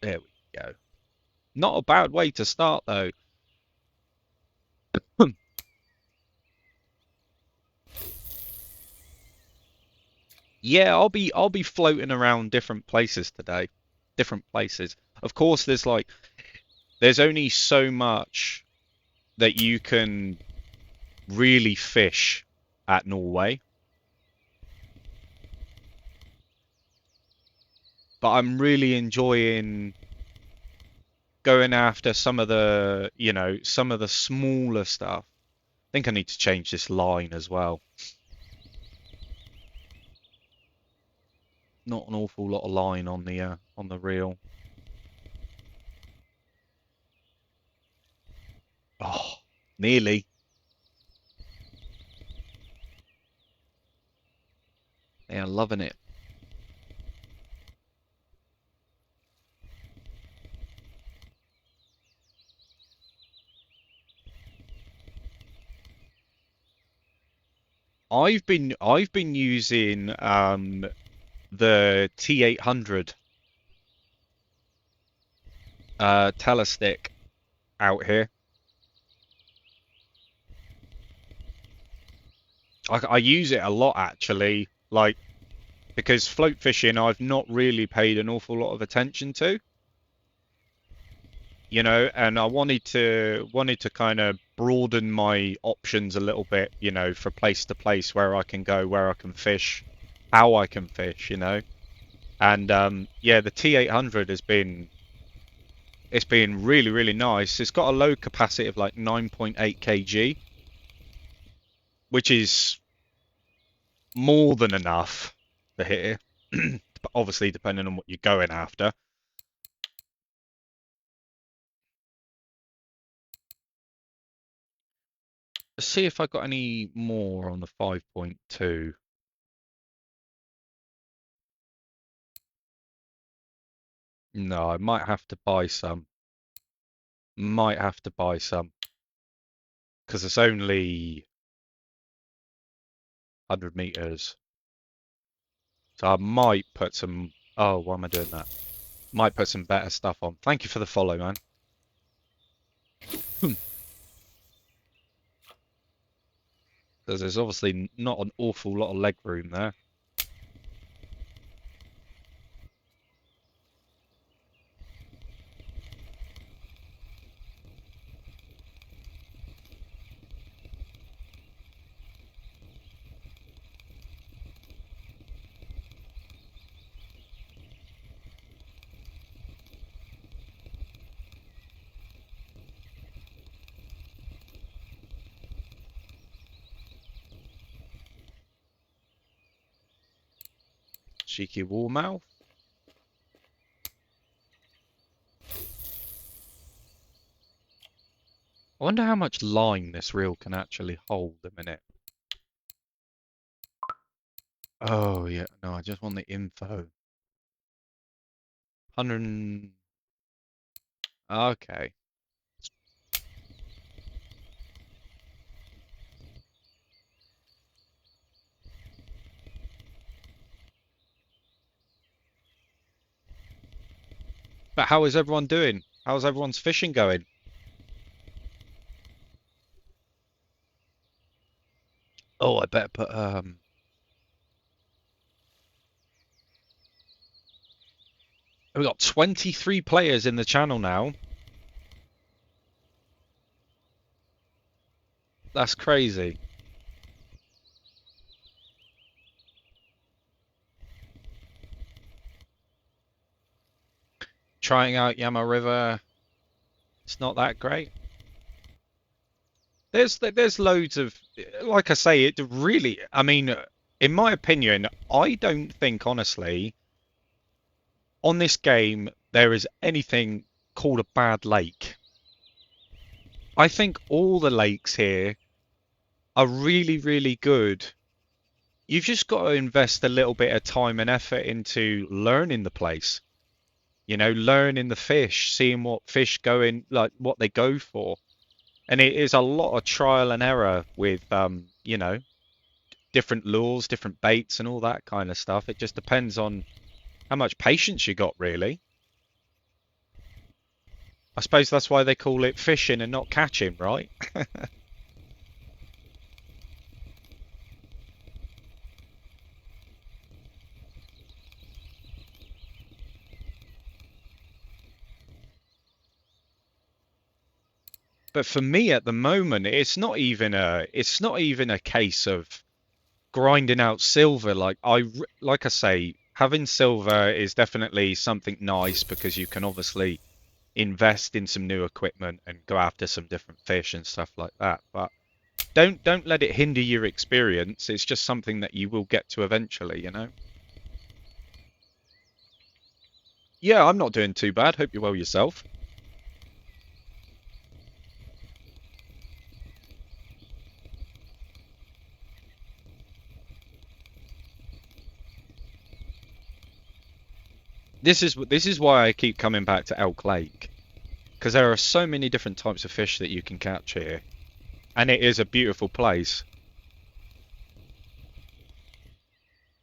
There we go. Not a bad way to start though. Yeah, I'll be floating around different places today. Different places. Of course, there's only so much that you can really fish at Norway, but I'm really enjoying going after some of the smaller stuff. I think I need to change this line as well. Not an awful lot of line on the reel. Oh, nearly. Yeah, loving it. I've been using the T800 telestick out here. I use it a lot actually, like because float fishing I've not really paid an awful lot of attention to, and I wanted to kind of broaden my options a little bit, for place to place where I can go, where I can fish, how I can fish. And yeah, the T800 it's been really, really nice. It's got a load capacity of like 9.8 kg, which is more than enough for here. Obviously, depending on what you're going after. Let's see if I got any more on the 5.2. No, I might have to buy some. Might have to buy some because it's only 100 meters. So I might put some. Oh, why am I doing that? Might put some better stuff on. Thank you for the follow, man. Because there's obviously not an awful lot of leg room there. Cheeky warmouth. I wonder how much line this reel can actually hold a minute. Oh, yeah. No, I just want the info. 100. Okay. But how is everyone doing? How's everyone's fishing going? Oh, I better put we've got 23 players in the channel now. That's crazy. Trying out Yama River. It's not that great. There's loads of, like I say, it really, I mean, in my opinion, I don't think honestly on this game there is anything called a bad lake. I think all the lakes here are really, really good. You've just got to invest a little bit of time and effort into learning the place. Learning the fish, seeing what fish go in, like what they go for. And it is a lot of trial and error with, different lures, different baits, and all that kind of stuff. It just depends on how much patience you got, really. I suppose that's why they call it fishing and not catching, right? But for me at the moment, it's not even a case of grinding out silver. Like I say, having silver is definitely something nice because you can obviously invest in some new equipment and go after some different fish and stuff like that. But don't let it hinder your experience. It's just something that you will get to eventually, you know? Yeah, I'm not doing too bad. Hope you're well yourself. This is why I keep coming back to Elk Lake because there are so many different types of fish that you can catch here, and it is a beautiful place.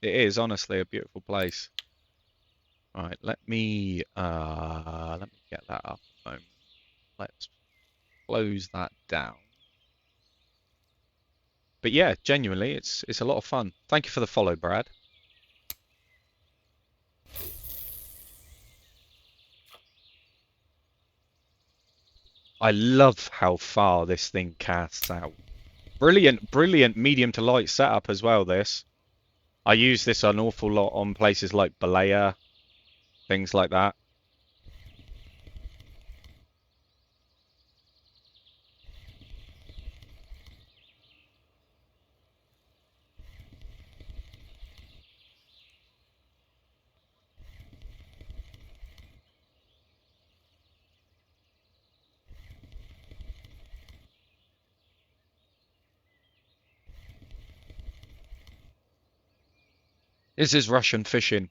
It is honestly a beautiful place. All right, let me get that up a moment. Let's close that down. But yeah, genuinely, it's a lot of fun. Thank you for the follow, Brad. I love how far this thing casts out. Brilliant, brilliant medium to light setup as well, this. I use this an awful lot on places like Balea, things like that. This is Russian fishing.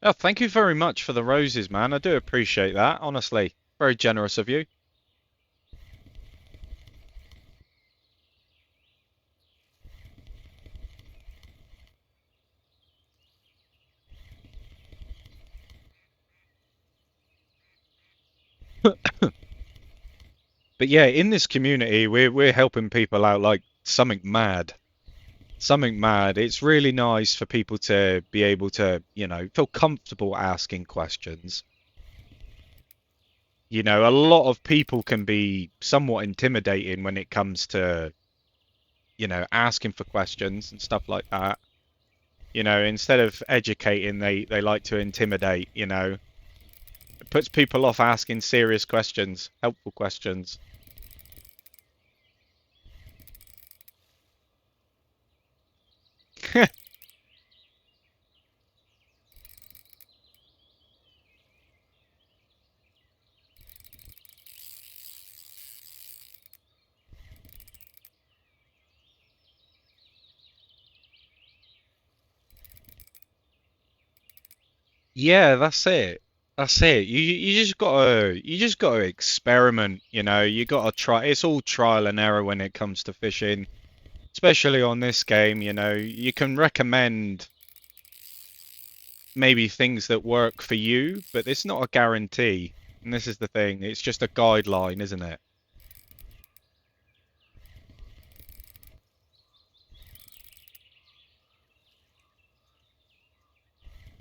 Oh, thank you very much for the roses, man. I do appreciate that, honestly. Very generous of you. But yeah, in this community, we're helping people out like something mad. Something mad. It's really nice for people to be able to, feel comfortable asking questions. A lot of people can be somewhat intimidating when it comes to, asking for questions and stuff like that. Instead of educating, they like to intimidate. It puts people off asking serious questions, helpful questions. Yeah, that's it. That's it. You just gotta experiment, you gotta try. It's all trial and error when it comes to fishing, especially on this game, you can recommend maybe things that work for you, but it's not a guarantee. And this is the thing, it's just a guideline, isn't it?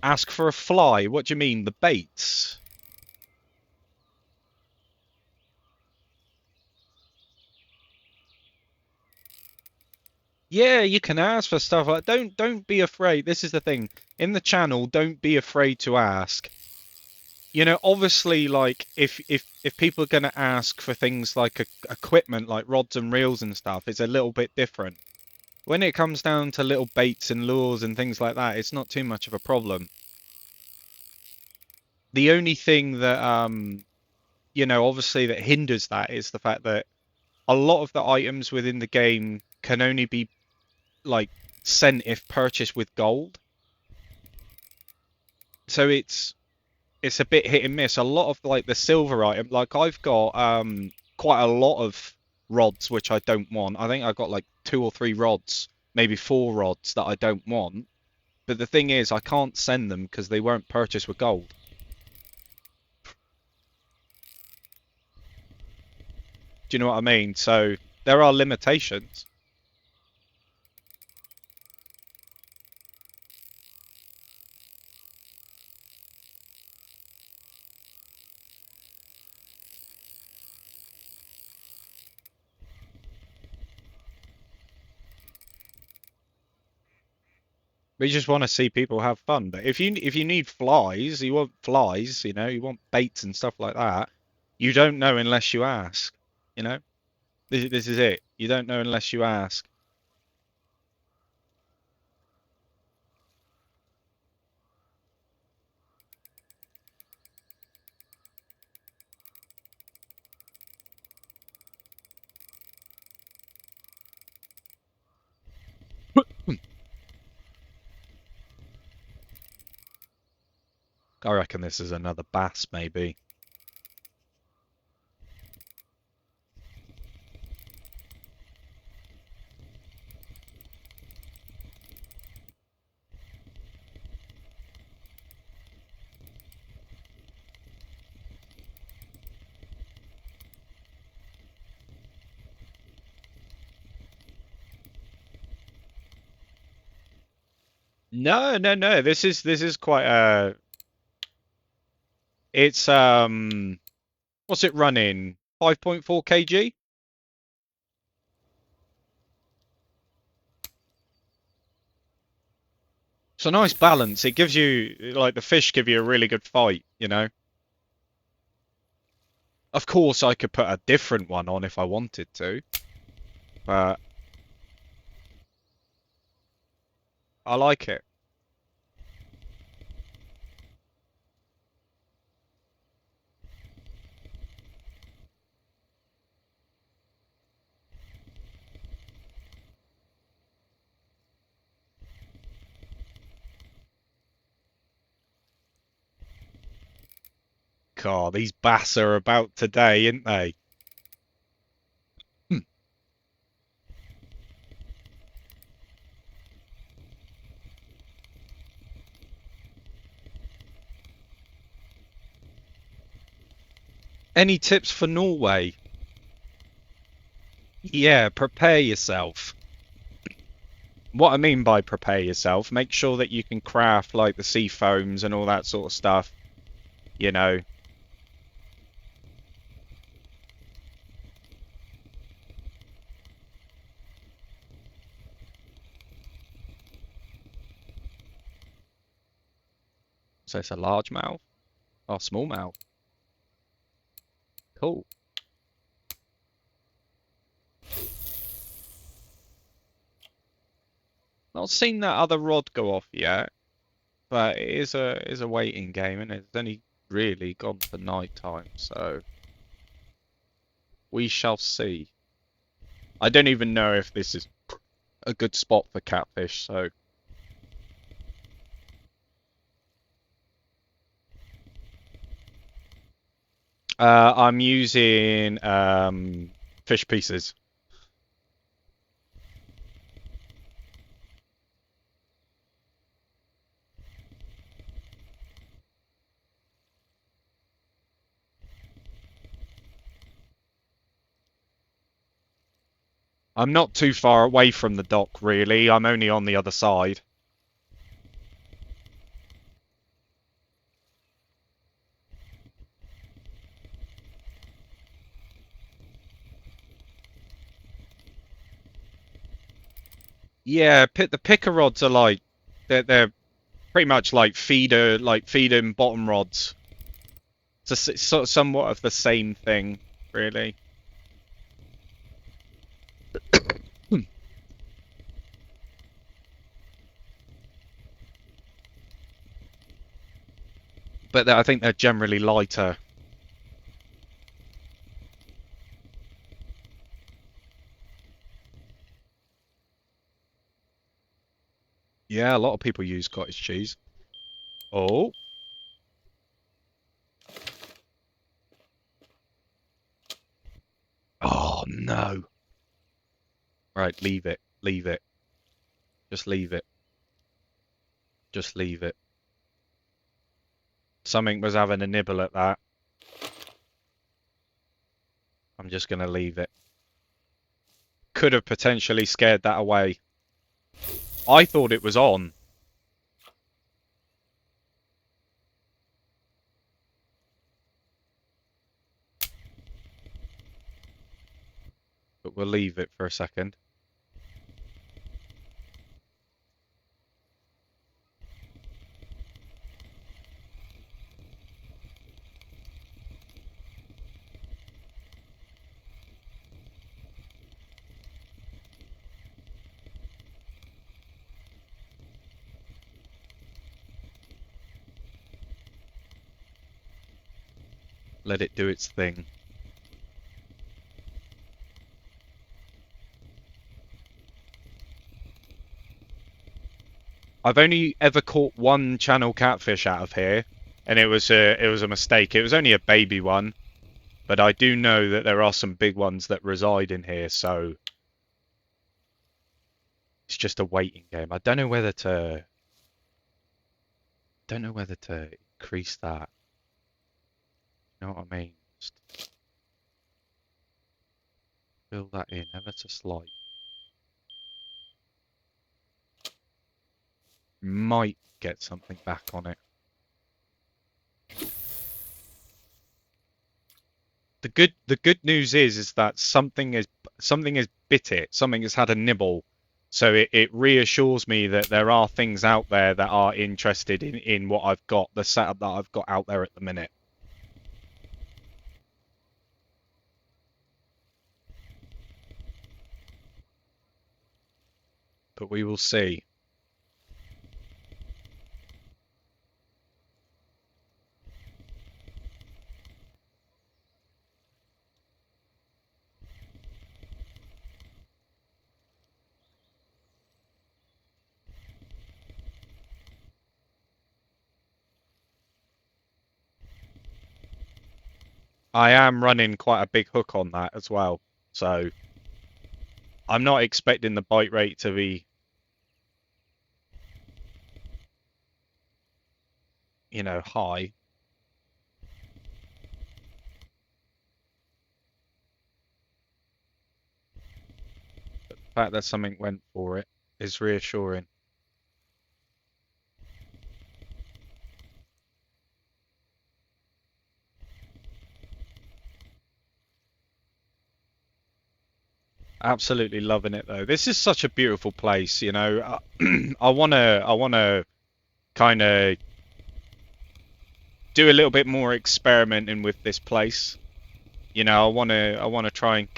Ask for a fly. What do you mean? The baits? Yeah, you can ask for stuff like don't be afraid. This is the thing. In the channel, don't be afraid to ask. Obviously, like if people are gonna ask for things like equipment like rods and reels and stuff, it's a little bit different. When it comes down to little baits and lures and things like that, it's not too much of a problem. The only thing that obviously that hinders that is the fact that a lot of the items within the game can only be like sent if purchased with gold. So it's a bit hit and miss. A lot of like the silver item, like I've got quite a lot of rods which I don't want. I think I've got like 2 or 3 rods, maybe 4 rods that I don't want. But the thing is, I can't send them because they weren't purchased with gold. Do you know what I mean? So there are limitations. We just want to see people have fun. But if you need flies, you want flies, you want baits and stuff like that. You don't know unless you ask. You know, this is it. You don't know unless you ask. I reckon this is another bass, maybe. No, no, no. This is quite it's what's it running? 5.4 kg? It's a nice balance. It gives you like the fish give you a really good fight. Of course I could put a different one on if I wanted to, but I like it. God, these bass are about today, aren't they? Hmm. Any tips for Norway? Yeah, prepare yourself. What I mean by prepare yourself, make sure that you can craft like the sea foams and all that sort of stuff, you know. So it's a largemouth or smallmouth. Cool. Not seen that other rod go off yet, but it is a waiting game, and it's only really gone for night time, so we shall see. I don't even know if this is a good spot for catfish, so I'm using fish pieces. I'm not too far away from the dock, really. I'm only on the other side. Yeah, the picker rods are like they're pretty much like feeding bottom rods. It's sort of somewhat of the same thing, really. But I think they're generally lighter. Yeah, a lot of people use cottage cheese. Oh, no. Right, leave it. Leave it. Just leave it. Just leave it. Something was having a nibble at that. I'm just going to leave it. Could have potentially scared that away. I thought it was on. But we'll leave it for a second. Let it do its thing. I've only ever caught one channel catfish out of here, and it was a mistake. It was only a baby one, but I do know that there are some big ones that reside in here, so it's just a waiting game. I don't know whether to increase that. You know what I mean? Just fill that in ever so slight. Might get something back on it. The good news is that something has bit it. Something has had a nibble. So it reassures me that there are things out there that are interested in what I've got, the setup that I've got out there at the minute. But we will see. I am running quite a big hook on that as well. So I'm not expecting the bite rate to be, high. But the fact that something went for it is reassuring. Absolutely loving it though. This is such a beautiful place, you know. I wanna kind of do a little bit more experimenting with this place. I wanna try and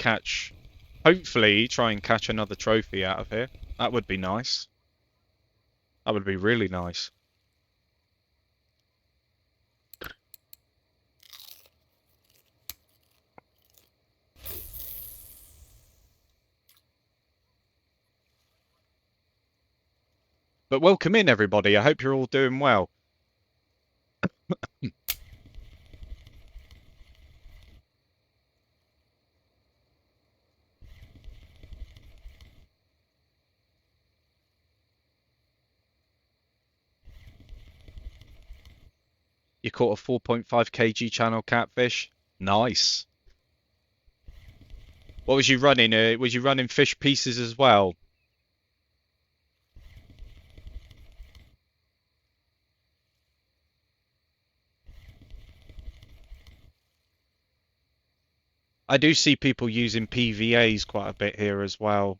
hopefully try and catch another trophy out of here. That would be nice. That would be really nice. But welcome in everybody. I hope you're all doing well. You caught a 4.5 kg channel catfish. Nice. What was you running? Was you running fish pieces as well? I do see people using PVAs quite a bit here as well.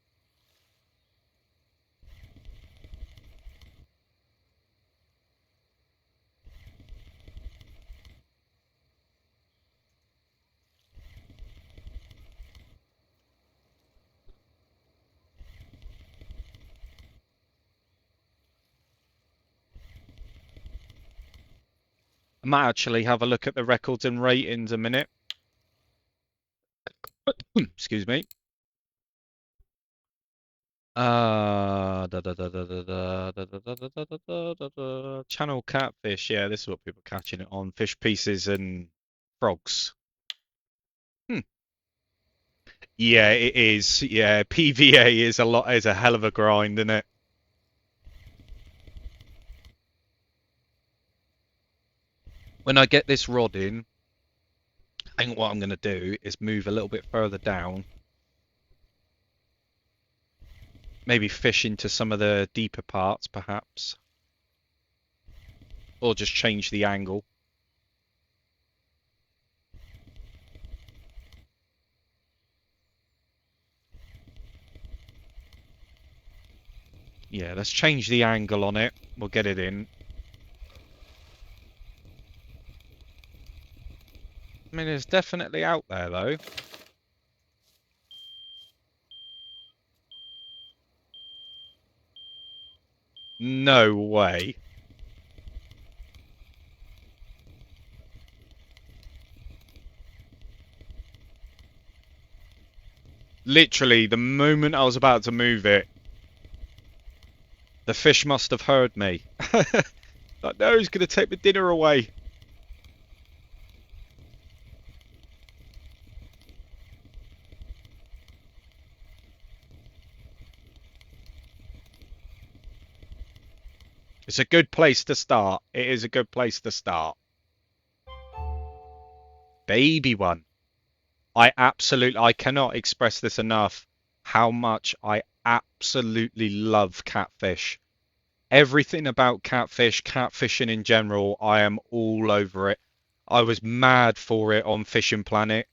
I might actually have a look at the records and ratings a minute. Excuse me. Channel catfish. Yeah, this is what people are catching it on. Fish pieces and frogs. Hmm. Yeah, it is. Yeah, PVA is a hell of a grind, isn't it? When I get this rod in, I think what I'm going to do is move a little bit further down, maybe fish into some of the deeper parts, perhaps, or just change the angle. Yeah, let's change the angle on it. We'll get it in. I mean, it's definitely out there, though. No way. Literally, the moment I was about to move it, the fish must have heard me. Like, no, he's going to take my dinner away. It's a good place to start. It is a good place to start. Baby one. I cannot express this enough how much I absolutely love catfish. Everything about catfish, catfishing in general, I am all over it. I was mad for it on Fishing Planet,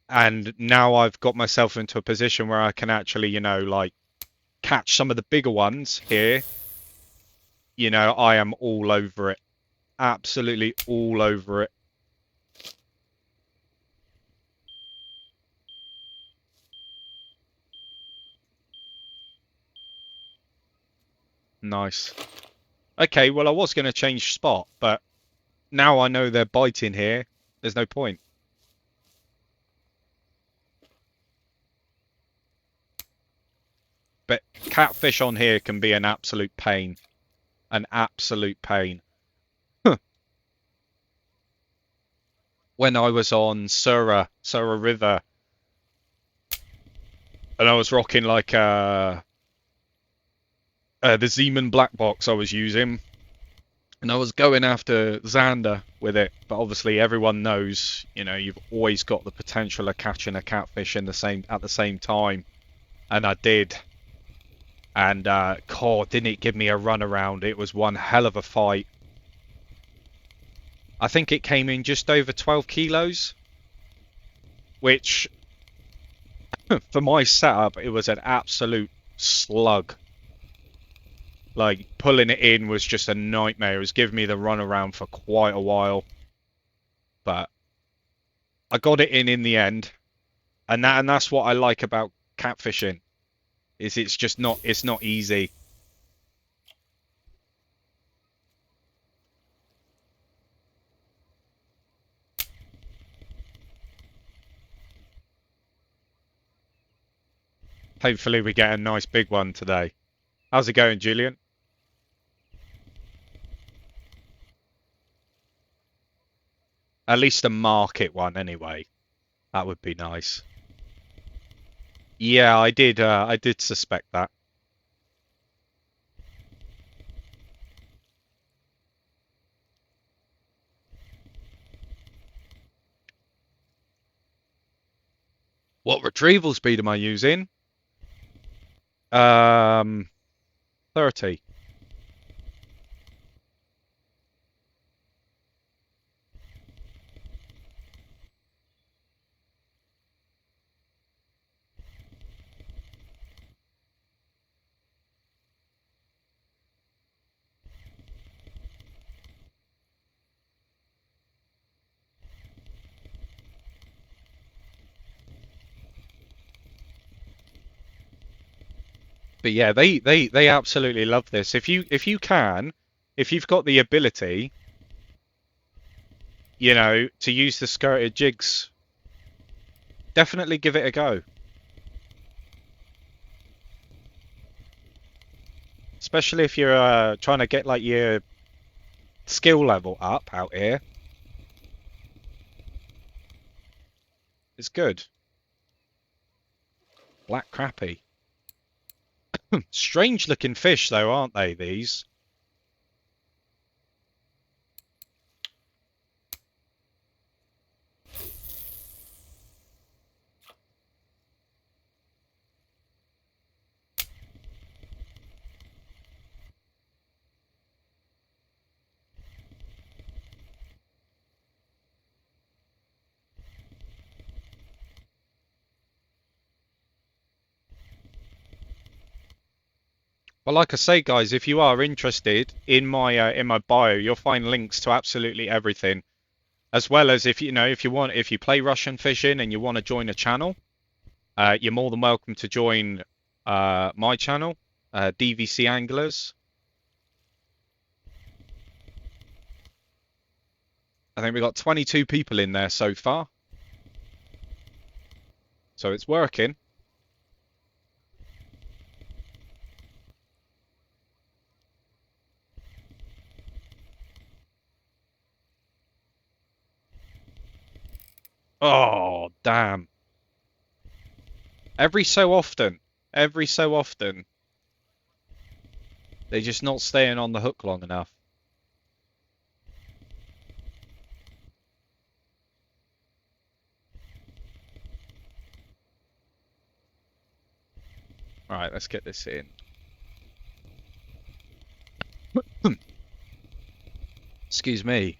and now I've got myself into a position where I can actually, like catch some of the bigger ones here. I am all over it. Absolutely all over it. Nice. Okay, well, I was going to change spot, but now I know they're biting here. There's no point. But catfish on here can be an absolute pain. An absolute pain. When I was on Surrey River, and I was rocking like the Zeman black box I was using, and I was going after Xander with it. But obviously, everyone knows, you've always got the potential of catching a catfish at the same time, and I did. And God, didn't it give me a run around? It was one hell of a fight. I think it came in just over 12 kilos, which for my setup, it was an absolute slug. Like, pulling it in was just a nightmare. It was giving me the runaround for quite a while. But I got it in the end. And that's what I like about catfishing. Is it's not easy. Hopefully we get a nice big one today. How's it going, Julian? At least a market one anyway. That would be nice. Yeah, I did suspect that. What retrieval speed am I using? 30. But yeah, they absolutely love this. If you've got the ability, to use the skirted jigs, definitely give it a go. Especially if you're trying to get like your skill level up out here. It's good. Black crappie. Strange looking fish though, aren't they, these? Well, like I say, guys, if you are interested in my bio, you'll find links to absolutely everything, as well as if you play Russian fishing and you want to join a channel, you're more than welcome to join my channel, DVC Anglers. I think we've got 22 people in there so far, so it's working. Oh, damn. Every so often, every so often, they're just not staying on the hook long enough. All right, let's get this in. Excuse me.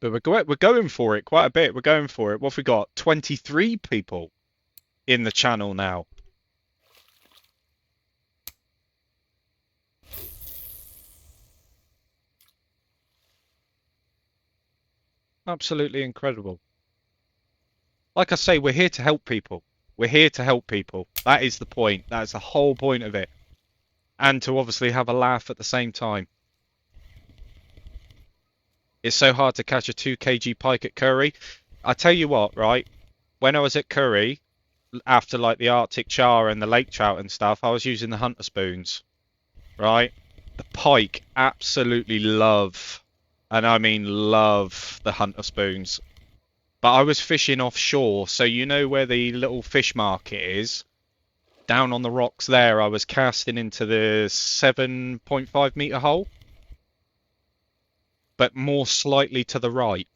But we're going for it quite a bit. We're going for it. What have we got? 23 people in the channel now. Absolutely incredible. Like I say, we're here to help people. We're here to help people. That is the point. That is the whole point of it. And to obviously have a laugh at the same time. It's so hard to catch a 2 kg pike at Curry. I tell you what, right? When I was at Curry, after like the Arctic char and the lake trout and stuff, I was using the hunter spoons, right? The pike absolutely love, and I mean love, the hunter spoons. But I was fishing offshore, so you know where the little fish market is? Down on the rocks there, I was casting into the 7.5 meter hole, but more slightly to the right.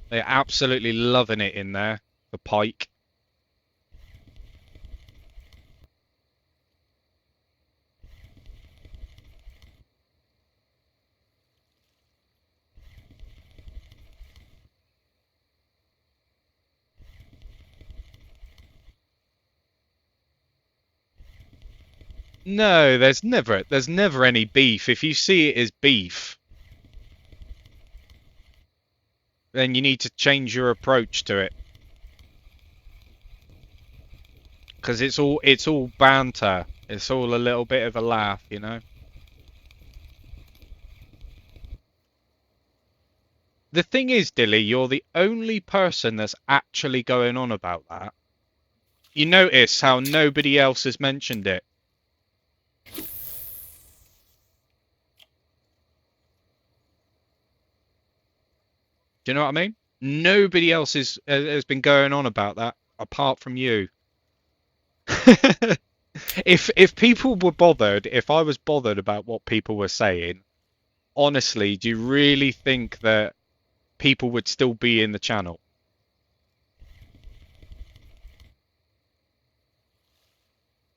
They're absolutely loving it in there, the pike. No, there's never any beef. If you see it as beef, then you need to change your approach to it. Because it's all banter. It's all a little bit of a laugh, you know. The thing is, Dilly, you're the only person that's actually going on about that. You notice how nobody else has mentioned it. Do you know what I mean? Nobody else has been going on about that apart from you. If people were bothered, if I was bothered about what people were saying, honestly, do you really think that people would still be in the channel?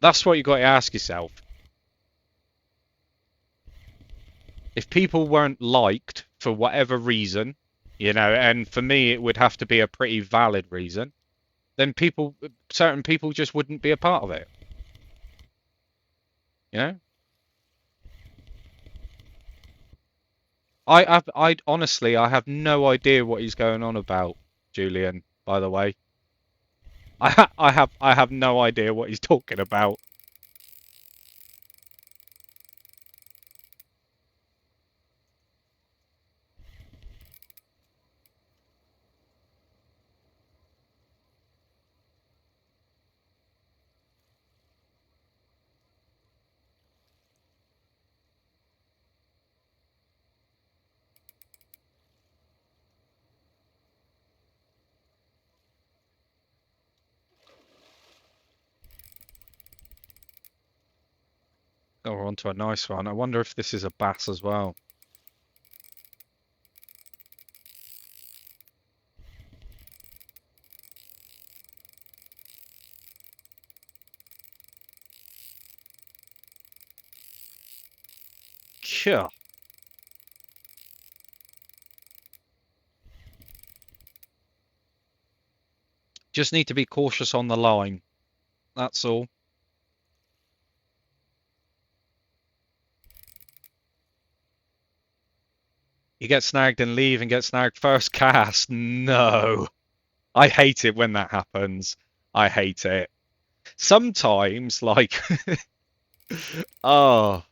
That's what you got to ask yourself. If people weren't liked for whatever reason, and for me it would have to be a pretty valid reason, then certain people just wouldn't be a part of it. You know? I honestly, I have no idea what he's going on about, Julian, by the way. I have no idea what he's talking about. Oh, we're onto a nice one. I wonder if this is a bass as well. Sure. Just need to be cautious on the line. That's all. You get snagged and leave and get snagged first cast. No. I hate it when that happens. I hate it. Sometimes, like, oh,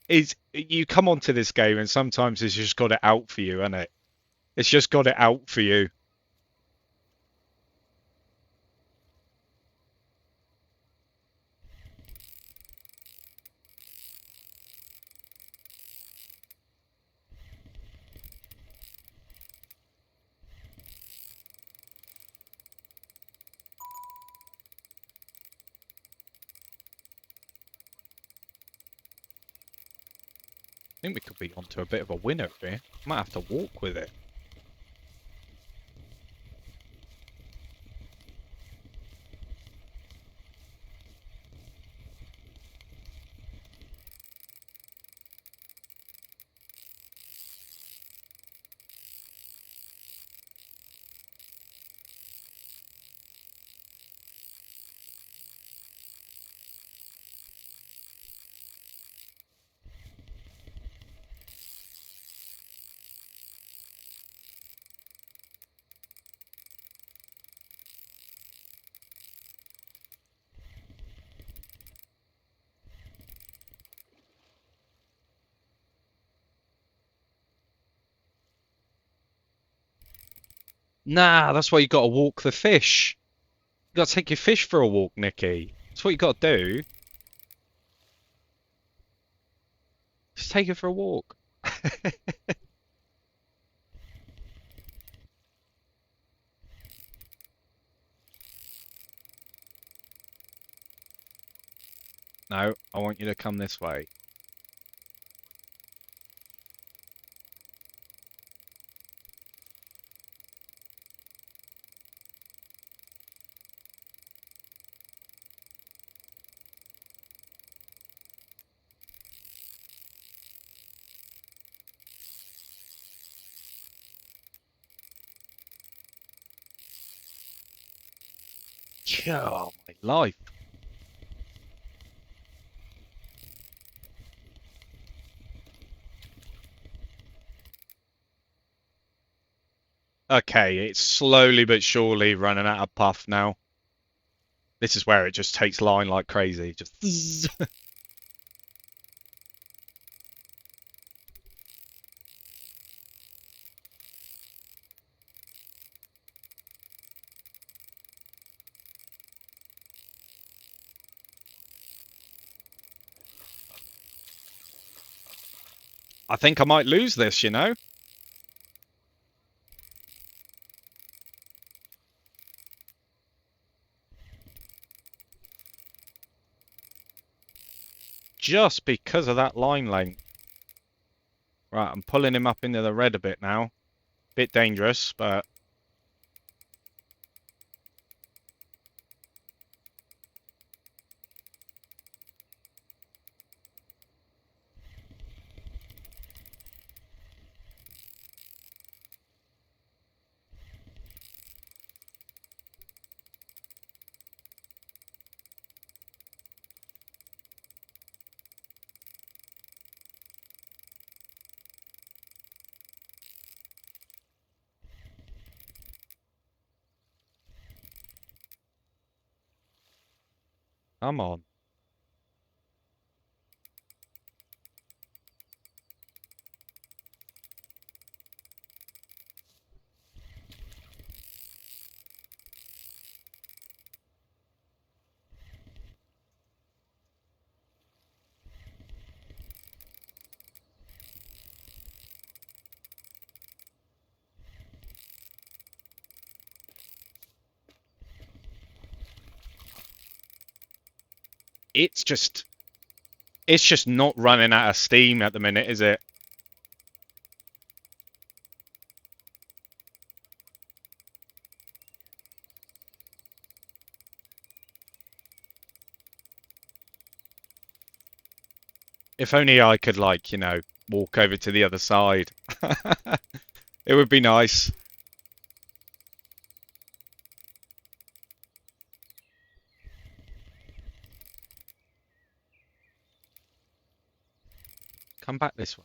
it's you come onto this game and sometimes it's just got it out for you, isn't it? It's just got it out for you. I think we could be onto a bit of a winner here. Might have to walk with it. Nah, that's why you got to walk the fish. You got to take your fish for a walk, Nicky. That's what you got to do. Just take it for a walk. No, I want you to come this way. Oh, my life. Okay, it's slowly but surely running out of puff now. This is where it just takes line like crazy. Just I think I might lose this, you know? Just because of that line length. Right, I'm pulling him up into the red a bit now. Bit dangerous, but come on. It's just It's just not running out of steam at the minute, is it? If only I could, like, walk over to the other side. It would be nice. Come back this way.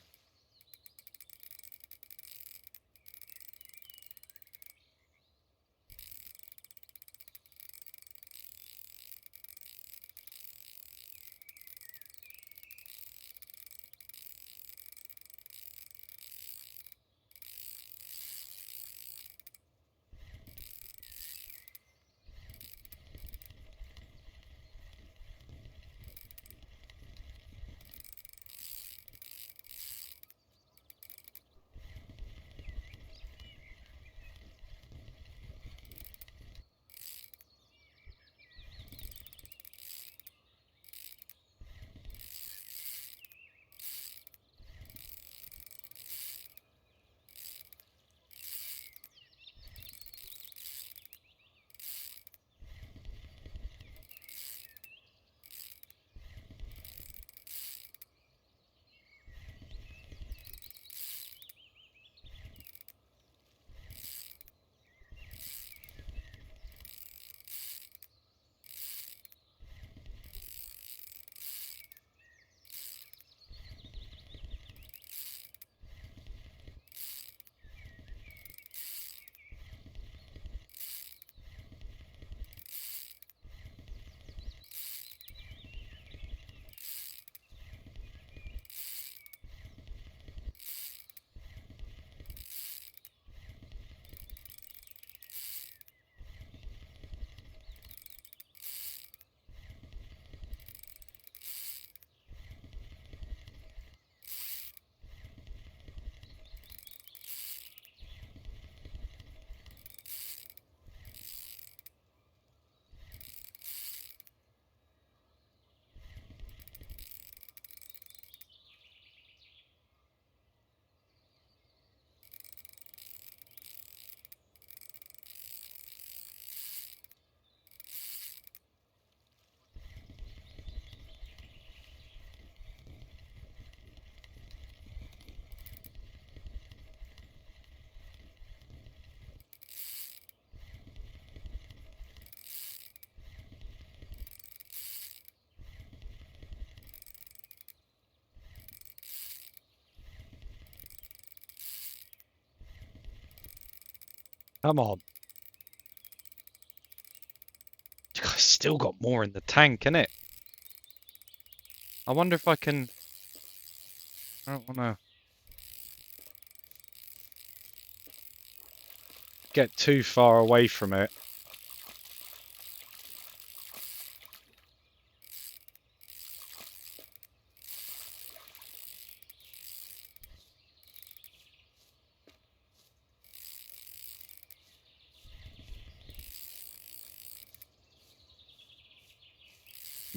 Come on. I still got more in the tank, innit? I wonder if I can... I don't want to get too far away from it.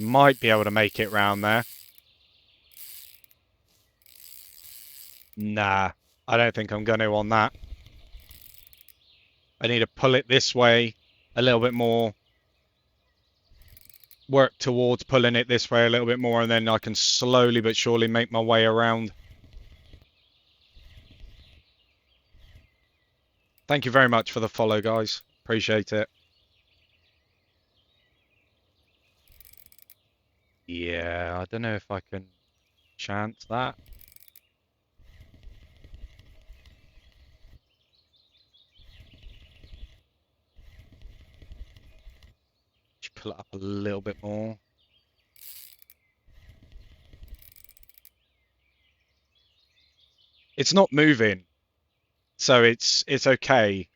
Might be able to make it round there. Nah, I don't think I'm going to on that. I need to pull it this way a little bit more. Work towards pulling it this way a little bit more, and then I can slowly but surely make my way around. Thank you very much for the follow, guys. Appreciate it. Yeah, I don't know if I can chance that. Just pull it up a little bit more. It's not moving, so it's okay.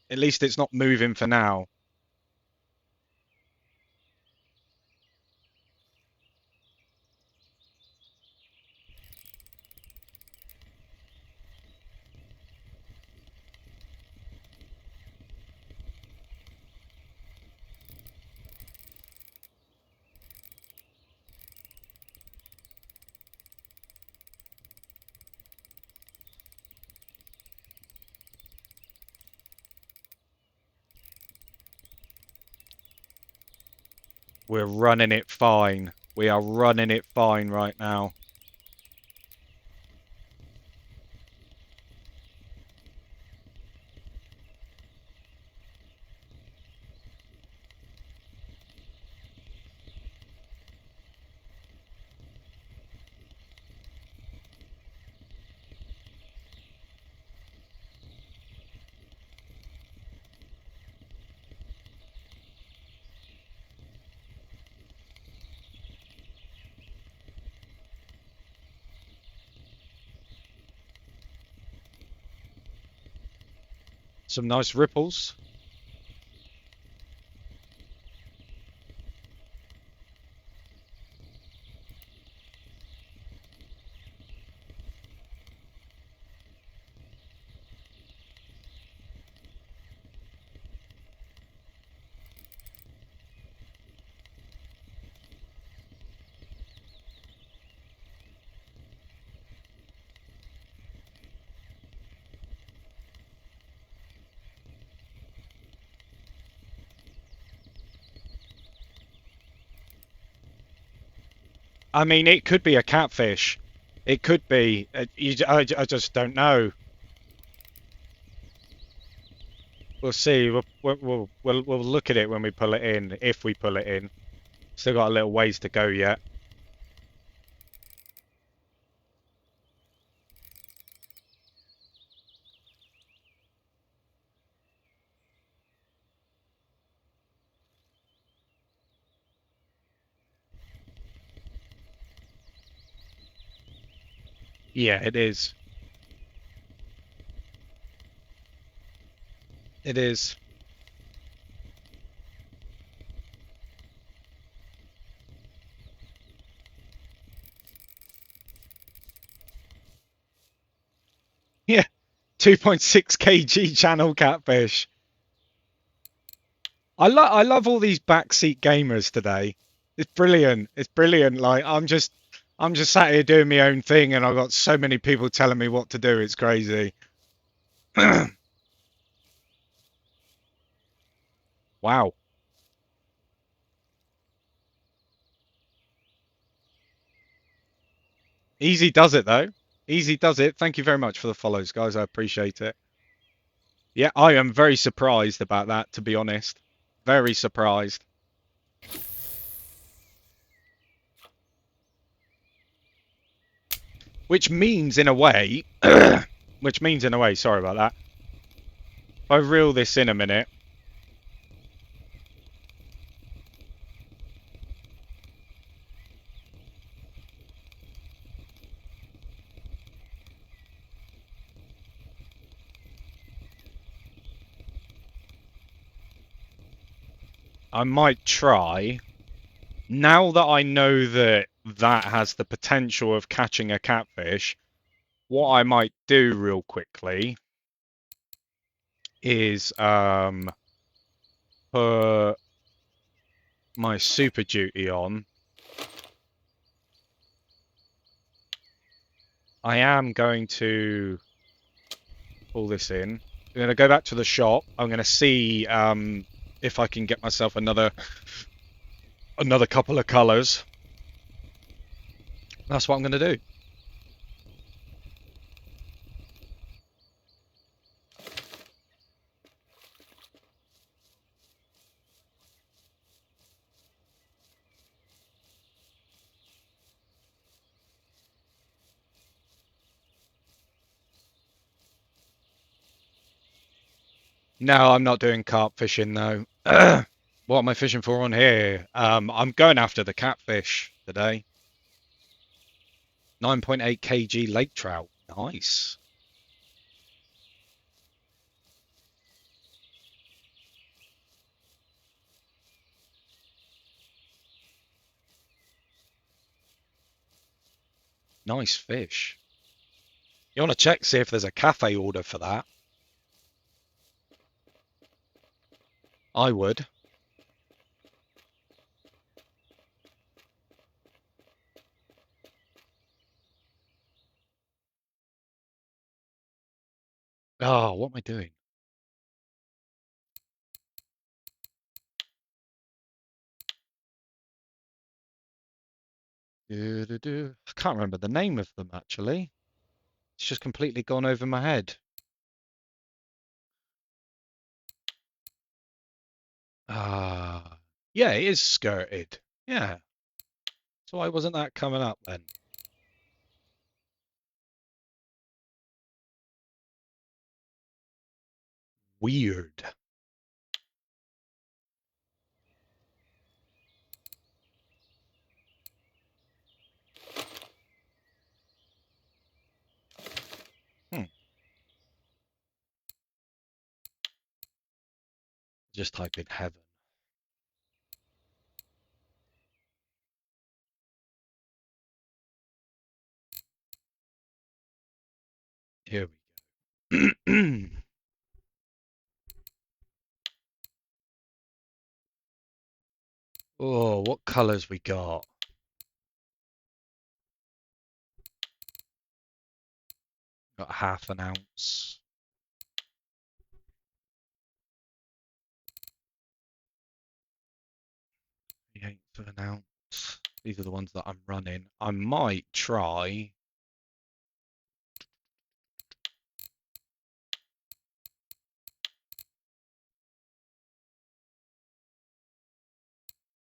At least it's not moving for now. We're running it fine. We are running it fine right now. Some nice ripples. I mean, it could be a catfish. It could be. I just don't know. We'll see. We'll look at it when we pull it in, if we pull it in. Still got a little ways to go yet. Yeah, it is. It is. Yeah, 2.6 kg channel catfish. I love all these backseat gamers today. It's brilliant. It's brilliant. Like I'm just sat here doing my own thing, and I've got so many people telling me what to do. It's crazy. Wow. Easy does it though. Easy does it. Thank you very much for the follows, guys. I appreciate it. Yeah, I am very surprised about that, to be honest. Very surprised. Which means in a way, which means in a way, sorry about that. If I reel this in a minute, I might try. Now that I know that that has the potential of catching a catfish, what I might do real quickly is put my super duty on. I am going to pull this in. I'm going to go back to the shop. I'm going to see if I can get myself another couple of colours. That's what I'm going to do. No, I'm not doing carp fishing though. What am I fishing for on here? I'm going after the catfish today. 9.8 kg lake trout. Nice. Nice fish. You want to check, see if there's a cafe order for that? I would. Oh, what am I doing? I can't remember the name of them actually. It's just completely gone over my head. Ah, yeah, it is skirted. Yeah. So why wasn't that coming up then? Weird. Hmm. Just type in heaven. Here we go. Oh, what colours we got? Got half an ounce. The eighth of an ounce. These are the ones that I'm running. I might try.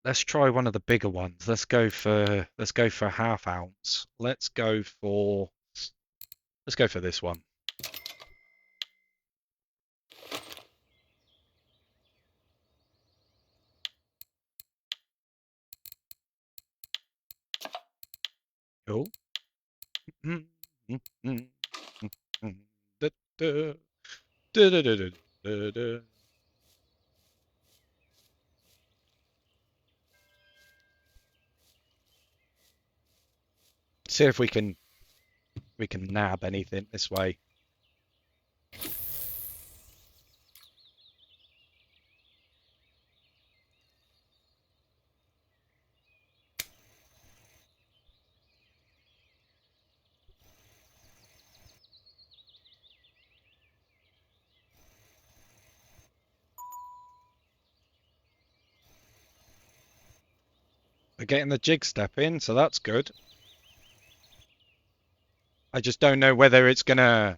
Let's try one of the bigger ones. Let's go for a half ounce. Let's go for this one. Cool. See if we can nab anything this way. We're getting the jig step in, so that's good. I just don't know whether it's gonna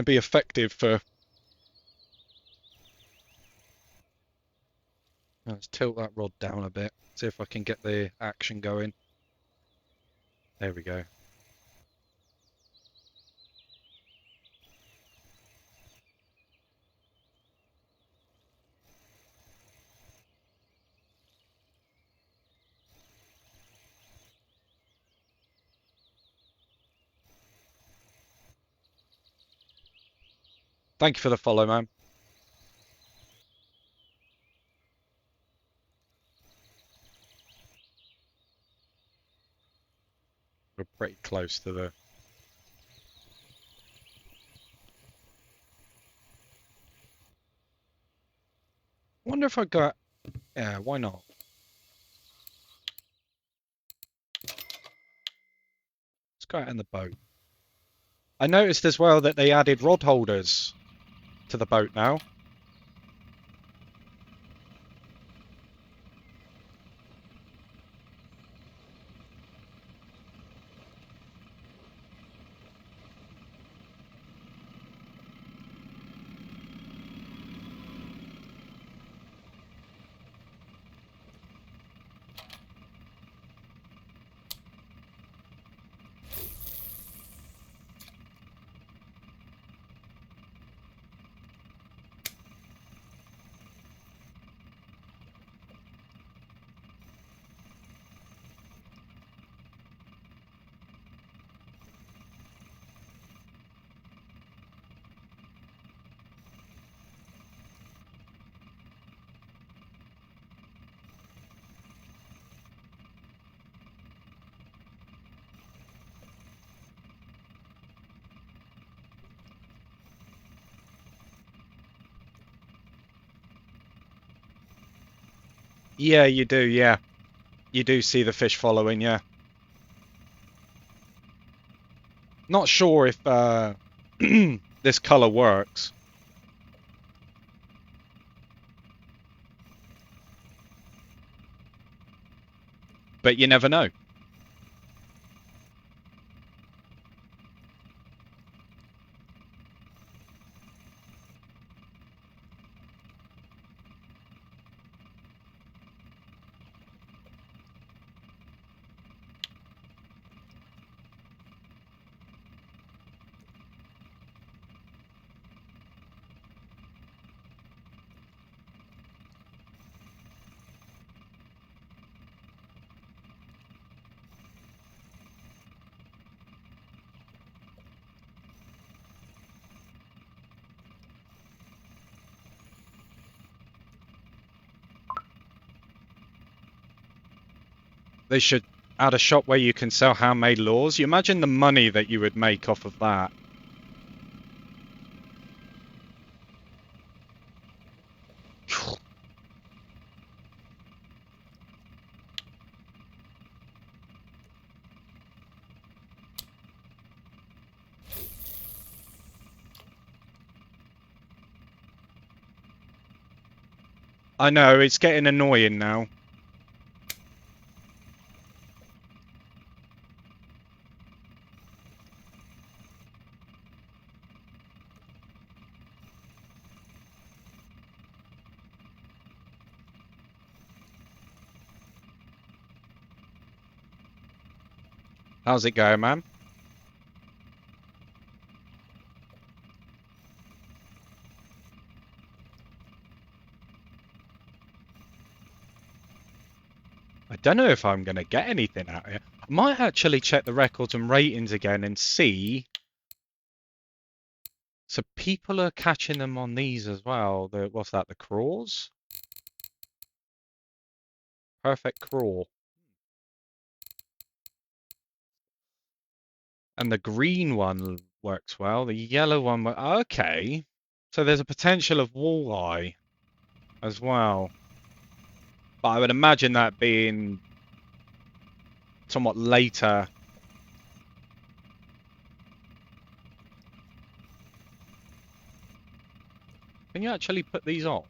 be effective for. Let's tilt that rod down a bit. See if I can get the action going. There we go. Thank you for the follow, man. We're pretty close to the. Wonder if I got. Yeah, why not? Let's go out in the boat. I noticed as well that they added rod holders to the boat now. Yeah, you do. Yeah, you do see the fish following. Yeah. Not sure if this color works. but you never know. They should add a shop where you can sell handmade lures. You imagine the money that you would make off of that. I know, it's getting annoying now. How's it going, man? I don't know if I'm going to get anything out of it. I might actually check the records and ratings again and see. So people are catching them on these as well. What's that, the craws? Perfect crawl. And the green one works well. The yellow one, okay. So there's a potential of walleye as well. But I would imagine that being somewhat later. Can you actually put these on?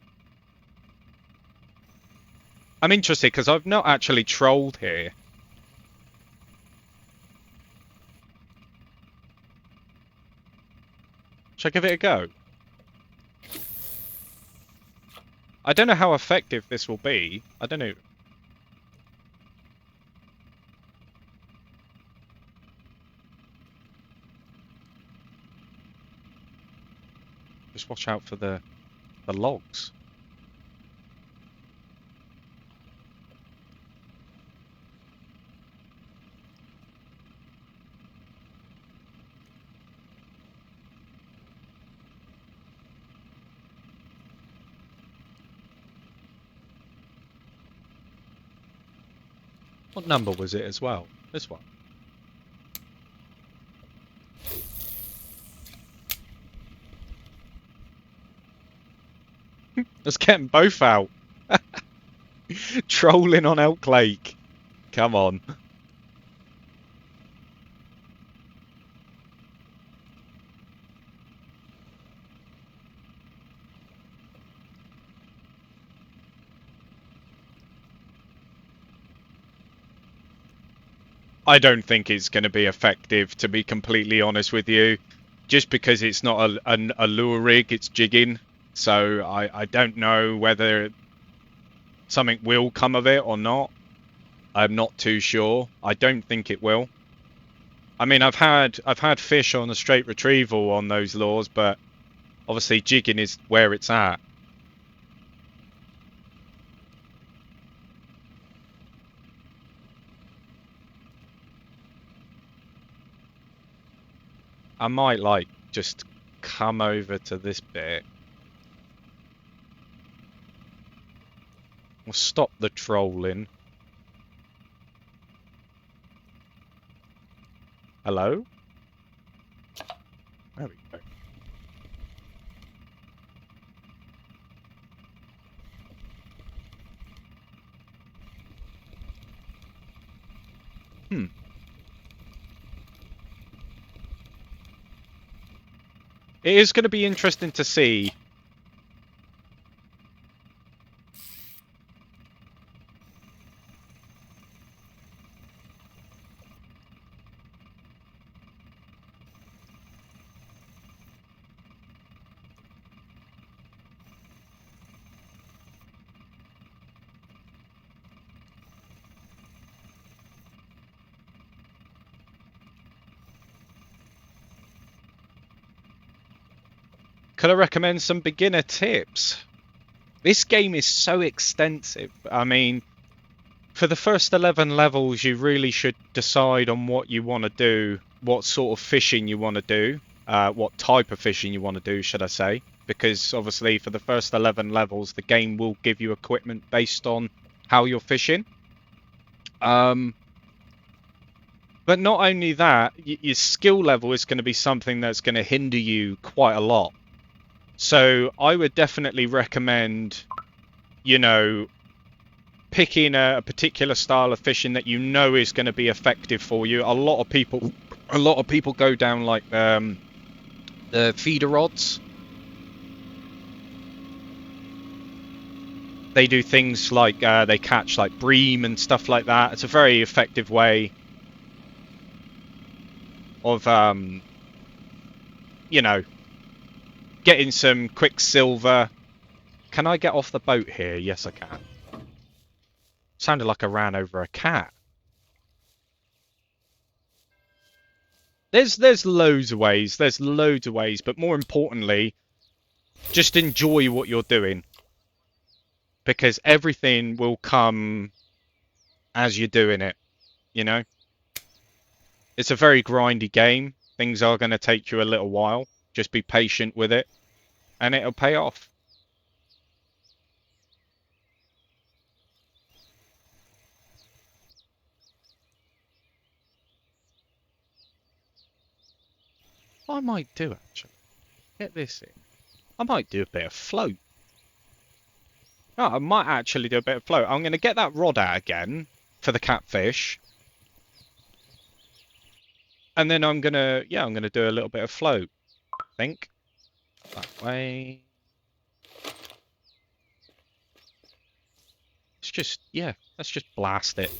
I'm interested because I've not actually trolled here. Should I give it a go? I don't know how effective this will be. I don't know. Just watch out for the logs. What number was it as well? This one. Let's get them both out. Trolling on Elk Lake. Come on. I don't think it's going to be effective, to be completely honest with you. Just because it's not a lure rig, it's jigging. So I don't know whether something will come of it or not. I'm not too sure. I don't think it will. I mean, I've had fish on a straight retrieval on those lures, but obviously jigging is where it's at. I might like just come over to this bit. We'll stop the trolling. Hello? There we go. It is going to be interesting to see. Could I recommend some beginner tips? This game is so extensive. I mean, for the first 11 levels, you really should decide on what you want to do, what sort of fishing you want to do, what type of fishing you want to do, should I say. Because obviously for the first 11 levels, the game will give you equipment based on how you're fishing. But not only that, your skill level is going to be something that's going to hinder you quite a lot. So I would definitely recommend, you know, picking a particular style of fishing that you know is going to be effective for you. A lot of people go down like the feeder rods. They do things like they catch like bream and stuff like that. It's a very effective way of you know, getting some quicksilver. Can I get off the boat here? Yes, I can. Sounded like I ran over a cat. There's loads of ways. There's loads of ways, but more importantly, just enjoy what you're doing, because everything will come as you're doing it, you know? It's a very grindy game. Things are going to take you a little while. Just be patient with it, and it'll pay off. What I might do, actually, get this in. I might do a bit of float. Oh, I might actually do a bit of float. I'm going to get that rod out again for the catfish. And then I'm going to do a little bit of float, I think. That way. Let's just blast it.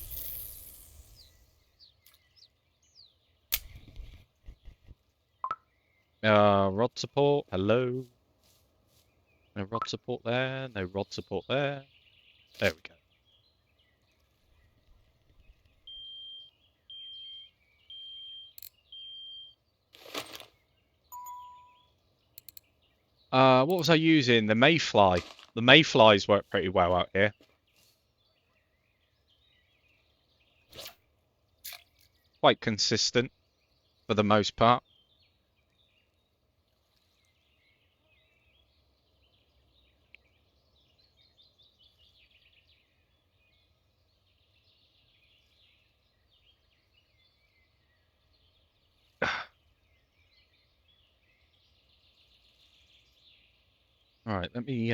Rod support, hello. No rod support there, no rod support there. There we go. What was I using? The mayfly. The mayflies work pretty well out here. Quite consistent for the most part. Alright, let me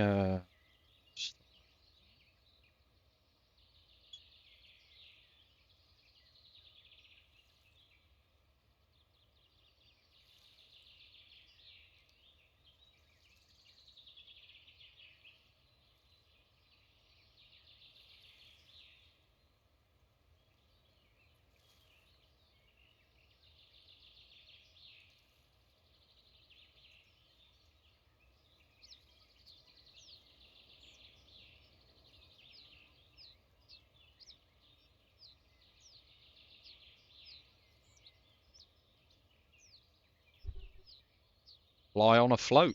fly on a float.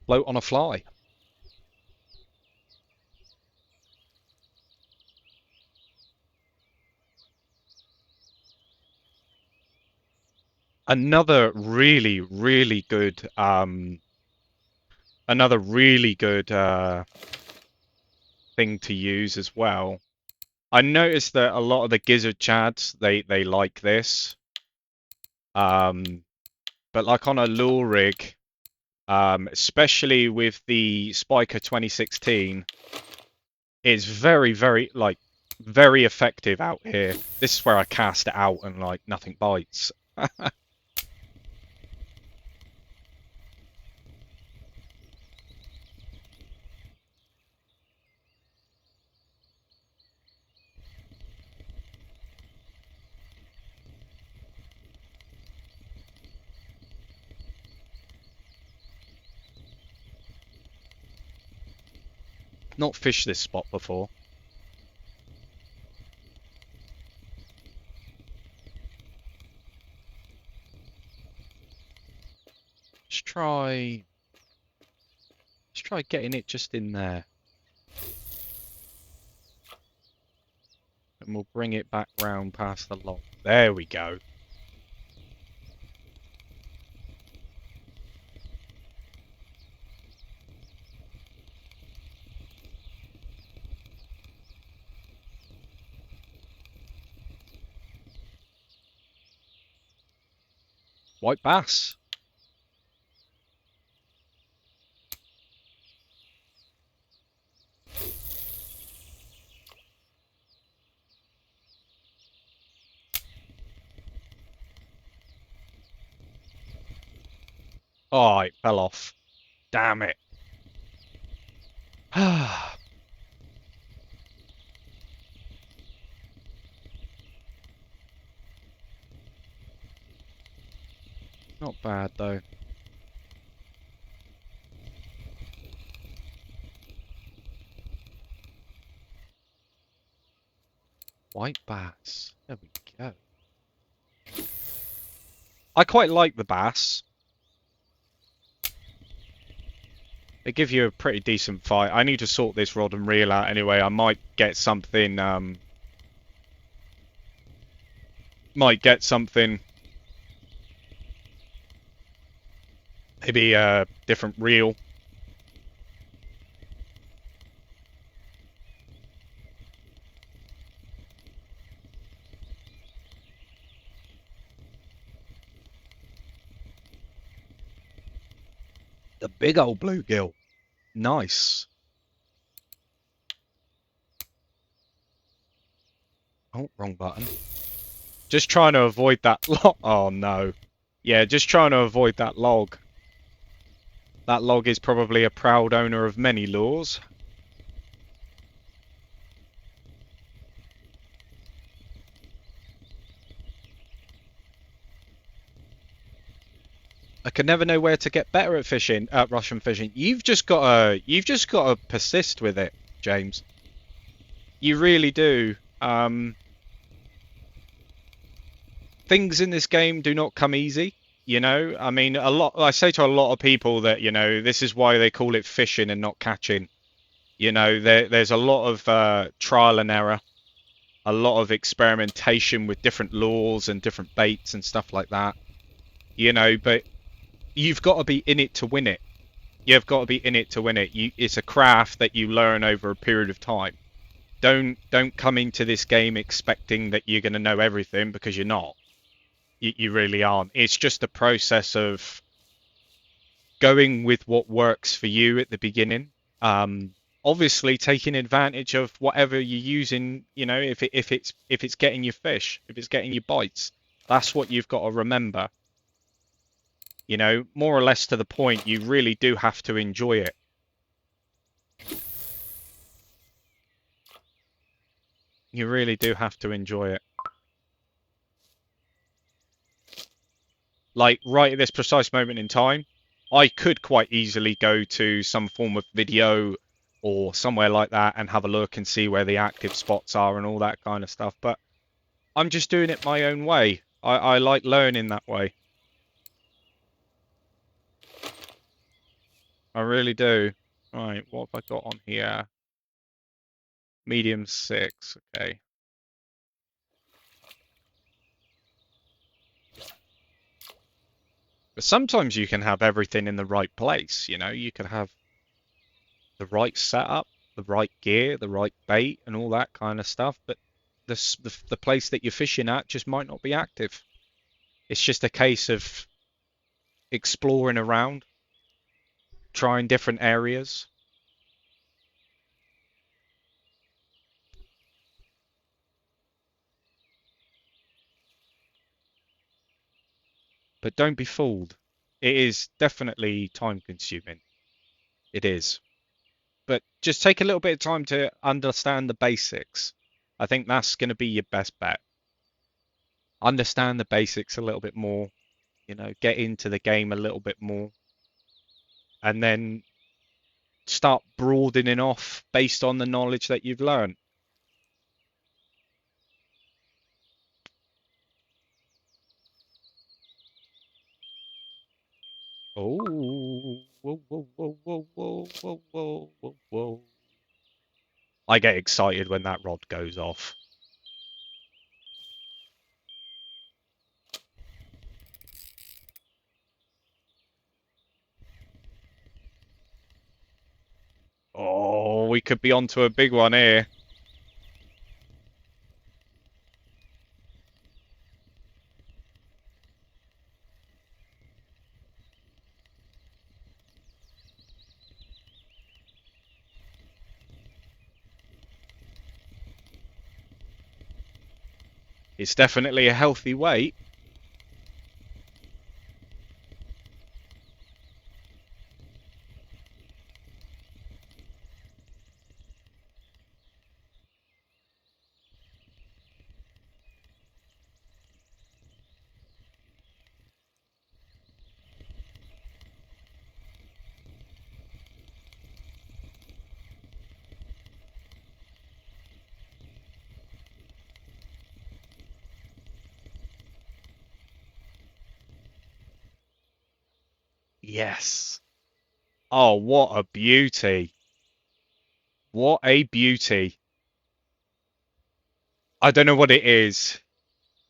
Float on a fly. Another really, really good thing to use as well. I noticed that a lot of the gizzard chads, they like this. But like on a lure rig, especially with the Spiker 2016, it's very, very, like, very effective out here. This is where I cast it out and, like, nothing bites. Not fished this spot before. Let's try try getting it just in there. And we'll bring it back round past the log. There we go. White bass. Oh, it fell off. Damn it. Not bad though. White bass. There we go. I quite like the bass. They give you a pretty decent fight. I need to sort this rod and reel out anyway. I might get something, maybe a different reel. The big old bluegill. Nice. Oh, wrong button. Just trying to avoid that log. Oh no. Yeah, just trying to avoid that log. That log is probably a proud owner of many lures. I can never know where to get better at fishing, at Russian fishing. You've just gotta persist with it, James. You really do. Things in this game do not come easy. You know, I mean, I say to a lot of people that, this is why they call it fishing and not catching. There's a lot of trial and error, a lot of experimentation with different lures and different baits and stuff like that. But you've got to be in it to win it. You've got to be in it to win it. It's a craft that you learn over a period of time. Don't come into this game expecting that you're going to know everything, because you're not. You really aren't. It's just a process of going with what works for you at the beginning. Obviously taking advantage of whatever you're using. If it's getting you fish, if it's getting you bites, that's what you've got to remember. More or less to the point, you really do have to enjoy it. You really do have to enjoy it. Like right at this precise moment in time, I could quite easily go to some form of video or somewhere like that and have a look and see where the active spots are and all that kind of stuff. But I'm just doing it my own way. I like learning that way. I really do. Right, what have I got on here? Medium 6, okay. But sometimes you can have everything in the right place, you can have the right setup, the right gear, the right bait, and all that kind of stuff. But the place that you're fishing at just might not be active. It's just a case of exploring around, trying different areas. But don't be fooled. It is definitely time consuming. It is. But just take a little bit of time to understand the basics. I think that's going to be your best bet. Understand the basics a little bit more, get into the game a little bit more, and then start broadening off based on the knowledge that you've learned. Oh. Whoa, whoa, whoa, whoa, whoa, whoa, whoa, whoa, whoa. I get excited when that rod goes off. Oh, we could be onto a big one here. It's definitely a healthy weight. Yes. Oh, what a beauty. What a beauty. I don't know what it is.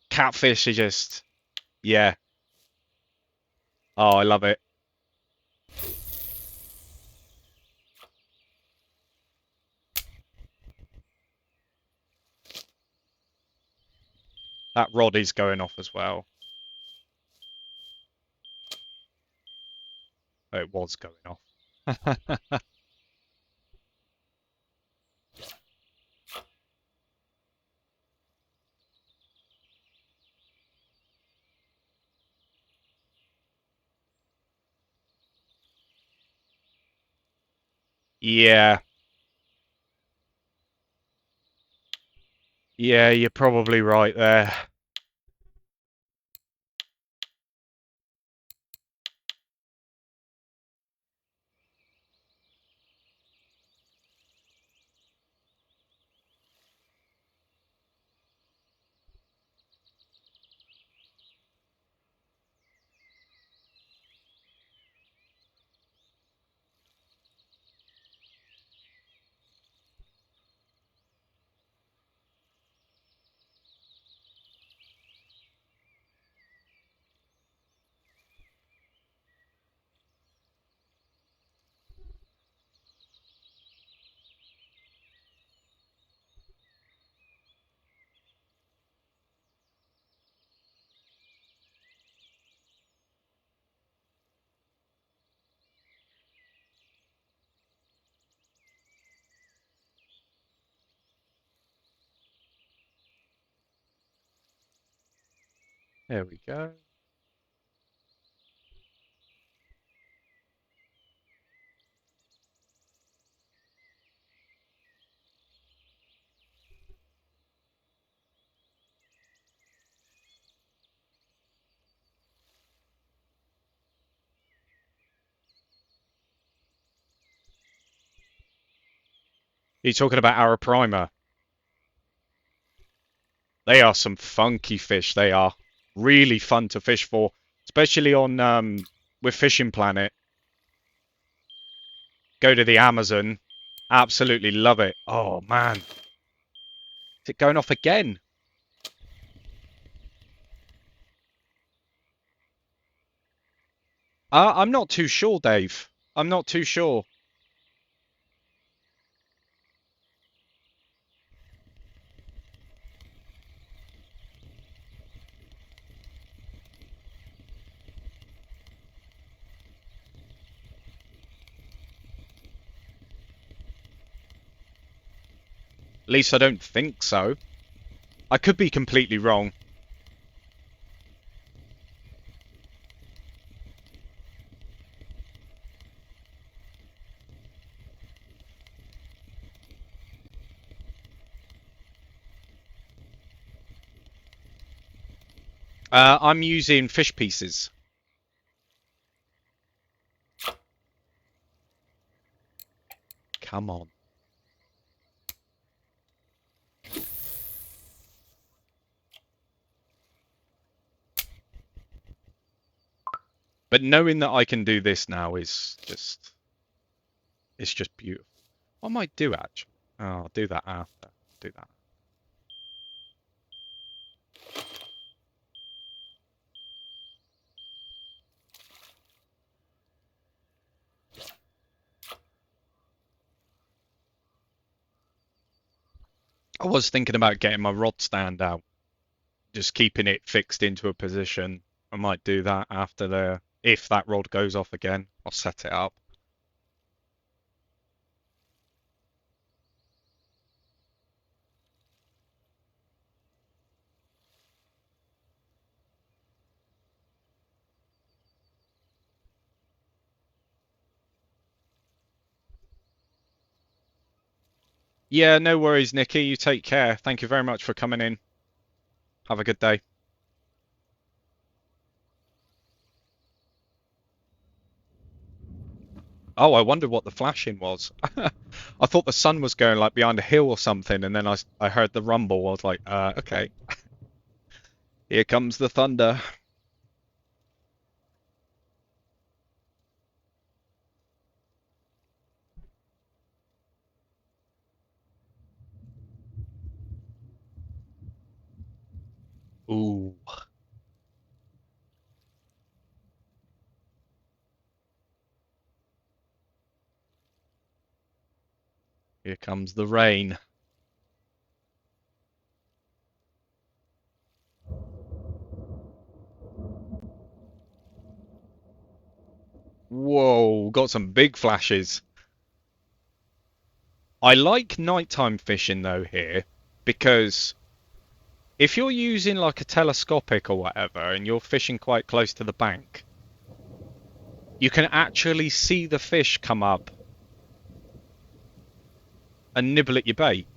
Catfish are just, yeah. Oh, I love it. That rod is going off as well. Oh, it was going off. Yeah. Yeah, you're probably right there. There we go. You're talking about our primer. They are some funky fish. They are really fun to fish for, especially on with Fishing Planet. Go to the Amazon. Absolutely love it. Oh man. Is it going off again? I'm not too sure, Dave. I'm not too sure. At least I don't think so. I could be completely wrong. I'm using fish pieces. Come on. But knowing that I can do this now is just, it's just beautiful. What I might do actually? Oh, I'll do that after. Do that. I was thinking about getting my rod stand out, just keeping it fixed into a position. I might do that after if that rod goes off again, I'll set it up. Yeah, no worries, Nikki. You take care. Thank you very much for coming in. Have a good day. Oh, I wondered what the flashing was. I thought the sun was going like behind a hill or something, and then I heard the rumble. I was like, okay, here comes the thunder. Ooh, here comes the rain. Whoa, got some big flashes. I like nighttime fishing though here because if you're using like a telescopic or whatever and you're fishing quite close to the bank, you can actually see the fish come up and nibble at your bait.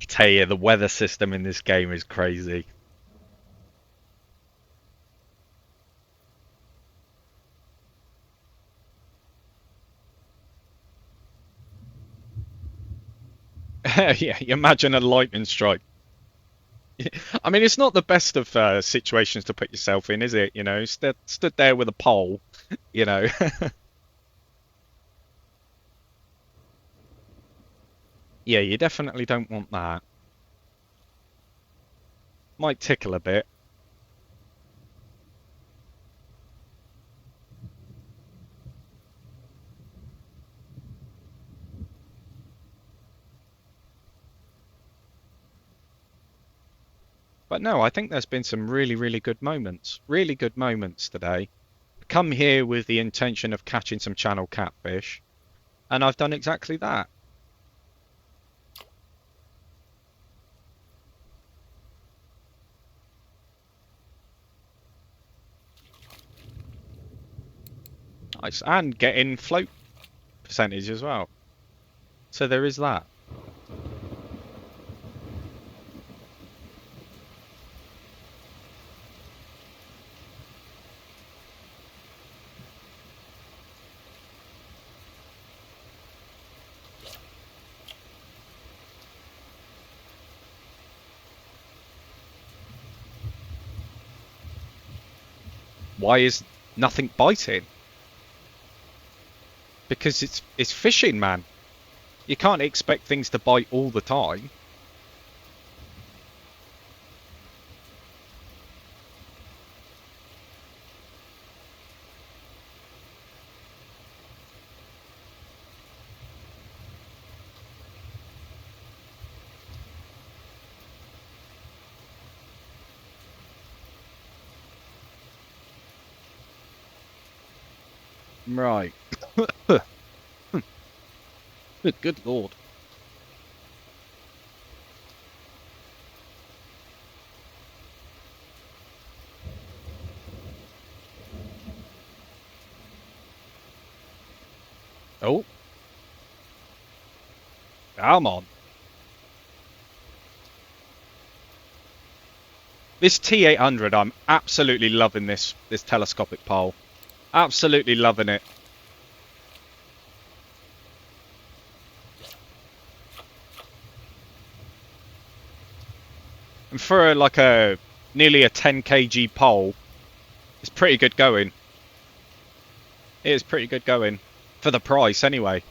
I tell you, the weather system in this game is crazy. Yeah, you imagine a lightning strike. I mean, it's not the best of situations to put yourself in, is it? You know, stood there with a pole, you know. Yeah, you definitely don't want that. Might tickle a bit. But no, I think there's been some really, really good moments today. Come here with the intention of catching some channel catfish, and I've done exactly that. Nice, and getting float percentage as well. So there is that. Why is nothing biting? Because it's fishing, man. You can't expect things to bite all the time. Right. Good lord. Oh, Come on. This T800, I'm absolutely loving this telescopic pole. Absolutely loving it. And for like a nearly a 10 kg pole, it's pretty good going. It is pretty good going for the price, anyway.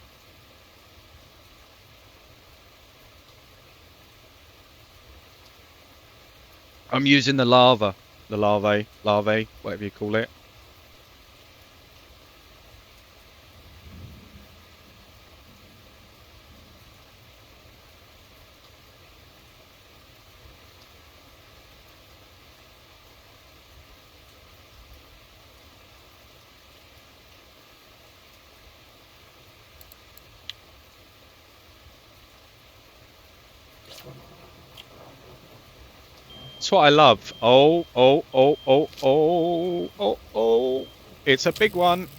I'm using the larvae, whatever you call it. That's what I love. Oh, oh, oh, oh, oh, oh, oh. It's a big one.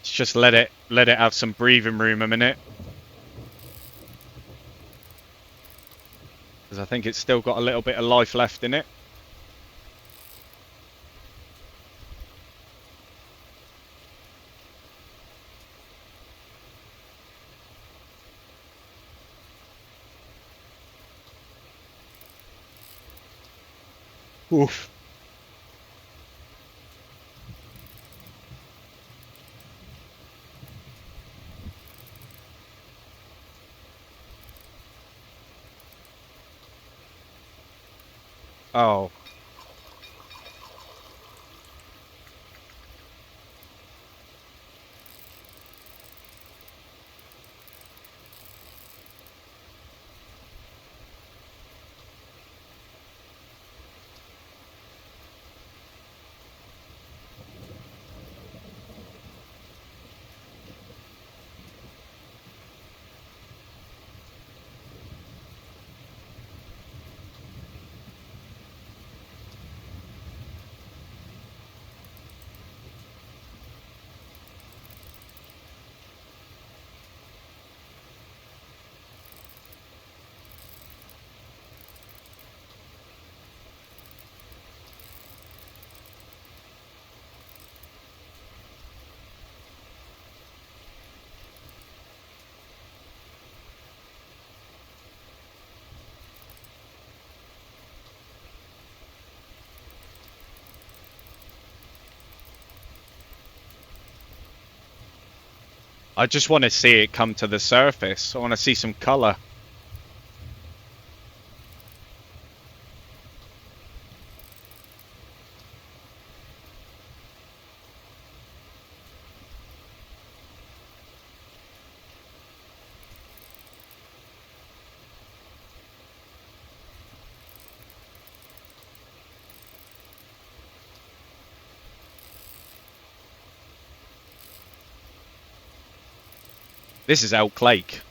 Just let it have some breathing room a minute. Because I think it's still got a little bit of life left in it. Oof. Oh. I just want to see it come to the surface. I want to see some colour. This is Elk Lake.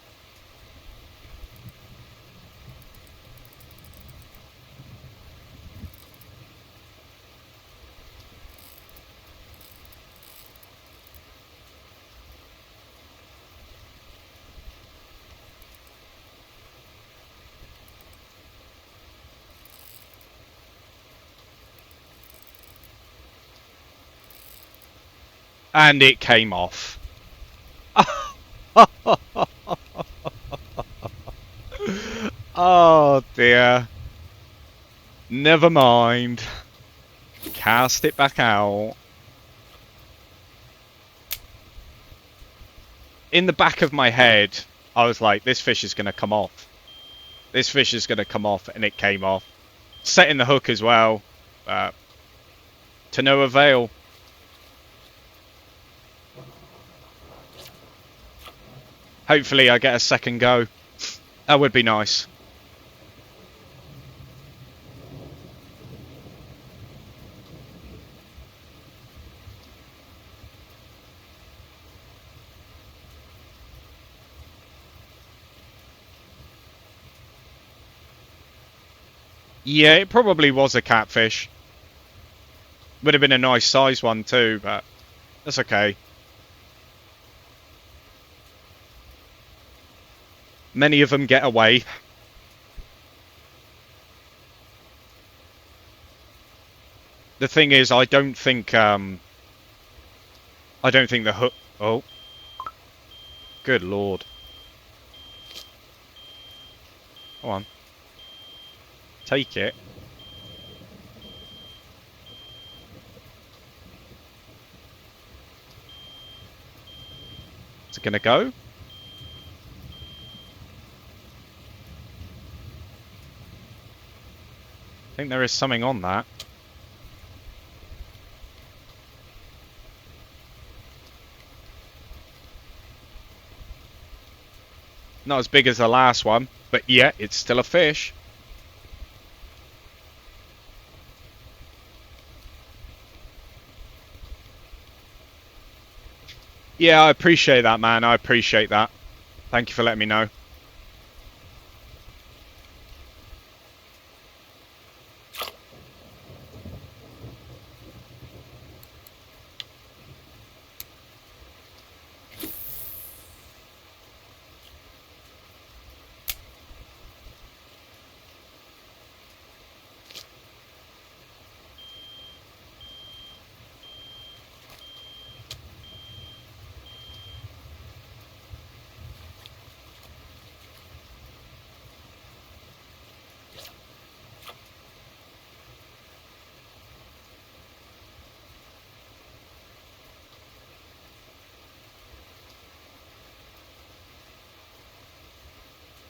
And it came off. Oh dear. Never mind. Cast it back out. In the back of my head, I was like, this fish is going to come off. This fish is going to come off, and it came off. Setting the hook as well. To no avail. Hopefully I get a second go. That would be nice. Yeah, it probably was a catfish. Would have been a nice size one too, but that's okay. Many of them get away. The thing is, I don't think the hook. Oh, good lord! Come on, take it. Is it gonna go? I think there is something on that. Not as big as the last one, but yeah, it's still a fish. Yeah, I appreciate that, man. I appreciate that. Thank you for letting me know.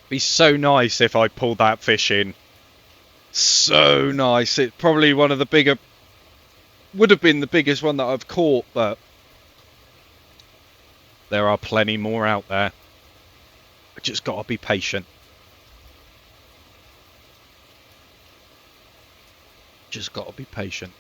Be so nice if I pulled that fish in. So nice. It's probably one of the bigger. Would have been the biggest one that I've caught, but there are plenty more out there. I just gotta be patient. Just gotta be patient.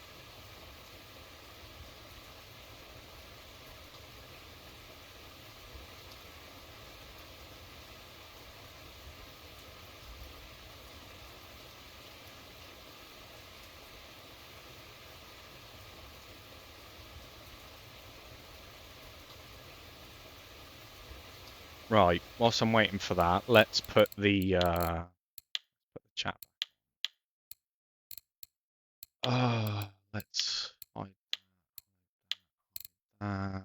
Right, whilst I'm waiting for that, let's put the chat. Let's hide that.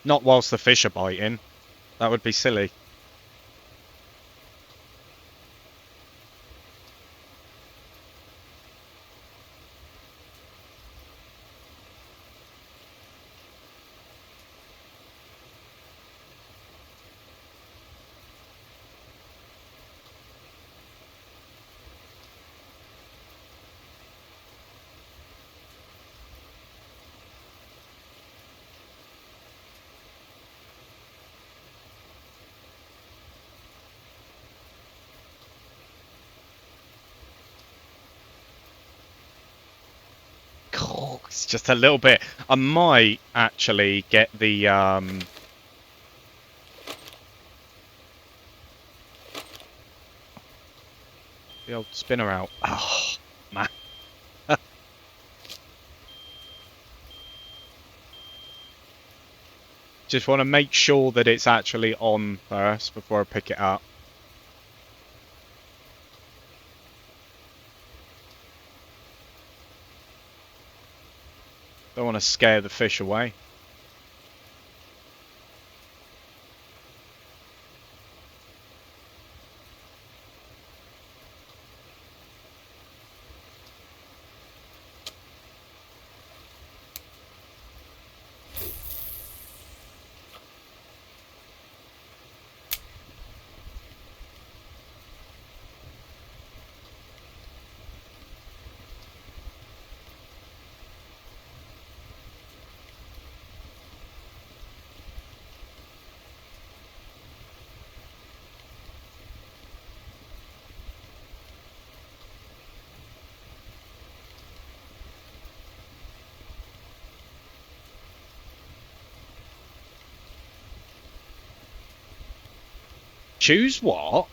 Not whilst the fish are biting. That would be silly. It's just a little bit. I might actually get the old spinner out. Oh man. Just want to make sure that it's actually on first before I pick it up. Don't want to scare the fish away. Choose what?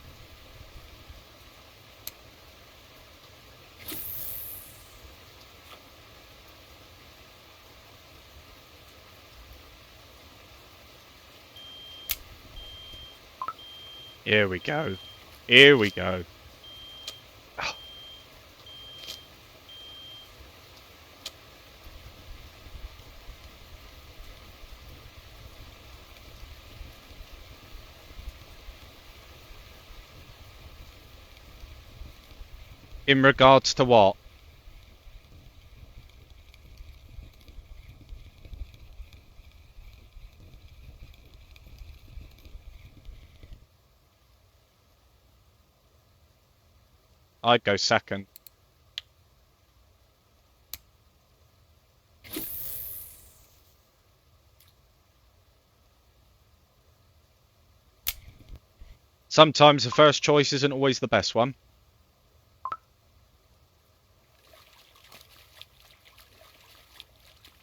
Here we go. Here we go. Oh. In regards to what? I'd go second. Sometimes the first choice isn't always the best one.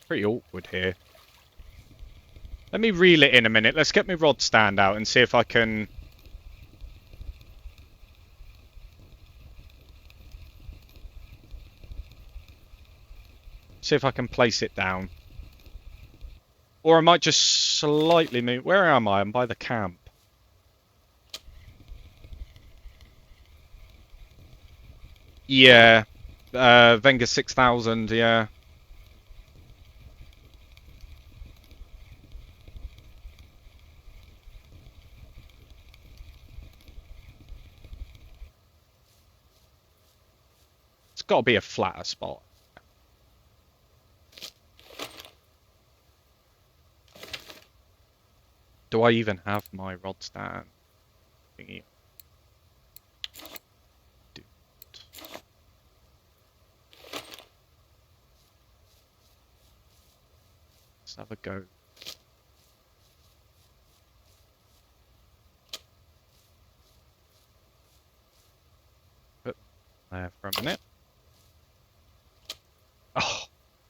Pretty awkward here. Let me reel it in a minute. Let's get my rod stand out and see if I can... See if I can place it down. Or I might just slightly move... Where am I? I'm by the camp. Yeah. Venga 6000, yeah. It's got to be a flatter spot. Do I even have my rod stand thingy? Dude. Let's have a go. Put there for a minute. Oh,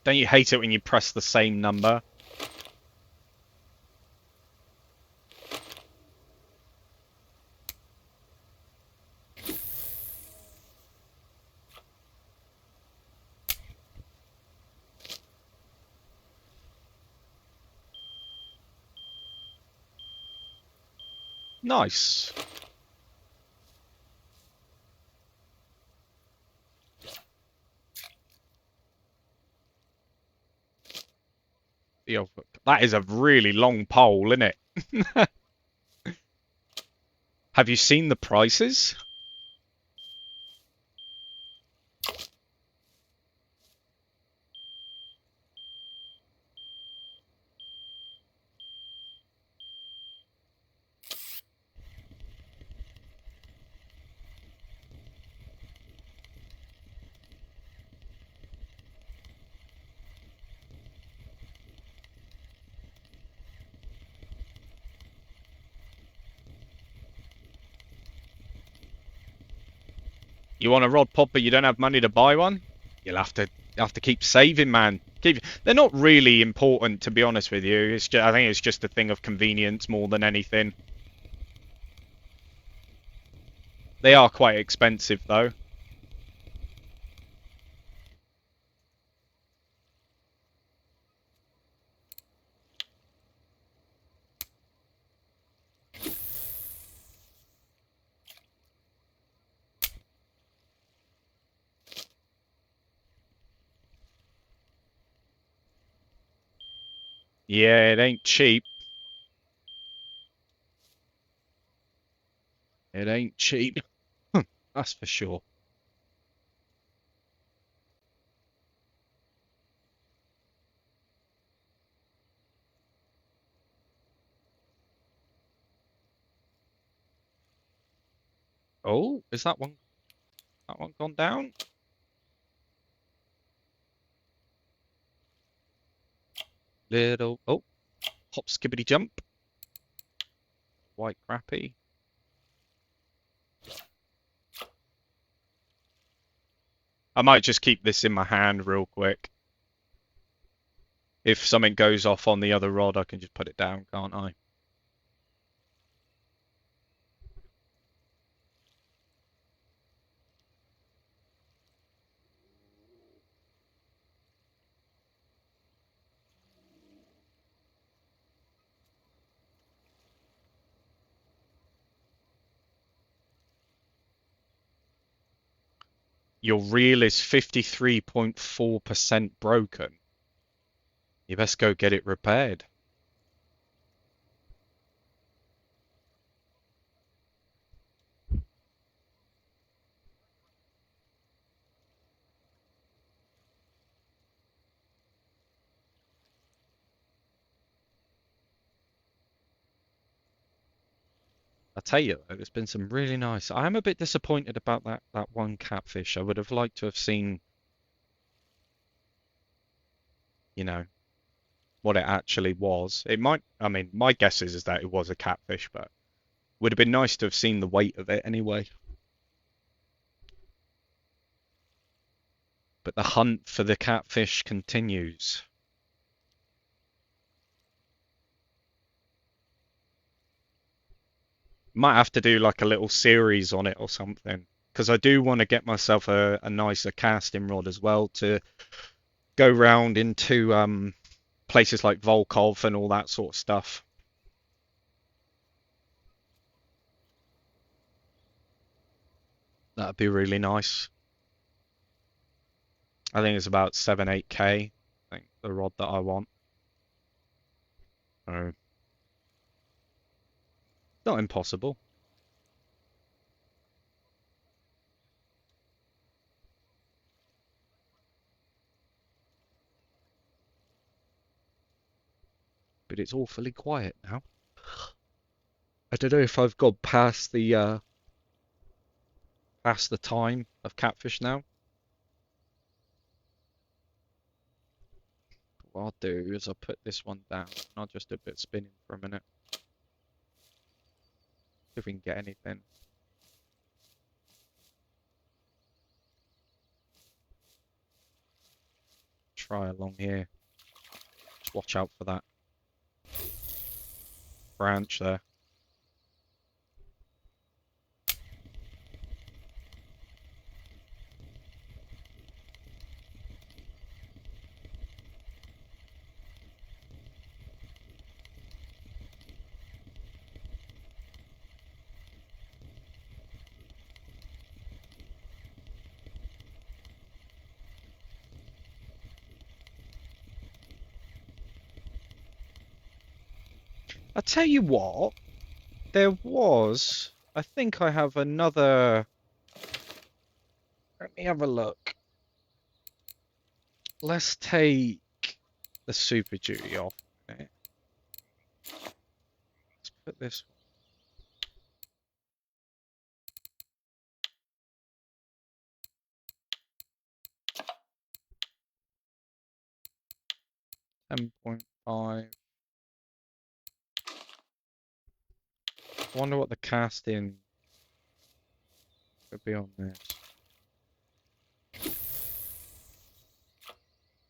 don't you hate it when you press the same number? Nice. That is a really long pole, isn't it? Have you seen the prices? You want a rod pod, but you don't have money to buy one? You'll have to keep saving, man. They're not really important, to be honest with you. It's just, I think it's just a thing of convenience more than anything. They are quite expensive, though. Yeah, it ain't cheap. It ain't cheap. That's for sure. Oh, is that one gone down? Little oh, hop skibbity jump. White crappie. I might just keep this in my hand real quick. If something goes off on the other rod, I can just put it down, can't I? Your reel is 53.4% broken. You best go get it repaired. I tell you, though, there's been some really nice. I am a bit disappointed about that one catfish. I would have liked to have seen, you know, what it actually was. It might, I mean, my guess is that it was a catfish, but would have been nice to have seen the weight of it anyway. But the hunt for the catfish continues. Might have to do like a little series on it or something. Because I do want to get myself a nicer casting rod as well to go round into places like Volkov and all that sort of stuff. That'd be really nice. I think it's about 7, 8K. I think the rod that I want. So, not impossible. But it's awfully quiet now. I don't know if I've gone past the time of catfish now. What I'll do is I'll put this one down and I'll just do a bit of spinning for a minute. See if we can get anything. Try along here. Just watch out for that branch there. I tell you what, I think I have another. Let me have a look. Let's take the Super Duty off. Let's put this 10.5. I wonder what the casting could be on this.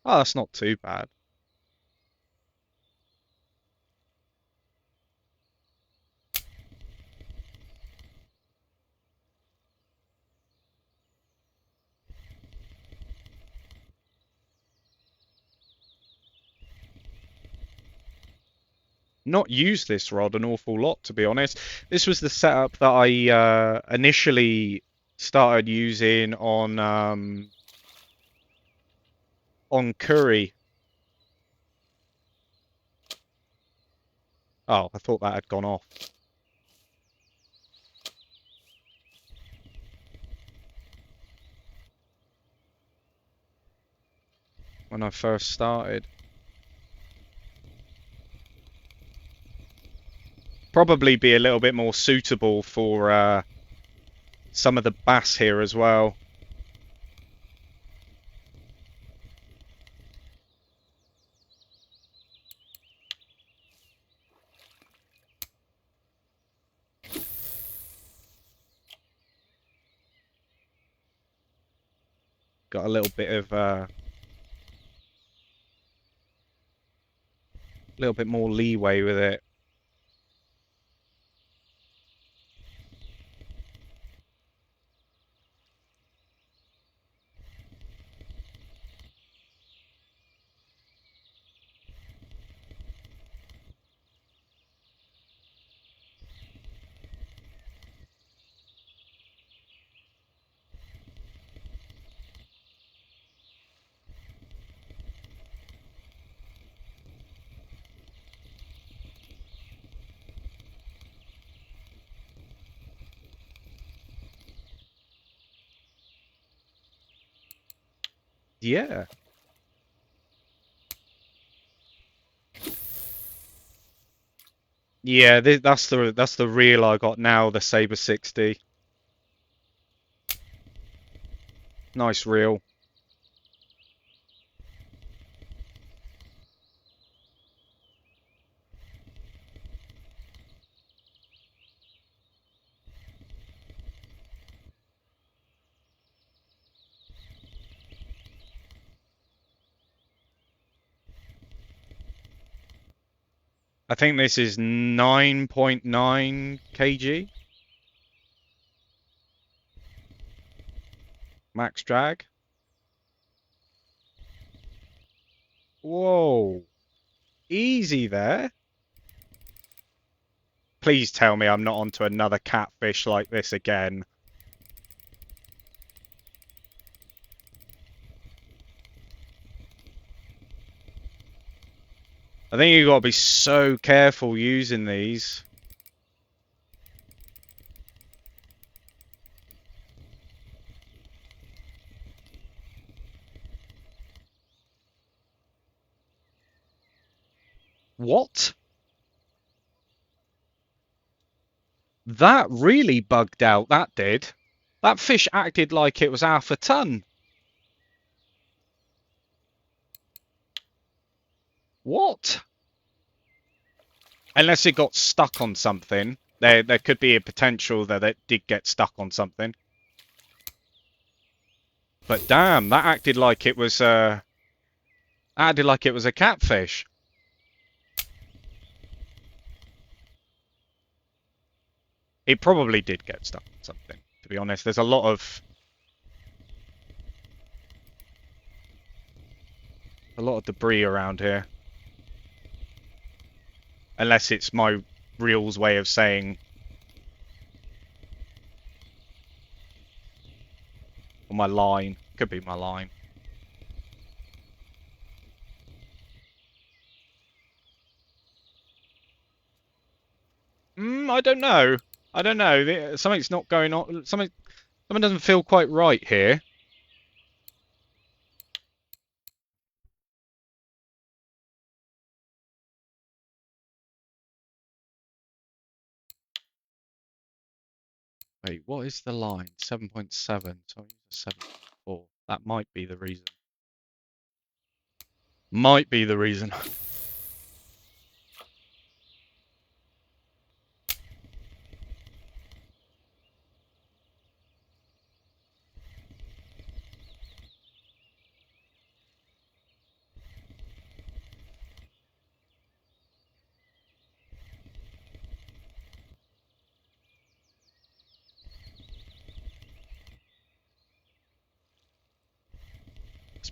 Oh, that's not too bad. Not used this rod an awful lot, to be honest. This was the setup that I initially started using on curry. Oh, I thought that had gone off when I first started. Probably be a little bit more suitable for some of the bass here as well. Got a little bit more leeway with it. Yeah. Yeah, that's the reel I got now, the Saber 60. Nice reel. I think this is 9.9 kg max drag. Whoa, easy there. Please tell me I'm not onto another catfish like this again. I think you've got to be so careful using these. What? That really bugged out, that did. That fish acted like it was half a ton. What? Unless it got stuck on something. There could be a potential that it did get stuck on something. But damn, that acted like it was a catfish. It probably did get stuck on something, to be honest. There's a lot of debris around here. Unless it's my reel's way of saying, or my line. Could be my line. I don't know. I don't know. Something's not going on. Something doesn't feel quite right here. Wait, what is the line? 7.7. So I use a 7.4. That might be the reason. Might be the reason.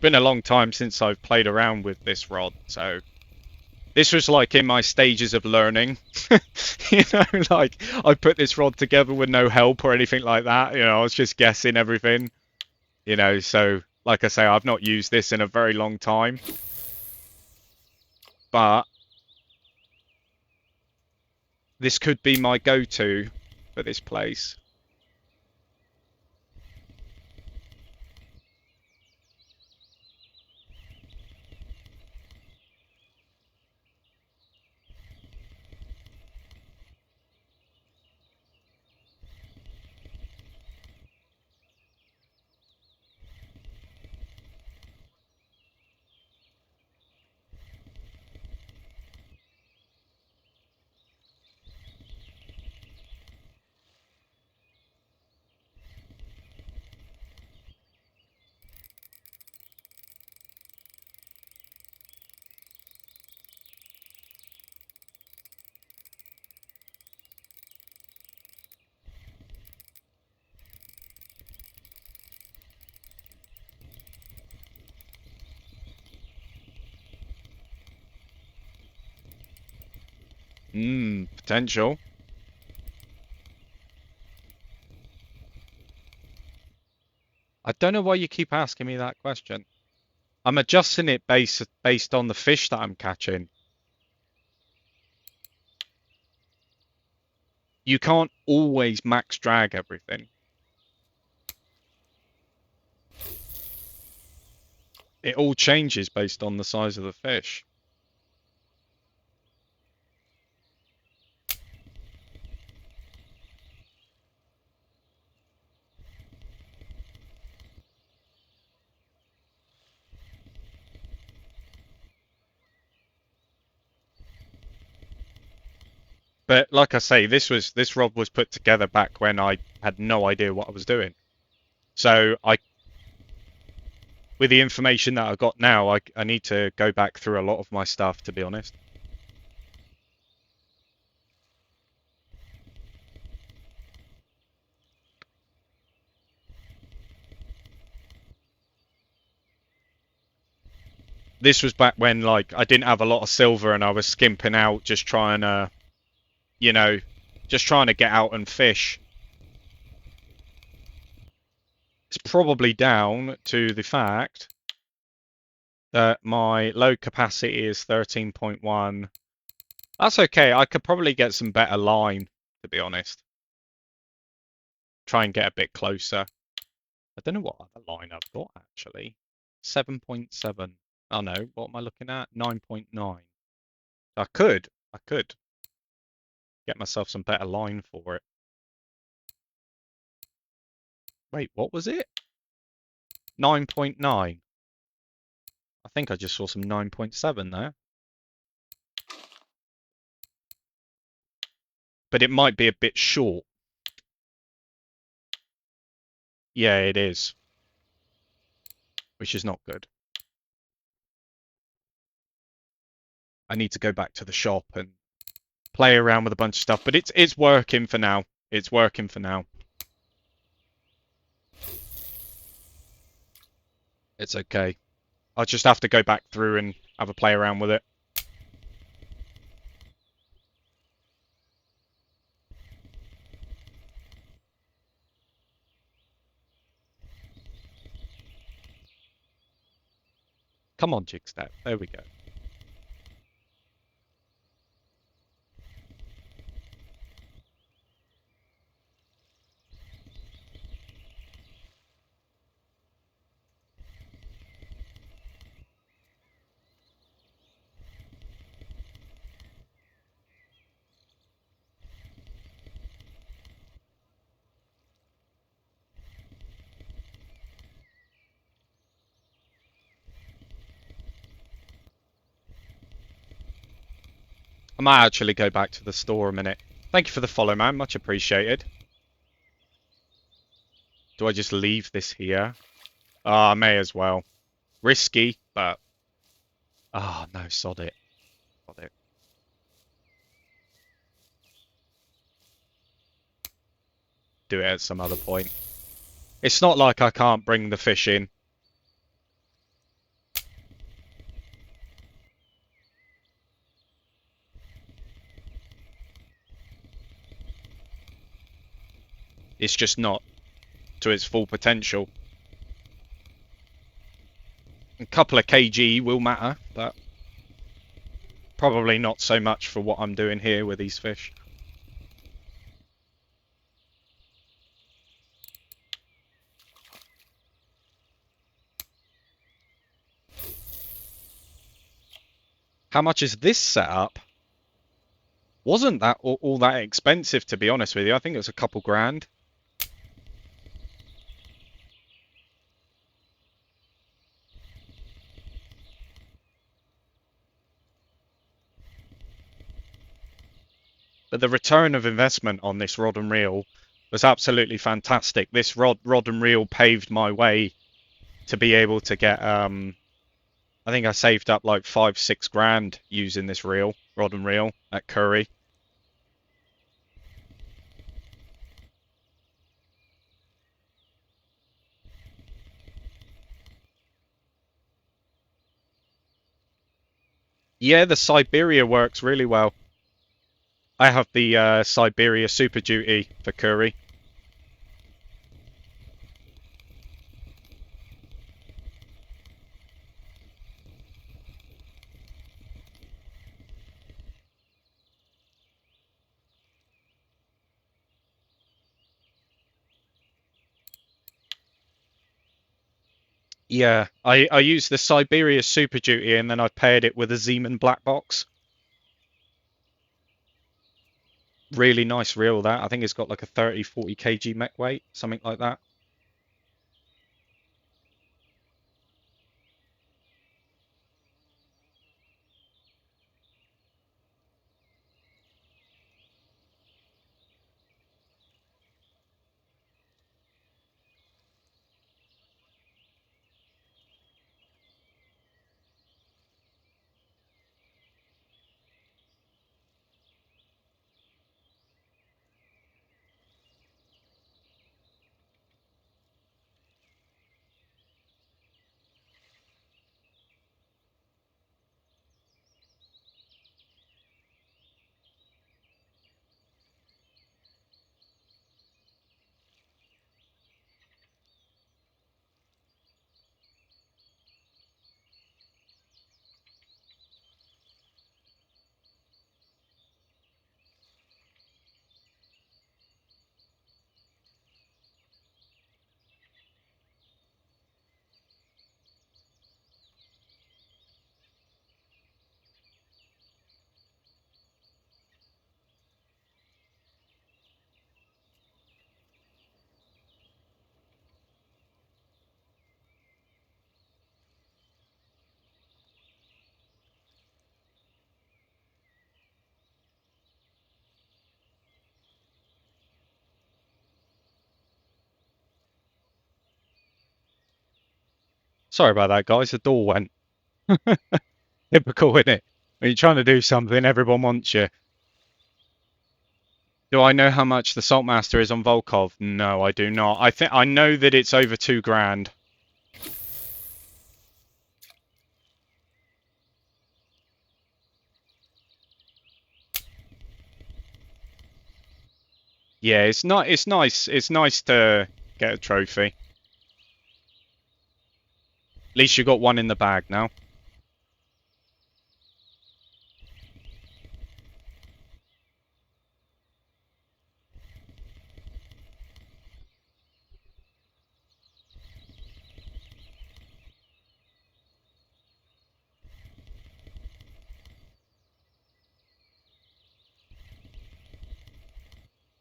been a long time since I've played around with this rod, so this was like in my stages of learning. You know, like I put this rod together with no help or anything like that. You know, I was just guessing everything. You know, so like I say, I've not used this in a very long time, but this could be my go-to for this place. Potential. I don't know why you keep asking me that question. I'm adjusting it based on the fish that I'm catching. You can't always max drag everything. It all changes based on the size of the fish. But like I say, this rod was put together back when I had no idea what I was doing. So with the information that I've got now, I need to go back through a lot of my stuff, to be honest. This was back when like I didn't have a lot of silver and I was skimping out, just trying to, you know, just trying to get out and fish. It's probably down to the fact that my load capacity is 13.1. That's okay. I could probably get some better line, to be honest. Try and get a bit closer. I don't know what other line I've got, actually. 7.7. Oh no, what am I looking at? 9.9. I could get myself some better line for it. Wait, what was it? 9.9. I think I just saw some 9.7 there. But it might be a bit short. Yeah, it is. Which is not good. I need to go back to the shop and play around with a bunch of stuff, but it's working for now. It's working for now. It's okay. I'll just have to go back through and have a play around with it. Come on, Jigstep. There we go. I might actually go back to the store a minute. Thank you for the follow, man. Much appreciated. Do I just leave this here? Ah, I may as well. Risky, but... Ah, no, sod it. Sod it. Do it at some other point. It's not like I can't bring the fish in. It's just not to its full potential. A couple of kg will matter, but probably not so much for what I'm doing here with these fish. How much is this setup? Wasn't that all that expensive, to be honest with you. I think it was a couple grand. But the return of investment on this rod and reel was absolutely fantastic. This rod and reel paved my way to be able to get I think I saved up like 5-6 grand using this rod and reel at Curry. Yeah, the Siberia works really well. I have the Siberia Super Duty for Curry. Yeah, I used the Siberia Super Duty and then I paired it with a Zeeman Black Box. Really nice reel that. I think it's got like a 30-40 kg mech weight, something like that. Sorry about that, guys. The door went. Typical, isn't it? When you're trying to do something, everyone wants you. Do I know how much the Saltmaster is on Volkov? No, I do not. I know that it's over 2 grand. Yeah, it's not. It's nice. It's nice to get a trophy. At least you got one in the bag now.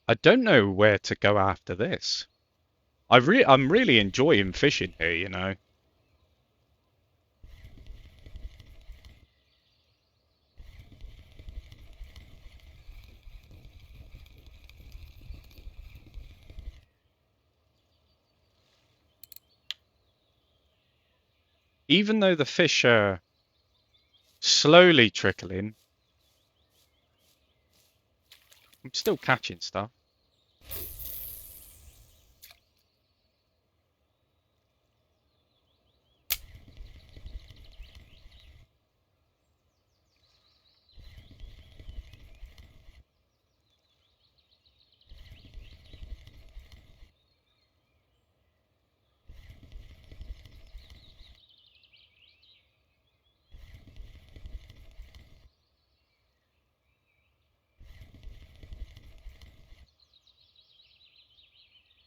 I don't know where to go after this. I'm really enjoying fishing here. You know. Even though the fish are slowly trickling, I'm still catching stuff.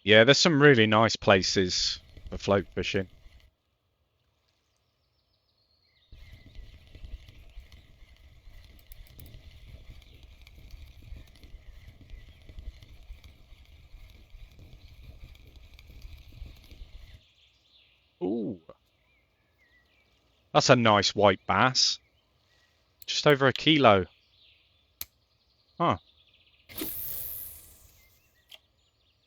Yeah, there's some really nice places for float fishing. Ooh, that's a nice white bass. Just over a kilo. Huh.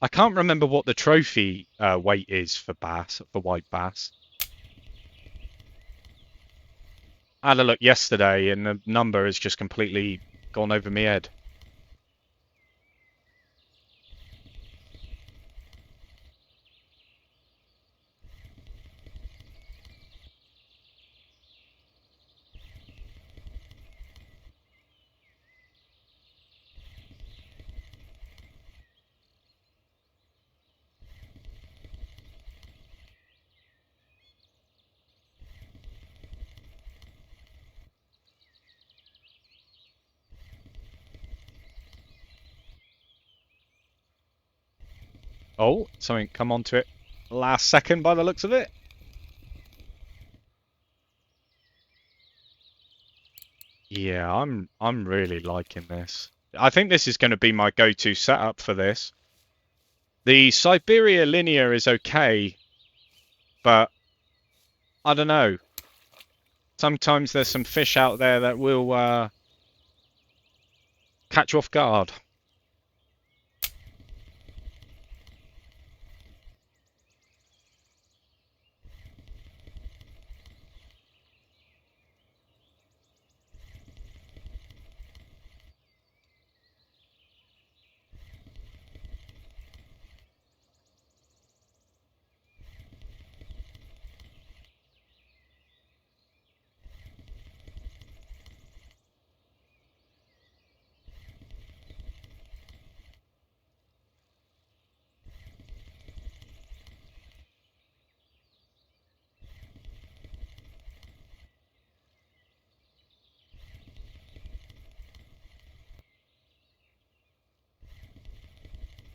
I can't remember what the trophy weight is for bass, for white bass. I had a look yesterday and the number has just completely gone over my head. Oh, something come onto it last second by the looks of it. Yeah, I'm really liking this. I think this is going to be my go-to setup for this. The Siberia Linear is okay, but I don't know. Sometimes there's some fish out there that will catch you off guard.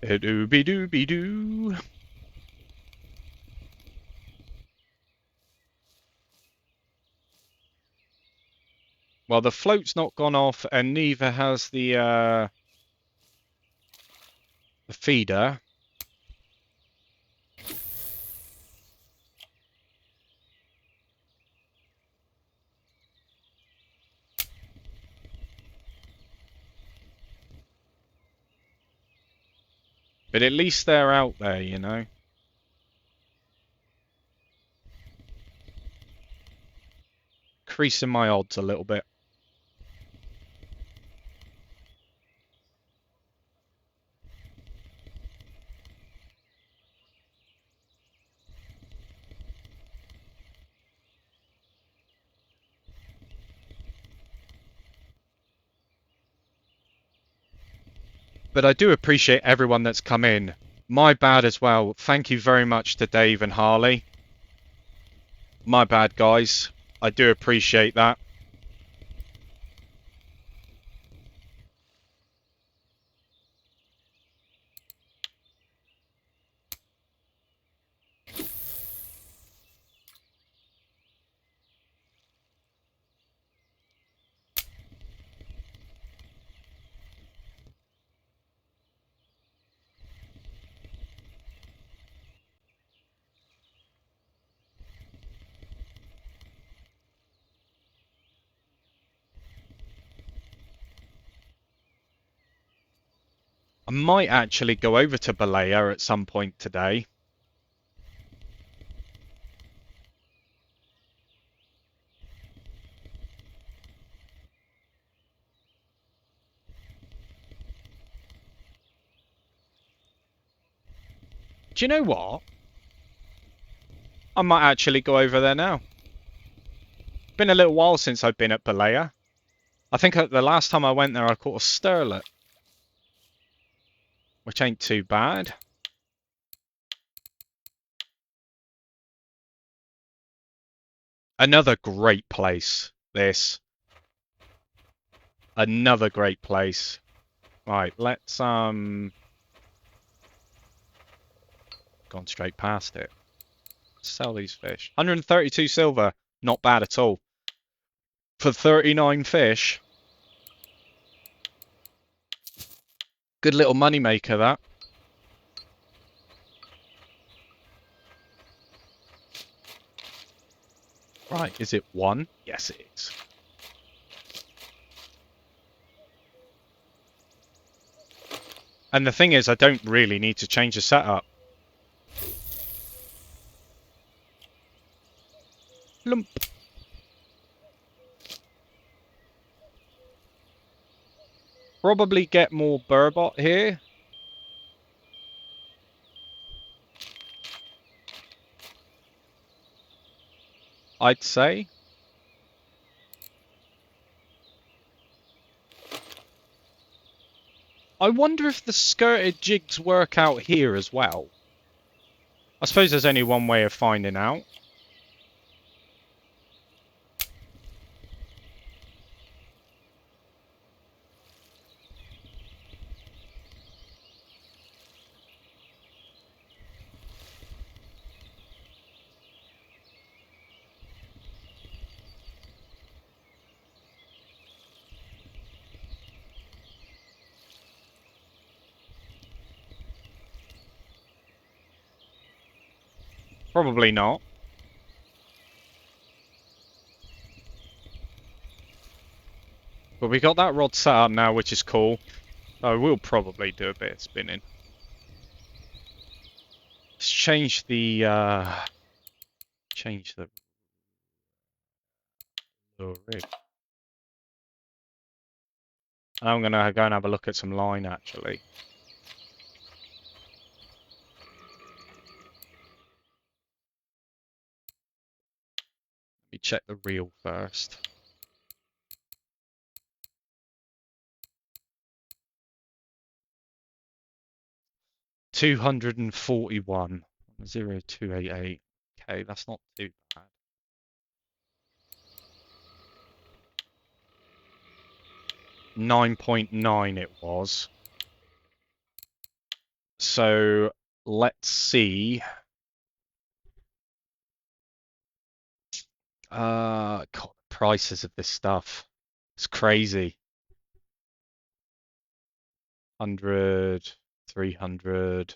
Dooby dooby doo. Well, the float's not gone off, and neither has the feeder. But at least they're out there, you know. Increasing my odds a little bit. But I do appreciate everyone that's come in. My bad as well. Thank you very much to Dave and Harley. My bad, guys. I do appreciate that. I might actually go over to Balea at some point today. Do you know what? I might actually go over there now. Been a little while since I've been at Balea. I think the last time I went there I caught a sterlet, which ain't too bad. Another great place, this. Another great place. Right, let's gone straight past it. Sell these fish. 132 silver. Not bad at all. For 39 fish. Good little money maker, that. Right, is it one? Yes, it is. And the thing is, I don't really need to change the setup. Lump. Probably get more burbot here. I'd say. I wonder if the skirted jigs work out here as well. I suppose there's only one way of finding out. Probably not. But we got that rod set up now, which is cool. I will probably do a bit of spinning. Let's change the rig. And I'm gonna go and have a look at some line actually. Let me check the reel first. $241 0288. Okay, that's not too bad. 9.9 it was. So let's see. God, the prices of this stuff. It's crazy. 100, 300.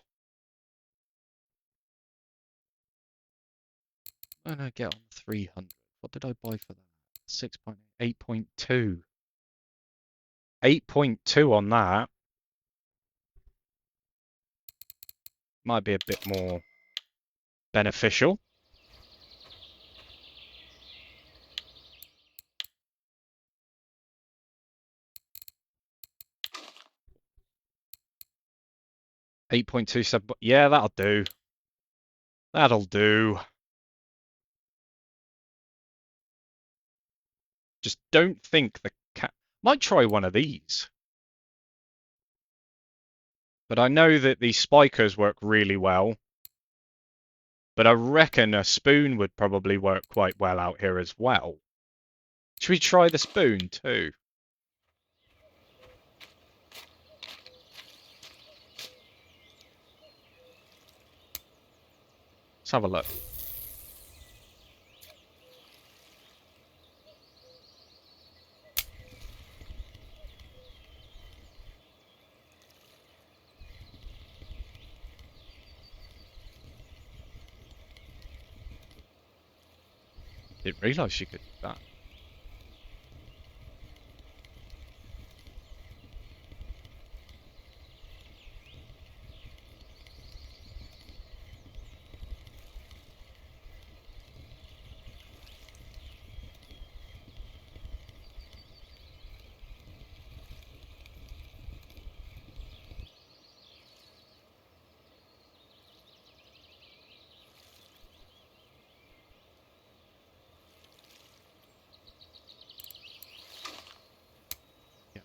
When did I get on 300? What did I buy for that? 6.8, 8.2. 8.2 on that. Might be a bit more beneficial. $8.27. Yeah, that'll do. That'll do. Just don't think the cat might try one of these. But I know that these spikers work really well. But I reckon a spoon would probably work quite well out here as well. Should we try the spoon too? Let's have a look. Didn't realise you could do that. Yeah.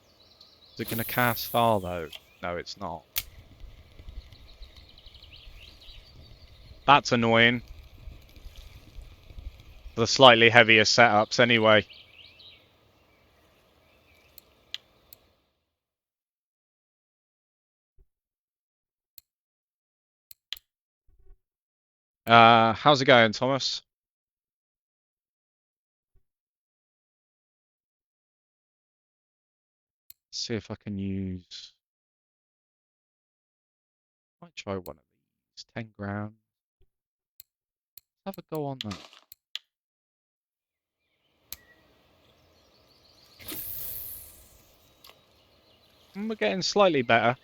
Is it going to cast far though? No, it's not. That's annoying. The slightly heavier setups anyway. How's it going, Thomas? See if I can use. Might try one of these. 10 grand. Have a go on that. We're getting slightly better.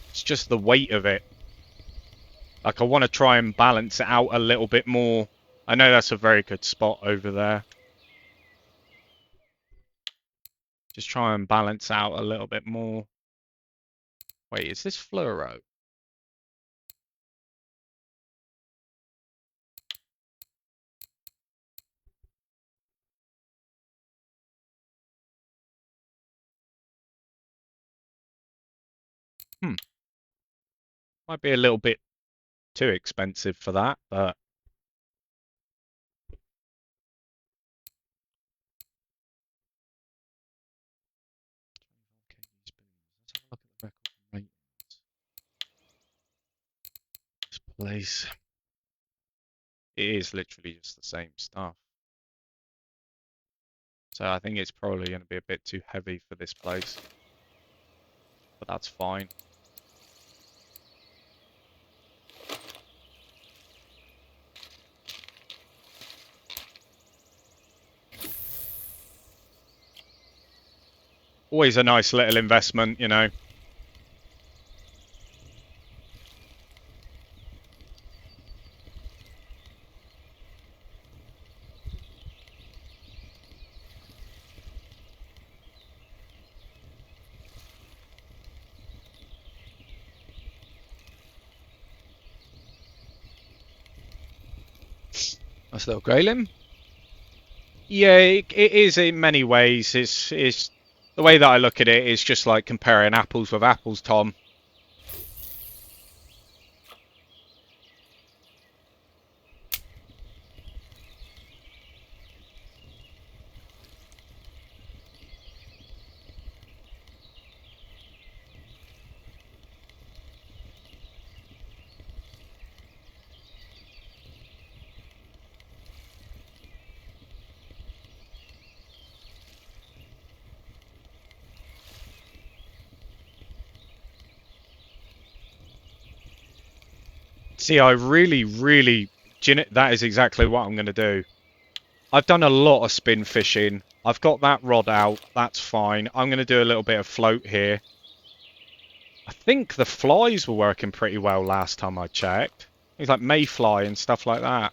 It's just the weight of it. Like I want to try and balance it out a little bit more. I know that's a very good spot over there. Just try and balance out a little bit more. Wait, is this fluoro? Hmm. Might be a little bit too expensive for that, but okay, let's have a look at the record ratings. This place. It is literally just the same stuff. So I think it's probably going to be a bit too heavy for this place. But that's fine. Always a nice little investment, you know. Nice little grayling. Yeah, it is in many ways. It's the way that I look at it is just like comparing apples with apples, Tom. See, I really, that is exactly what I'm going to do. I've done a lot of spin fishing. I've got that rod out. That's fine. I'm going to do a little bit of float here. I think the flies were working pretty well last time I checked. Things like mayfly and stuff like that.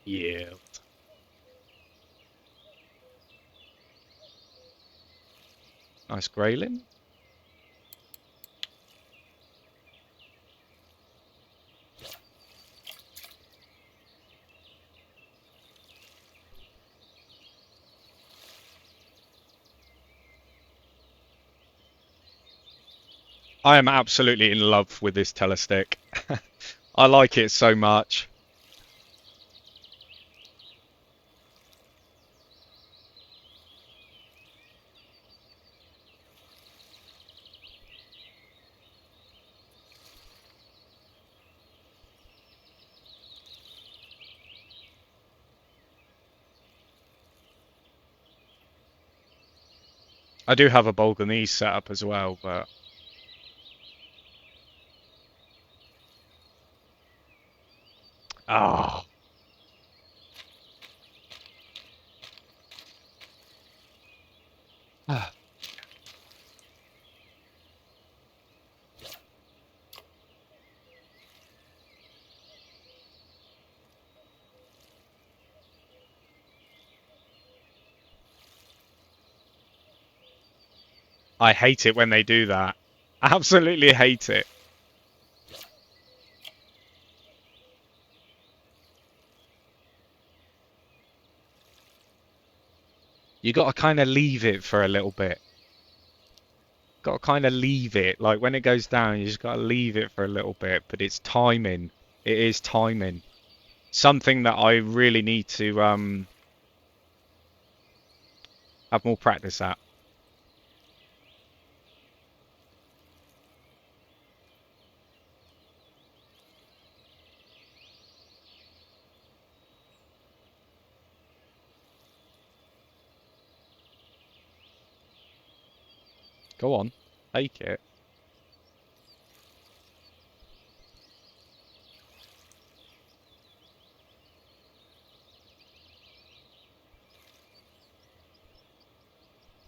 Yeah. Nice grayling. I am absolutely in love with this telestick. I like it so much. I do have a Bolganese set up as well, but oh, I hate it when they do that. Absolutely hate it. You got to kind of leave it for a little bit. Got to kind of leave it. Like when it goes down, you just got to leave it for a little bit. But it's timing. It is timing. Something that I really need to have more practice at. Go on, take it.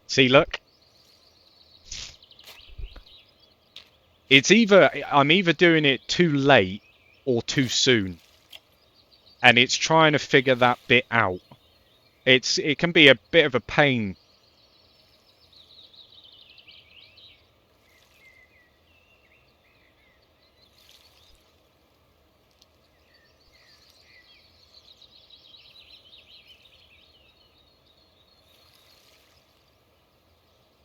See, look. It's either I'm either doing it too late or too soon, and it's trying to figure that bit out. It can be a bit of a pain.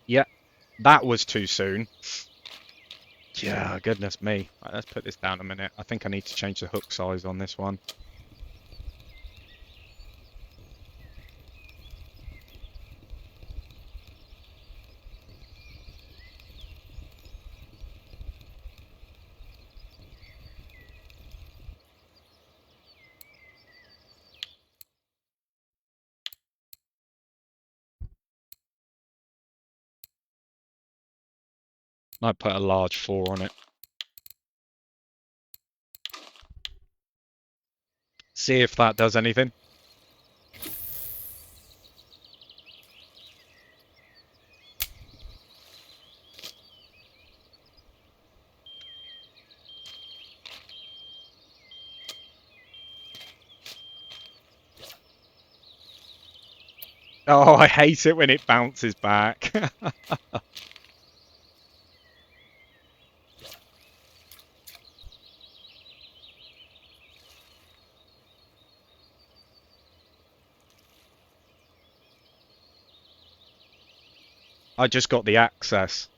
Yeah, that was too soon. Yeah, goodness me. Right, let's put this down a minute. I think I need to change the hook size on this one. I put a large 4 on it. See if that does anything. Oh, I hate it when it bounces back. I just got the access.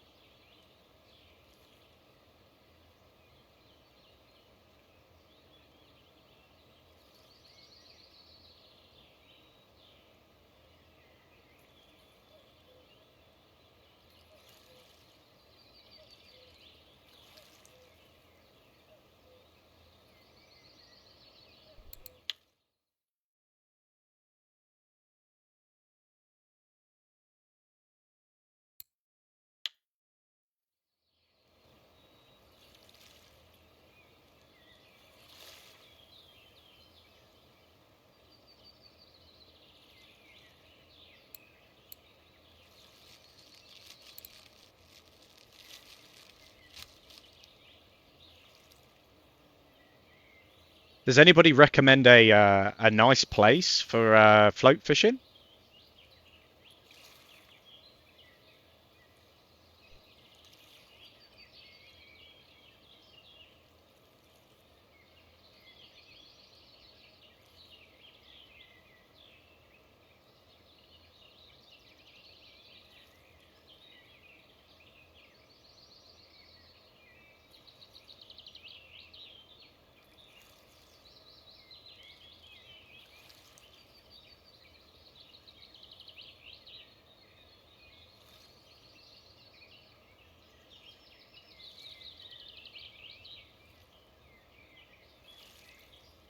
Does anybody recommend a nice place for float fishing?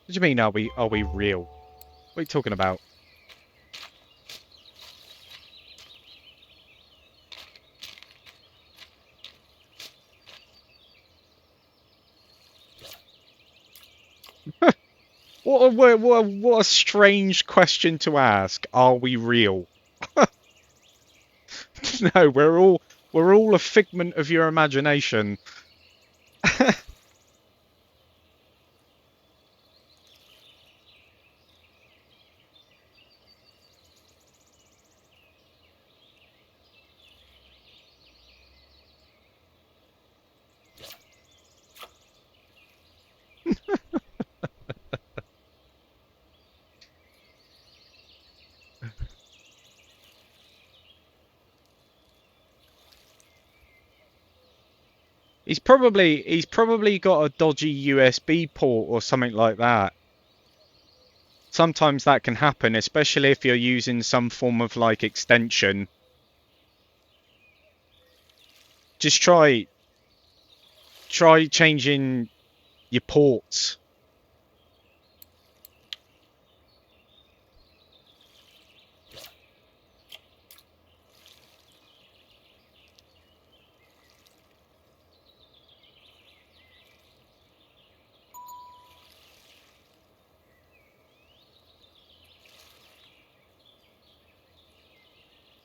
What do you mean? Are we real? What are you talking about? What a strange question to ask. Are we real? No, we're all a figment of your imagination. He's probably got a dodgy USB port or something like that. Sometimes that can happen, especially if you're using some form of like extension. Just try changing your ports.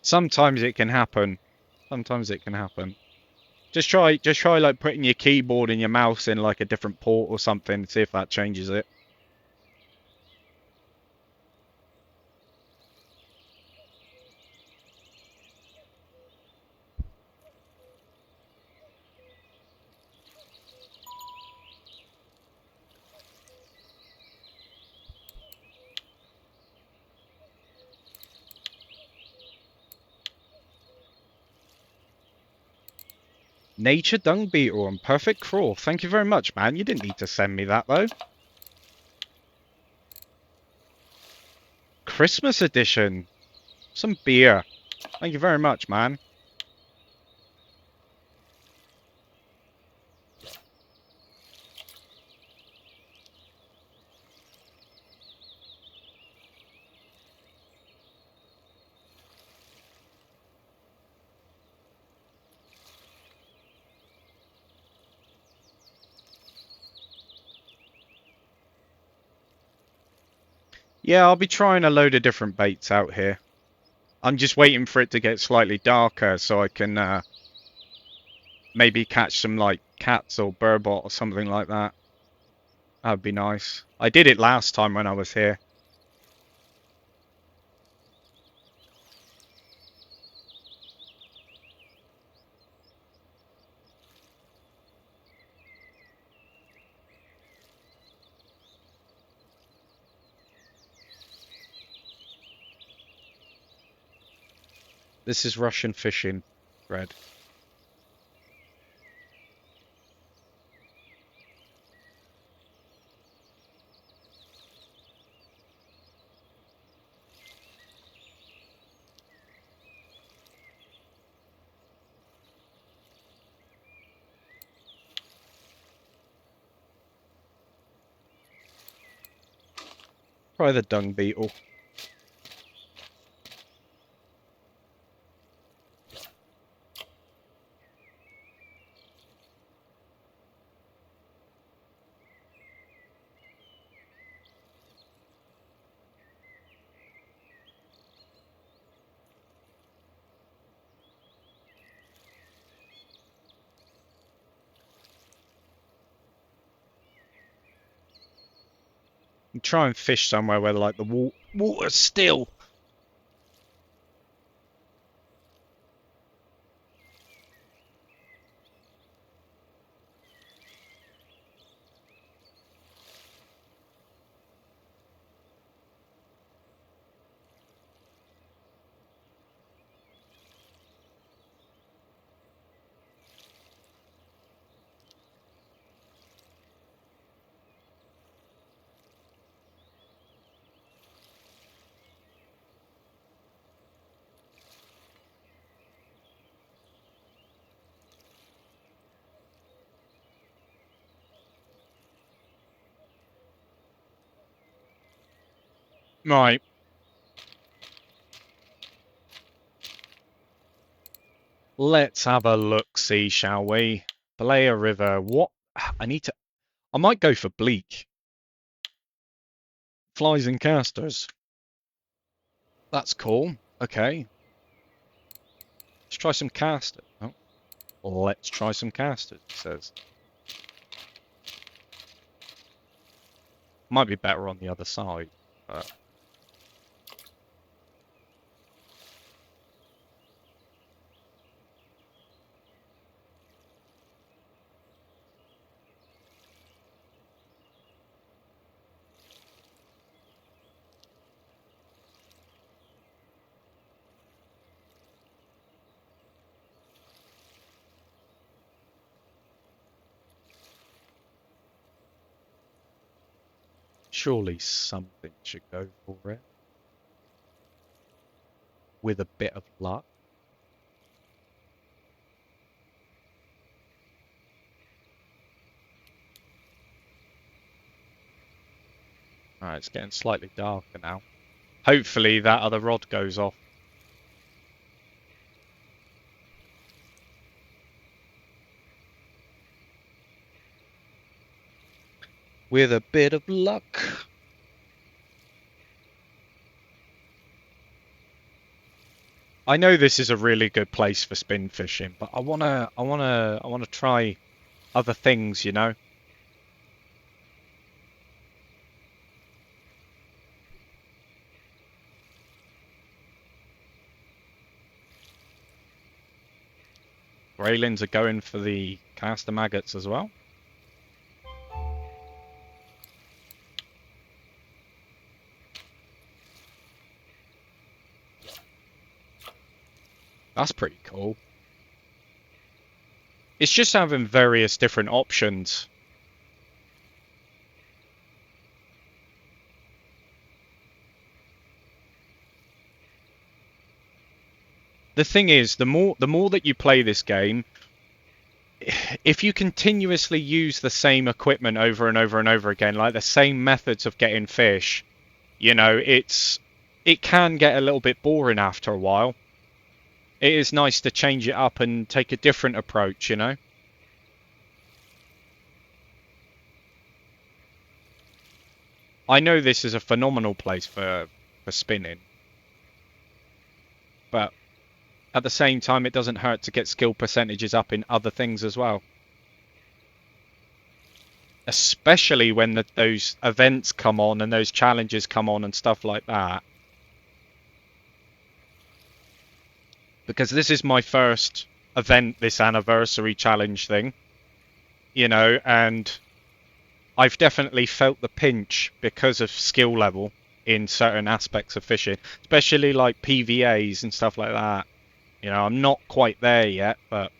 Sometimes it can happen. Sometimes it can happen. Just try like putting your keyboard and your mouse in like a different port or something and see if that changes it. Nature dung beetle and perfect crawl. Thank you very much, man. You didn't need to send me that though. Christmas edition. Some beer. Thank you very much, man. Yeah, I'll be trying a load of different baits out here. I'm just waiting for it to get slightly darker so I can maybe catch some like cats or burbot or something like that. That'd be nice. I did it last time when I was here. This is Russian fishing, Red. Try the dung beetle. And try and fish somewhere where like the water's still. Right. Let's have a look, see, shall we? Balea River. What? I need to. I might go for bleak. Flies and casters. That's cool. Okay. Let's try some casters. Oh, let's try some casters, it says. Might be better on the other side. But Surely something should go for it. With a bit of luck. Alright, it's getting slightly darker now. Hopefully that other rod goes off. With a bit of luck. I know this is a really good place for spin fishing, but I wanna try other things, you know? Graylins are going for the caster maggots as well. That's pretty cool. It's just having various different options. The thing is, the more that you play this game, if you continuously use the same equipment over and over and over again, like the same methods of getting fish, you know, it can get a little bit boring after a while. It is nice to change it up and take a different approach, you know? I know this is a phenomenal place for spinning, but at the same time, it doesn't hurt to get skill percentages up in other things as well. Especially when those events come on and those challenges come on and stuff like that. Because this is my first event, this anniversary challenge thing, you know, and I've definitely felt the pinch because of skill level in certain aspects of fishing, especially like PVAs and stuff like that. You know, I'm not quite there yet, but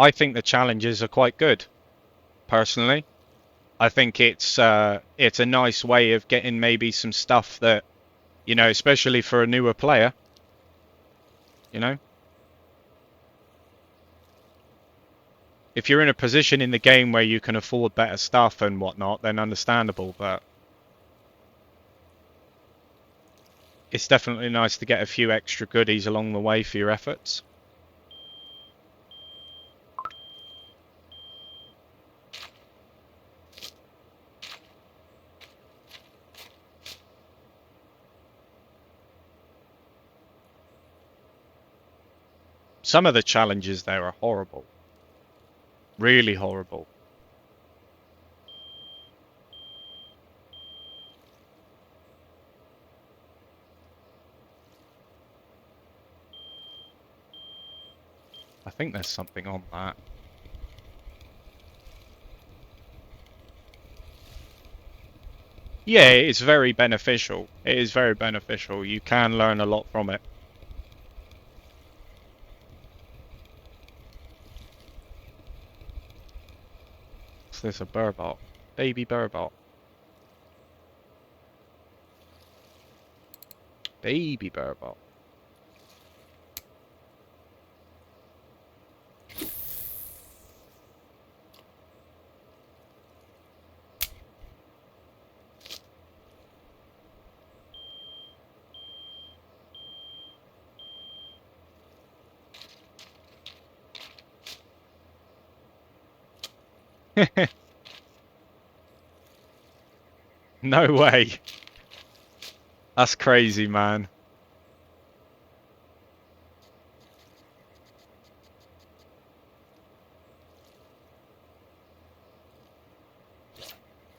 I think the challenges are quite good, personally. I think it's a nice way of getting maybe some stuff that, you know, especially for a newer player, you know. If you're in a position in the game where you can afford better stuff and whatnot, then understandable, but it's definitely nice to get a few extra goodies along the way for your efforts. Some of the challenges there are horrible. Really horrible. I think there's something on that. Yeah, it's very beneficial. It is very beneficial. You can learn a lot from it. Is this a burbot? Baby burbot. Baby burbot. No way. That's crazy, man.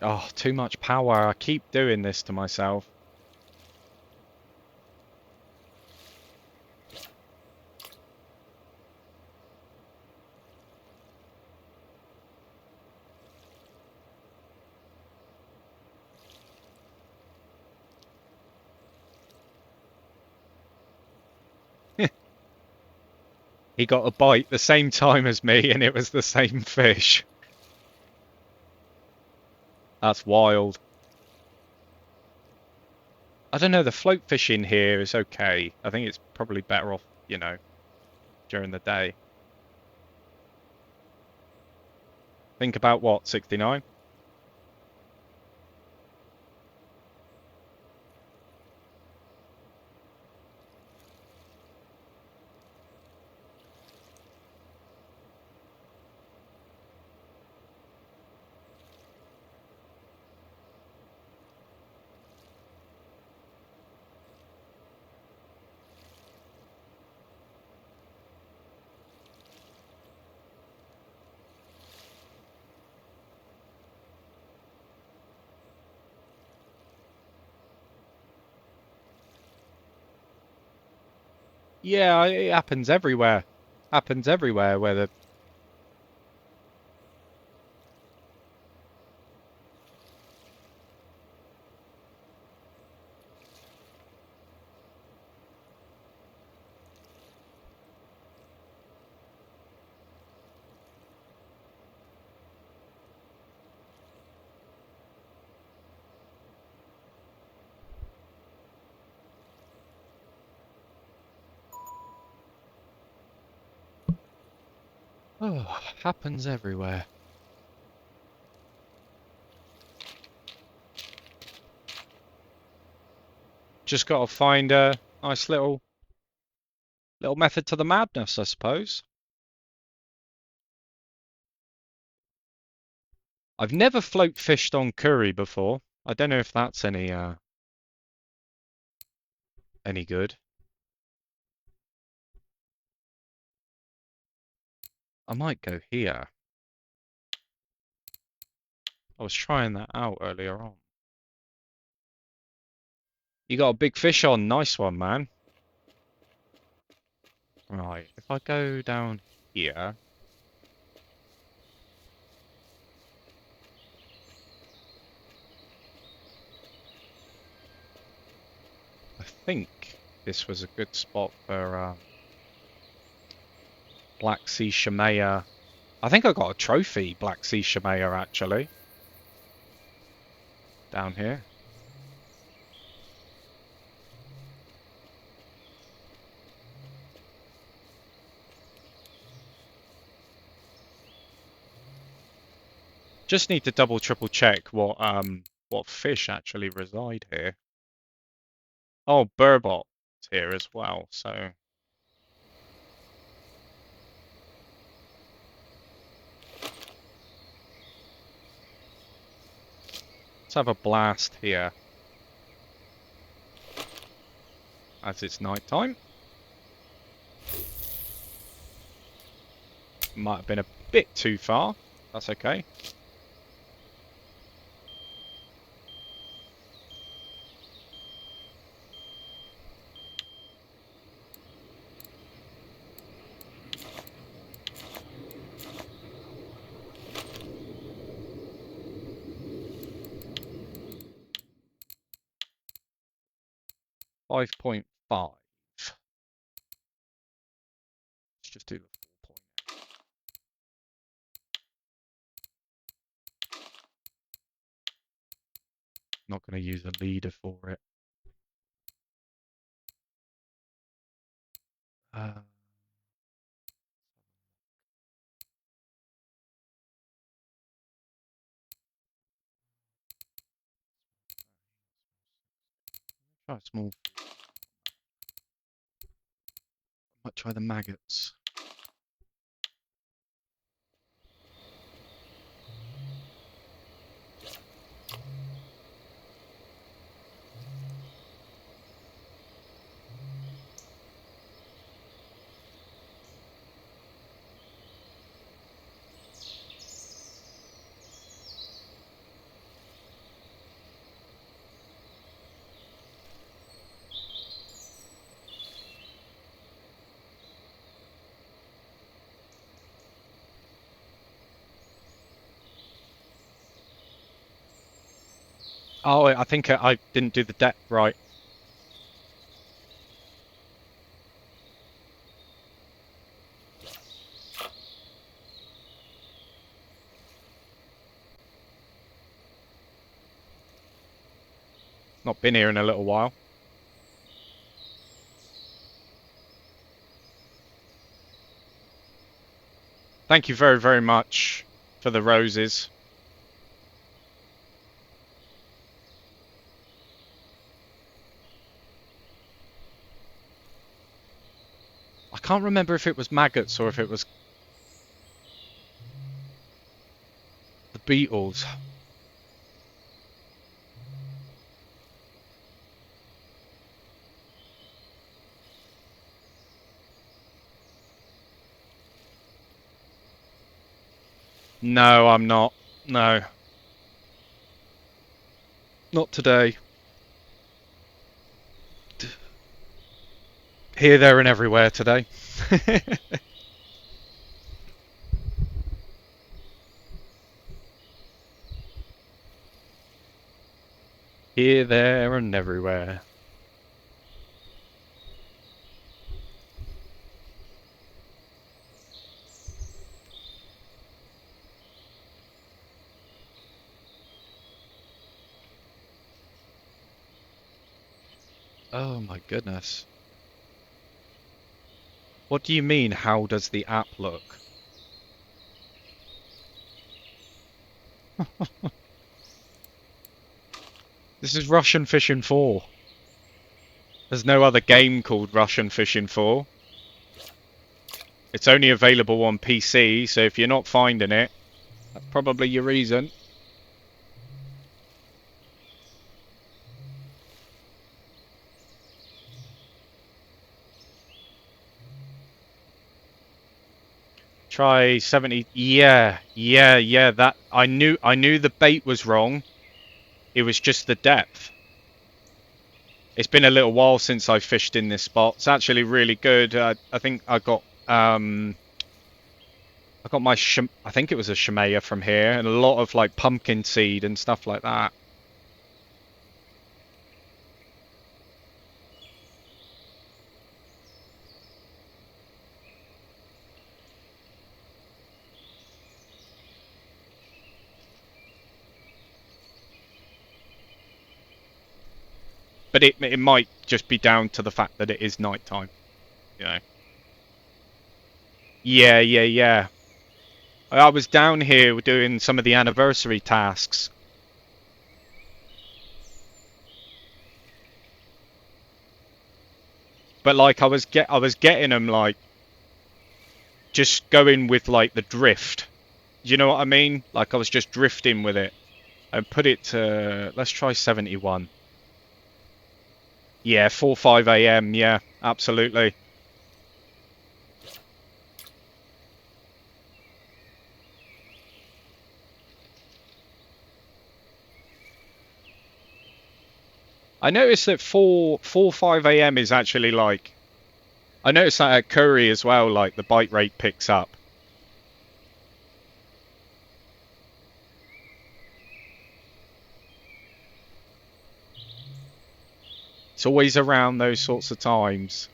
Oh, too much power. I keep doing this to myself. He got a bite the same time as me, and it was the same fish. That's wild. I don't know, the float fishing here is okay. I think it's probably better off, during the day. Think about what, 69? Yeah, it happens everywhere. Happens everywhere where the oh, happens everywhere. Just got to find a nice little method to the madness, I suppose. I've never float fished on curry before. I don't know if that's any good. I might go here. I was trying that out earlier on. You got a big fish on. Nice one, man. Right, if I go down here, I think this was a good spot for Black Sea Shemaya. I think I got a trophy Black Sea Shemaya actually down here. Just need to double triple check what fish actually reside here. Oh, burbot here as well. So let's have a blast here as it's night time. Might have been a bit too far. That's okay. Five 5.5. Let's just do the 4 point. Not going to use a leader for it. Uh, try a small. Might try the maggots. Oh, I think I didn't do the depth right. Not been here in a little while. Thank you very, very much for the roses. I can't remember if it was maggots or if it was the beetles. No, I'm not. No, not today. Here, there, and everywhere today. Here, there, and everywhere. Oh my goodness. What do you mean, how does the app look? This is Russian Fishing 4. There's no other game called Russian Fishing 4. It's only available on PC, so if you're not finding it, that's probably your reason. Try 70. Yeah. That I knew the bait was wrong. It was just the depth. It's been a little while since I fished in this spot. It's actually really good. I think I got my I think it was a Shemaya from here, and a lot of like pumpkin seed and stuff like that. But it might just be down to the fact that it is nighttime, you know. Yeah. I was down here doing some of the anniversary tasks, but like I was getting them like just going with like the drift. You know what I mean? Like I was just drifting with it. And put it to, let's try 71. Yeah, 4-5 a.m. Yeah, absolutely. I noticed that 5 a.m. is actually like, I noticed that at Curry as well, like the bite rate picks up. It's always around those sorts of times.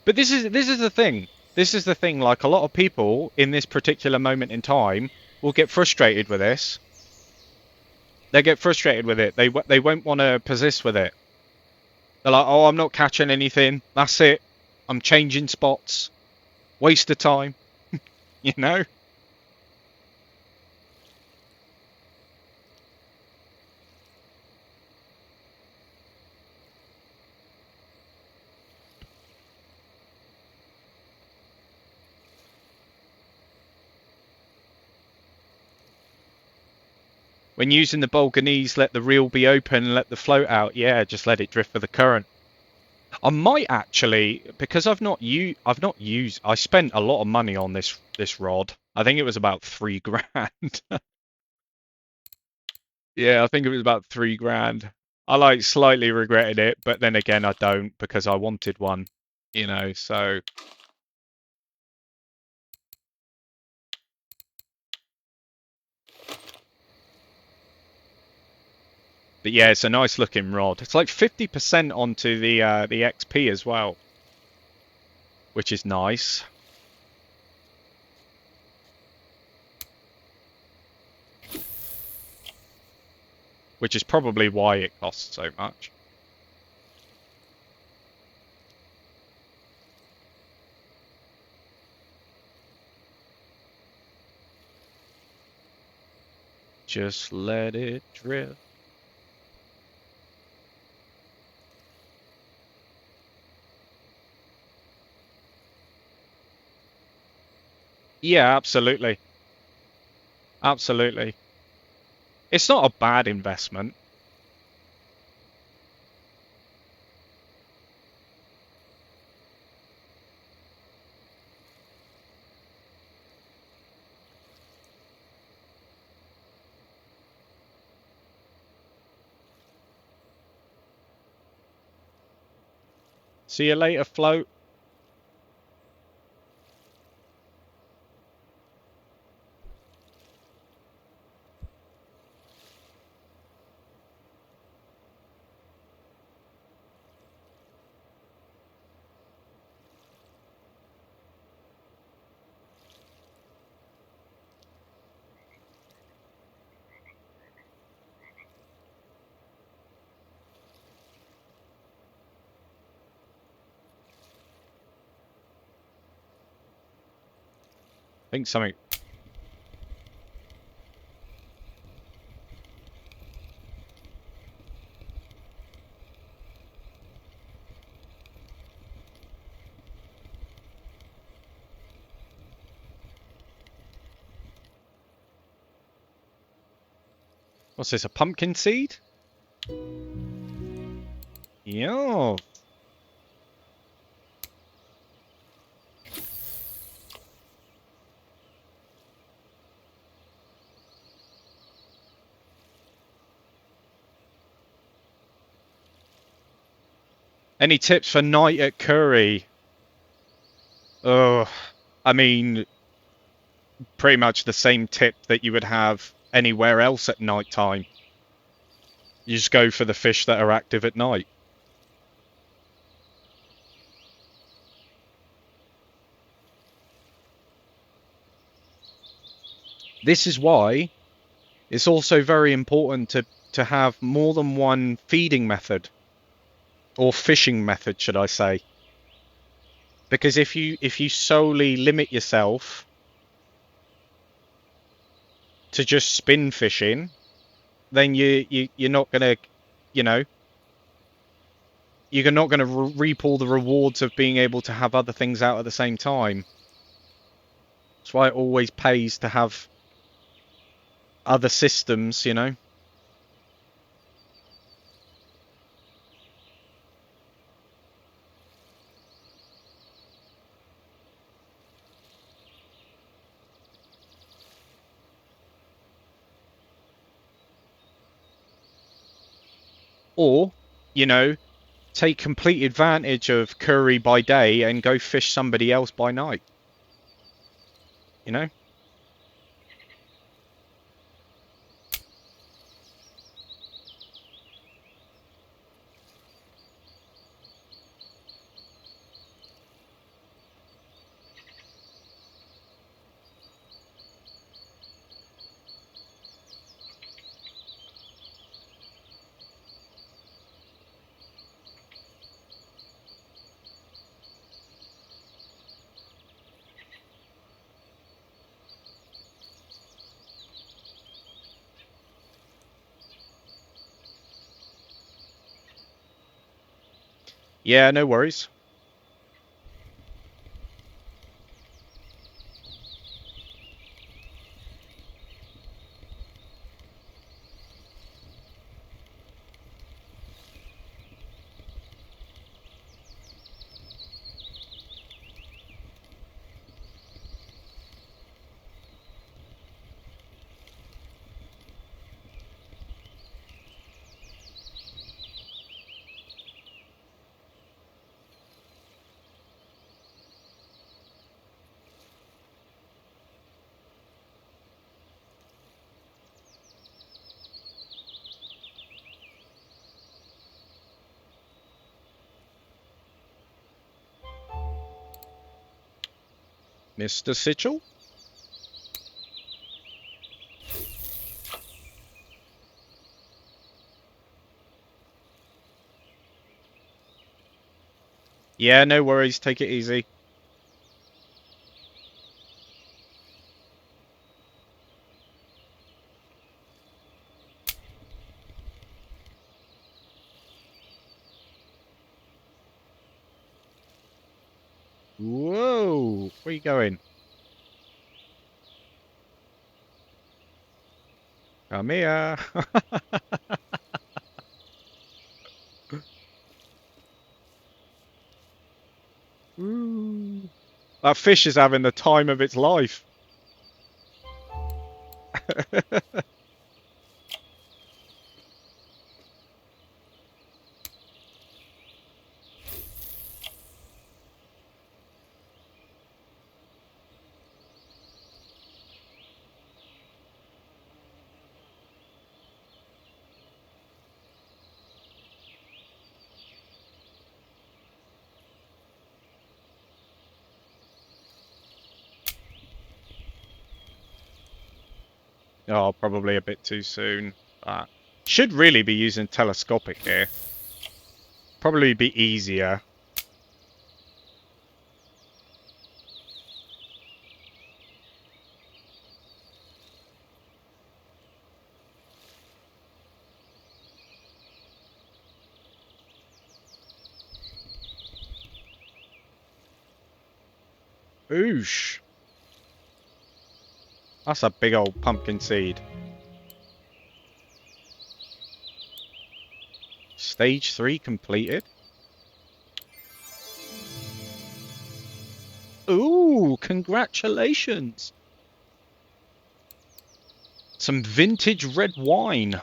But this is the thing. This is the thing. Like a lot of people in this particular moment in time will get frustrated with this. They get frustrated with it. They won't want to persist with it. They're like, oh, I'm not catching anything. That's it. I'm changing spots. Waste of time. You know. When using the Bolganese, let the reel be open and let the float out. Yeah, just let it drift with the current. I might actually, because I've not used. I spent a lot of money on this rod. I think it was about 3 grand. Yeah, I think it was about 3 grand. I like slightly regretted it, but then again, I don't because I wanted one, you know, so. But yeah, it's a nice looking rod. It's like 50% onto the XP as well, which is nice. Which is probably why it costs so much. Just let it drift. Yeah, absolutely. Absolutely. It's not a bad investment. See you later, float. I think something. What's this? A pumpkin seed? Yeah. Any tips for night at Curry? Oh, I mean, pretty much the same tip that you would have anywhere else at night time. You just go for the fish that are active at night. This is why it's also very important to have more than one feeding method or fishing method, should I say? Because if you solely limit yourself to just spin fishing, then you're not gonna, you know, you're not gonna reap all the rewards of being able to have other things out at the same time. That's why it always pays to have other systems, you know. Or, you know, take complete advantage of curry by day and go fish somebody else by night. You know? Yeah, no worries. Mr. Sitchell? Yeah, no worries. Take it easy. Whoa! Where you going? Come here. Ooh. That fish is having the time of its life. Oh, probably a bit too soon. Should really be using telescopic here. Probably be easier. Oosh. That's a big old pumpkin seed. Stage 3 completed. Ooh, congratulations. Some vintage red wine.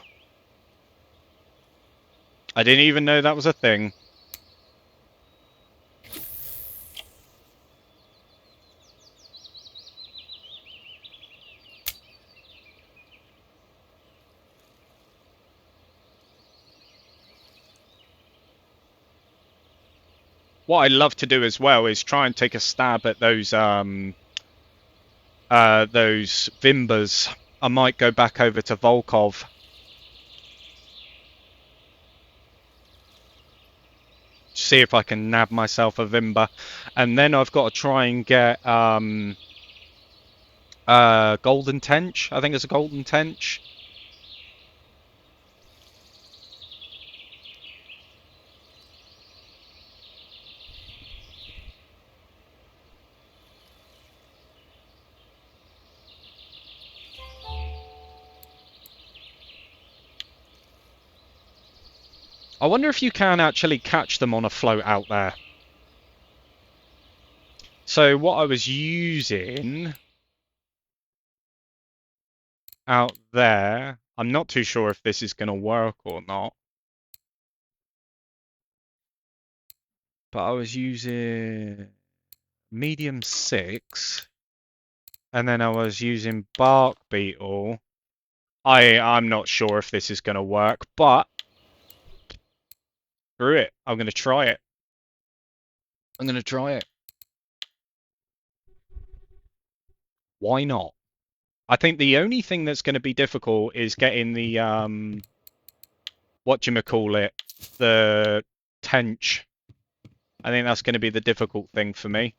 I didn't even know that was a thing. What I love to do as well is try and take a stab at those Vimbas. I might go back over to Volkov. See if I can nab myself a Vimba. And then I've got to try and get Golden Tench. I think it's a Golden Tench. I wonder if you can actually catch them on a float out there. So what I was using out there, I'm not too sure if this is going to work or not. But I was using medium 6. And then I was using bark beetle. I'm not sure if this is going to work, but screw it. I'm going to try it. I'm going to try it. Why not? I think the only thing that's going to be difficult is getting the whatchamacallit, the tench. I think that's going to be the difficult thing for me.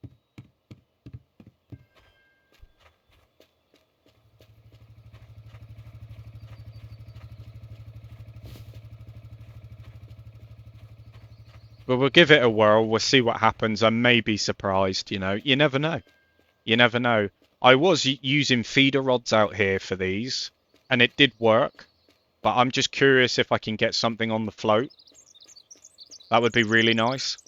But we'll give it a whirl. We'll see what happens. I may be surprised, you know. You never know. You never know. I was using feeder rods out here for these, and it did work. But I'm just curious if I can get something on the float. That would be really nice.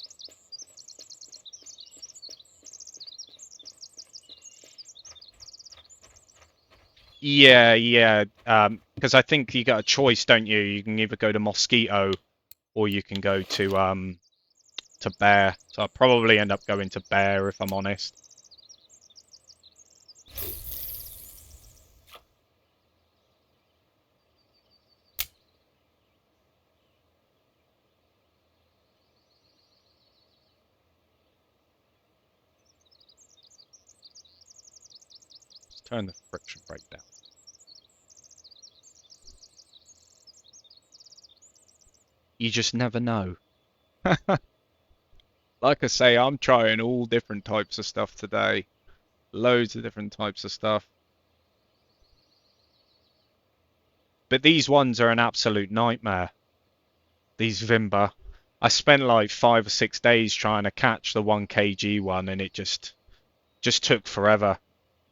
Yeah, yeah. Because I think you got a choice, don't you? You can either go to Mosquito or you can go to Bear. So I'll probably end up going to Bear if I'm honest. Turn the friction brake down. You just never know. Like I say, I'm trying all different types of stuff today. Loads of different types of stuff. But these ones are an absolute nightmare. These Vimba. I spent like 5 or 6 days trying to catch the 1 kg one, and it just took forever.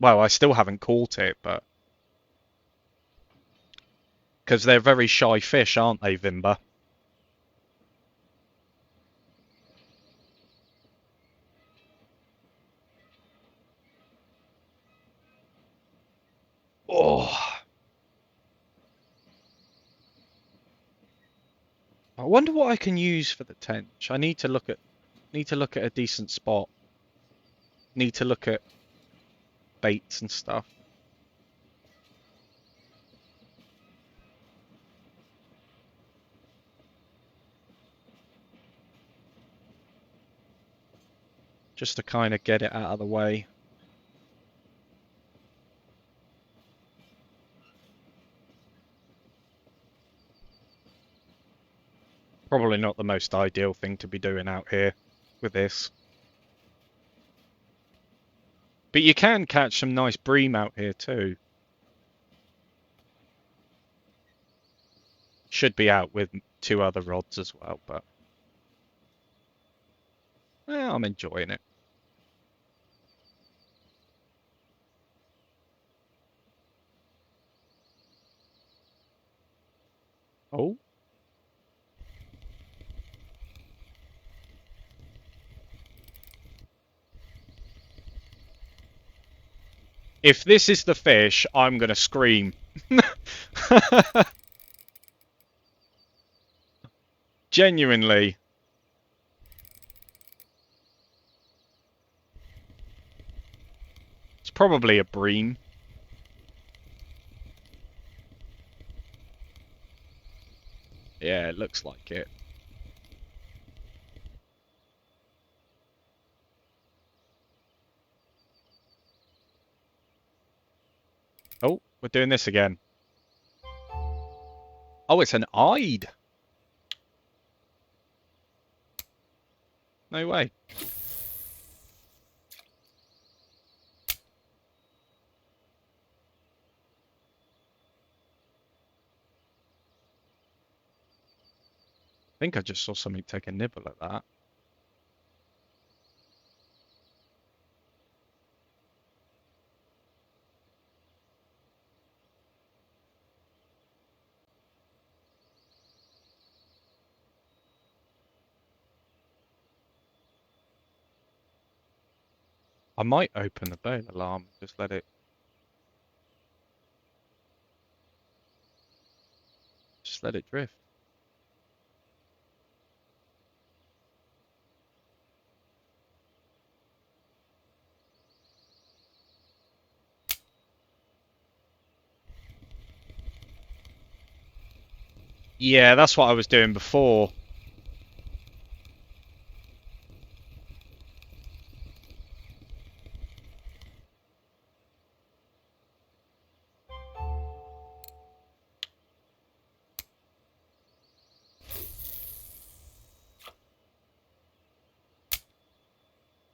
Well, I still haven't caught it, but because they're very shy fish, aren't they, Vimba? Oh, I wonder what I can use for the tench. I need to look at a decent spot. Need to look at baits and stuff. Just to kind of get it out of the way. Probably not the most ideal thing to be doing out here with this. But you can catch some nice bream out here too. Should be out with 2 other rods as well, but I'm enjoying it. Oh. If this is the fish, I'm going to scream. Genuinely. It's probably a bream. Yeah, it looks like it. Oh, we're doing this again. Oh, it's an eyed. No way. I think I just saw something take a nibble at that. I might open the bail alarm and just let it drift. Yeah, that's what I was doing before.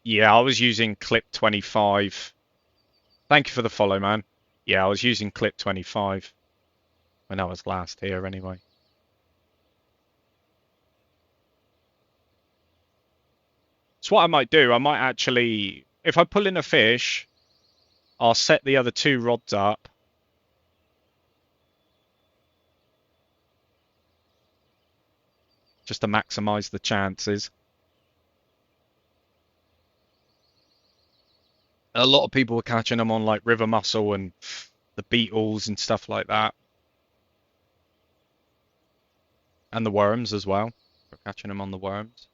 Yeah, I was using clip 25. Thank you for the follow, man. Yeah, I was using clip 25 when I was last here anyway. So what I might do, I might actually, if I pull in a fish, I'll set the other 2 rods up. Just to maximise the chances. A lot of people were catching them on like river mussel and the beetles and stuff like that. And the worms as well. We're catching them on the worms.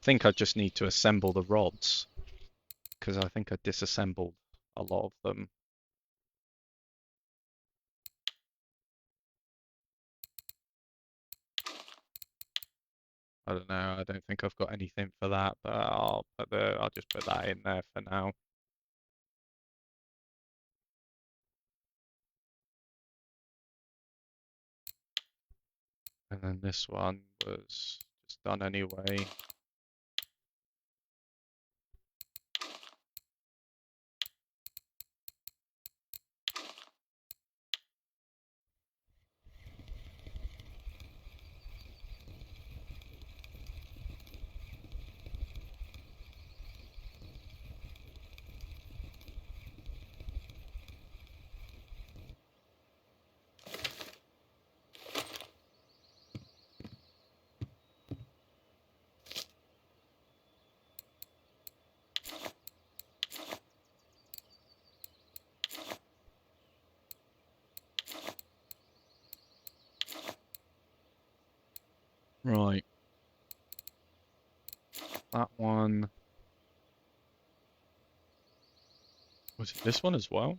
I think I just need to assemble the rods because I think I disassembled a lot of them. I don't know. I don't think I've got anything for that, but I'll just put that in there for now. And then this one was just done anyway. Right. That one. Was it this one as well?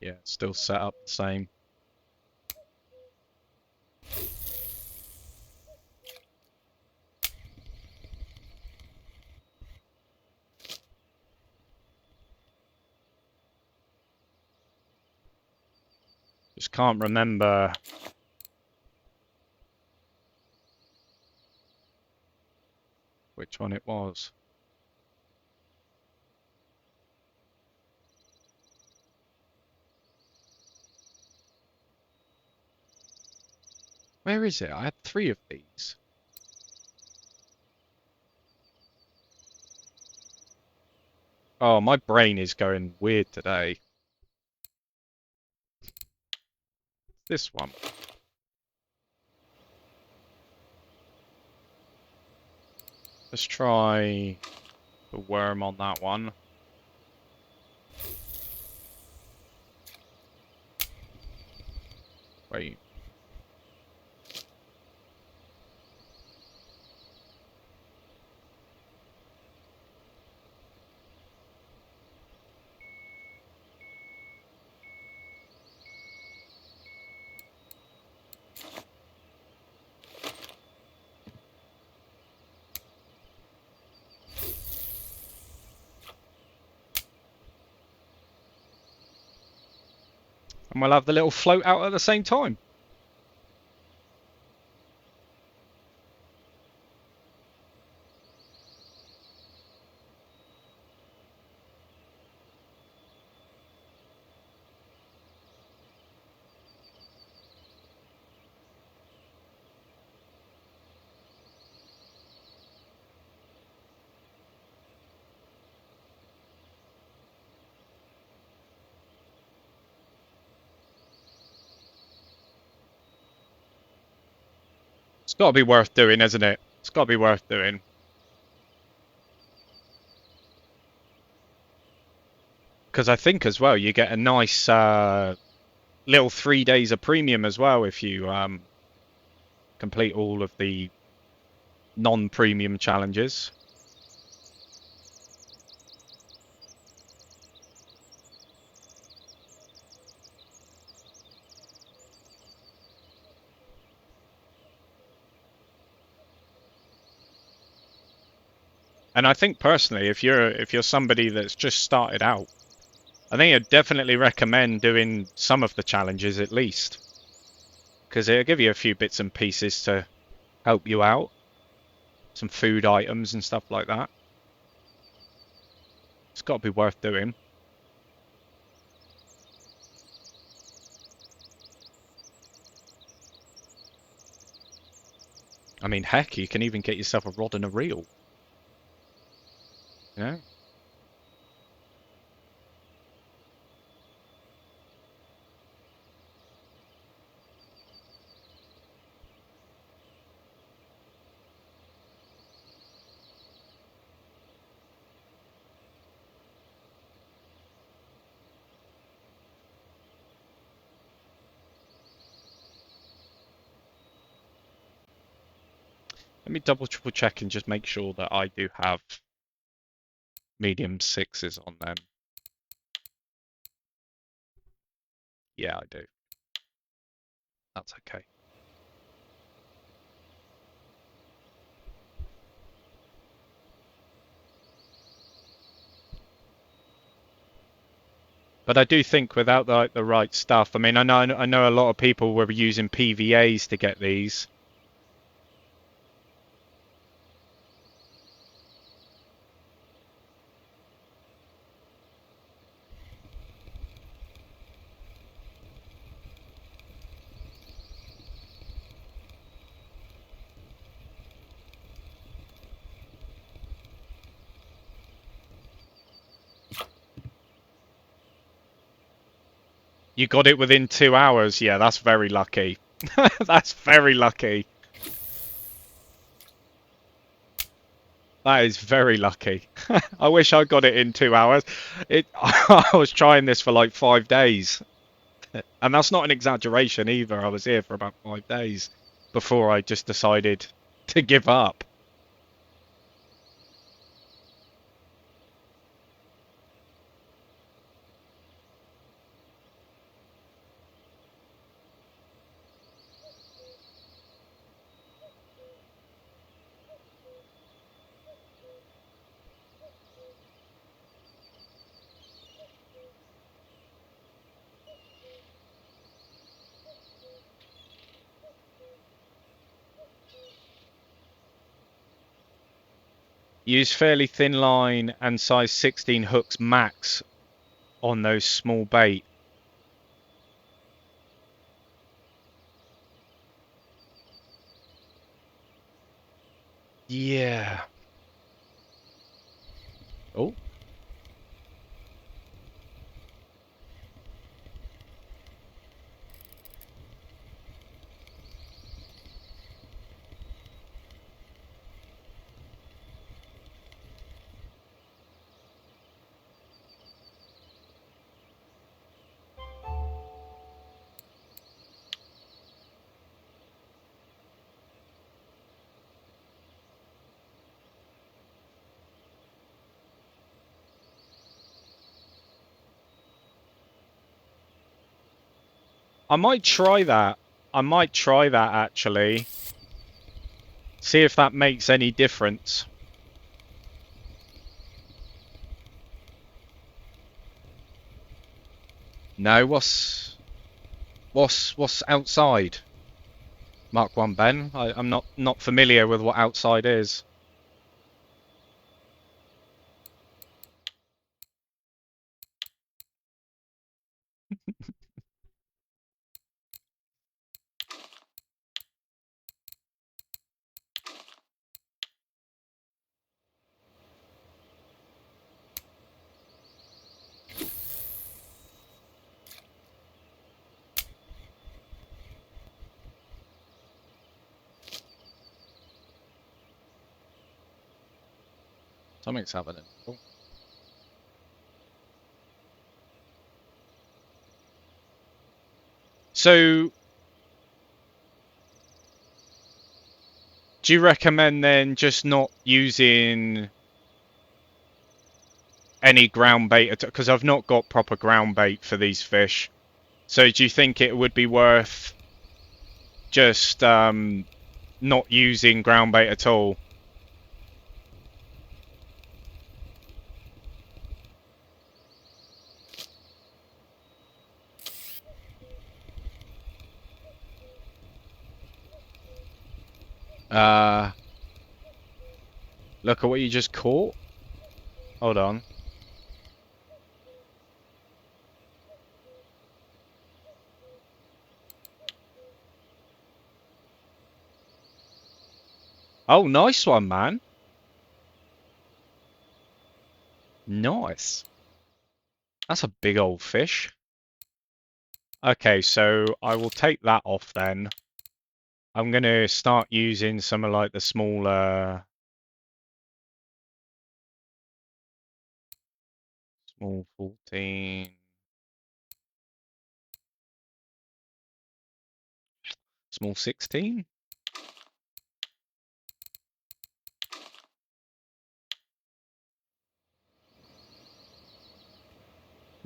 Yeah, still set up the same. Just can't remember which one it was. Where is it? I had 3 of these. Oh, my brain is going weird today. This one. Let's try the worm on that one. Wait. And we'll have the little float out at the same time. It's got to be worth doing, isn't it? It's got to be worth doing. Because I think as well, you get a nice little 3 days of premium as well if you complete all of the non-premium challenges. And I think personally, if you're somebody that's just started out, I think I'd definitely recommend doing some of the challenges at least, because it'll give you a few bits and pieces to help you out, some food items and stuff like that. It's got to be worth doing. I mean, heck, you can even get yourself a rod and a reel. Yeah. Let me double triple check and just make sure that I do have medium sixes on them. Yeah, I do. That's okay. But I do think without the right stuff, I mean, I know a lot of people were using PVAs to get these. You got it within 2 hours. Yeah, that's very lucky. That's very lucky. That is very lucky. I wish I got it in 2 hours. I was trying this for like 5 days. And that's not an exaggeration either. I was here for about 5 days before I just decided to give up. Use fairly thin line and size 16 hooks max on those small bait. Yeah. Oh, I might try that. I might try that actually. See if that makes any difference. No, what's outside? Mark 1 Ben. I'm not familiar with what outside is. Something's happening. Oh. So, do you recommend then just not using any ground bait at all? Because I've not got proper ground bait for these fish. So, do you think it would be worth just not using ground bait at all? Uh, Look at what you just caught. Hold on. Oh, nice one, man. Nice. That's a big old fish. Okay, so I will take that off then. I'm gonna start using some of like the smaller, small 14, small 16.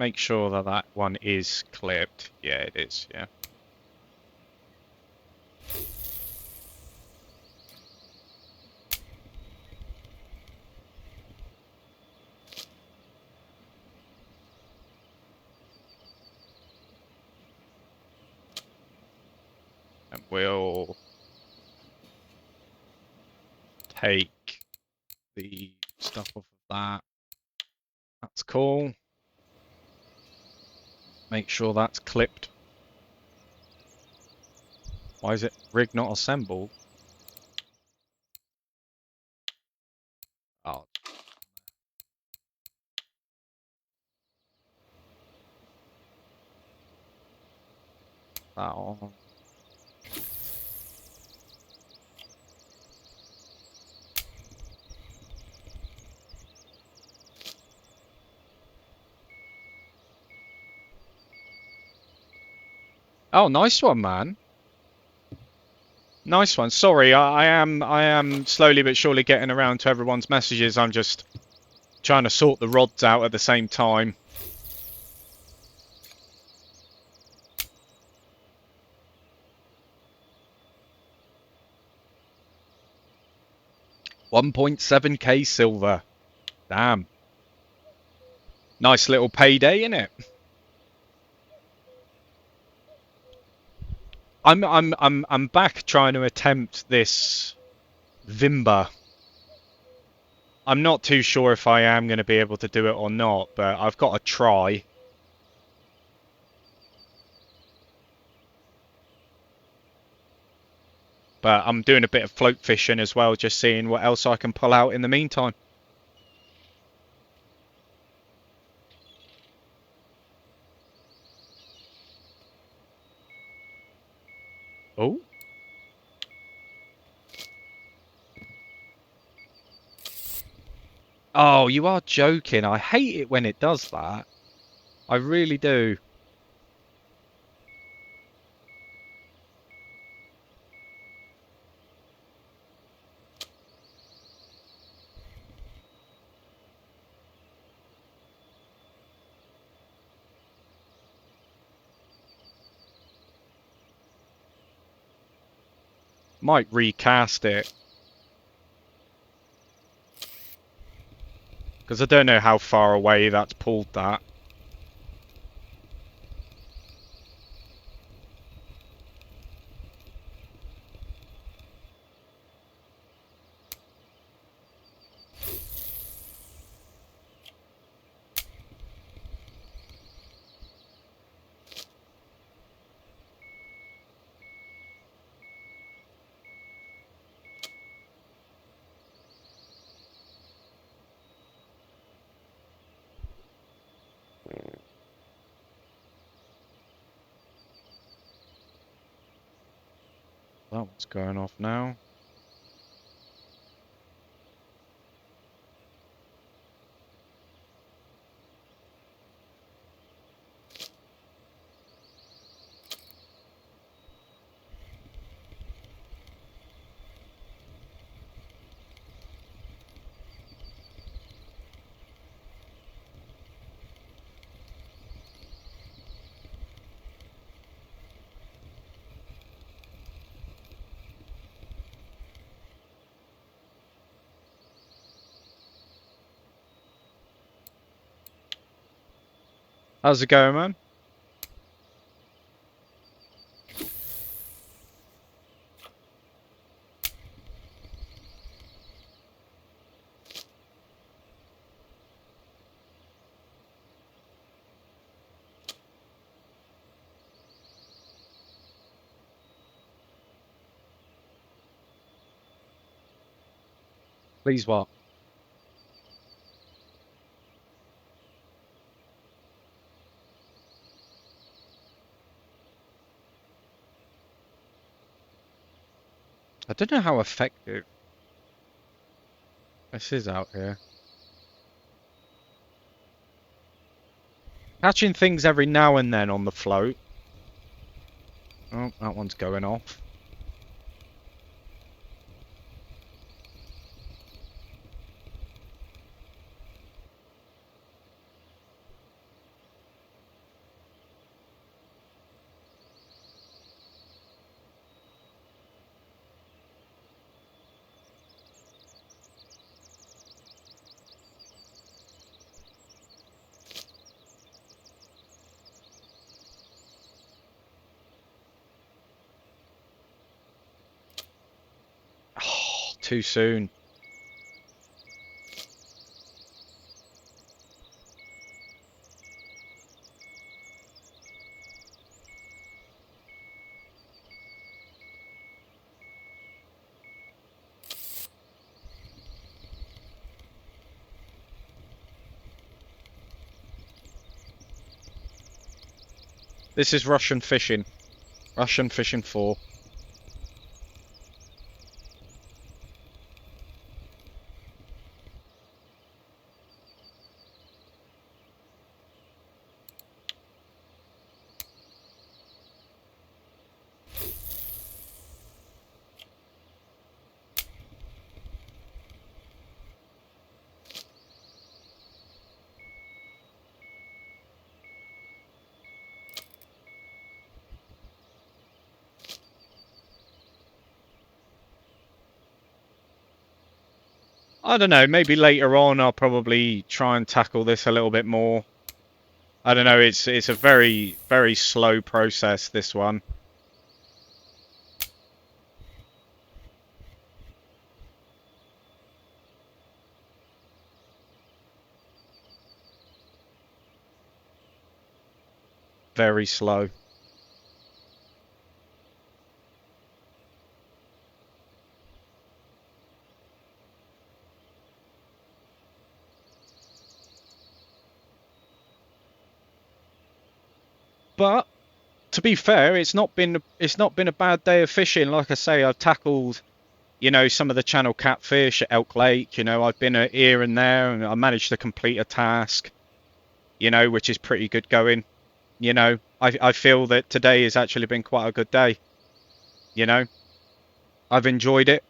make sure that that one is clipped. Yeah, it is, yeah. And we'll take the stuff off of that. That's cool. Make sure that's clipped. Why is it rig not assembled? Oh. That on. Oh, nice one, man. Nice one. Sorry, I am slowly but surely getting around to everyone's messages. I'm just trying to sort the rods out at the same time. $1.7k silver. Damn. Nice little payday, innit? I'm back trying to attempt this Vimba. I'm not too sure if I am going to be able to do it or not, but I've got to try. But I'm doing a bit of float fishing as well, just seeing what else I can pull out in the meantime. Oh. Oh, you are joking. I hate it when it does that. I really do. Might recast it. Because I don't know how far away that's pulled that. That one's going off now. How's it going, man? Please what? I don't know how effective this is out here. Catching things every now and then on the float. Oh, that one's going off. too soon. This is Russian fishing. Russian fishing 4. I don't know, maybe later on I'll probably try and tackle this a little bit more. I don't know, it's a very, very slow process, this one. Very slow. But to be fair, it's not been a bad day of fishing. Like I say, I've tackled, you know, some of the channel catfish at Elk Lake. You know, I've been here and there, and I managed to complete a task, you know, which is pretty good going. You know, I feel that today has actually been quite a good day. You know, I've enjoyed it,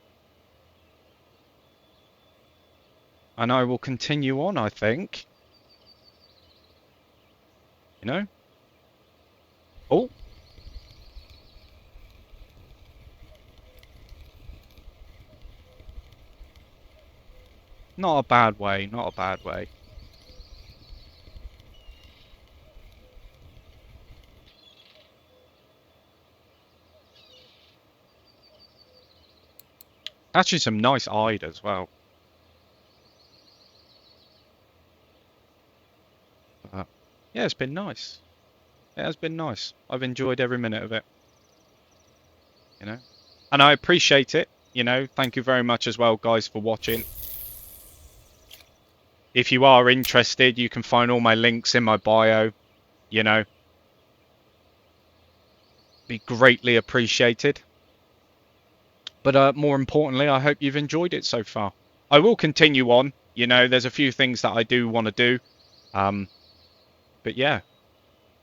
and I will continue on, I think. You know. Oh, not a bad way, not a bad way. Actually, some nice eyed as well. Yeah, it's been nice. It has been nice. I've enjoyed every minute of it. You know, and I appreciate it. You know, thank you very much as well, guys, for watching. If you are interested, you can find all my links in my bio. You know, be greatly appreciated. But more importantly, I hope you've enjoyed it so far. I will continue on. You know, there's a few things that I do want to do. But yeah,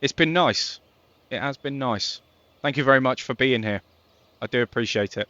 it's been nice. It has been nice. Thank you very much for being here. I do appreciate it.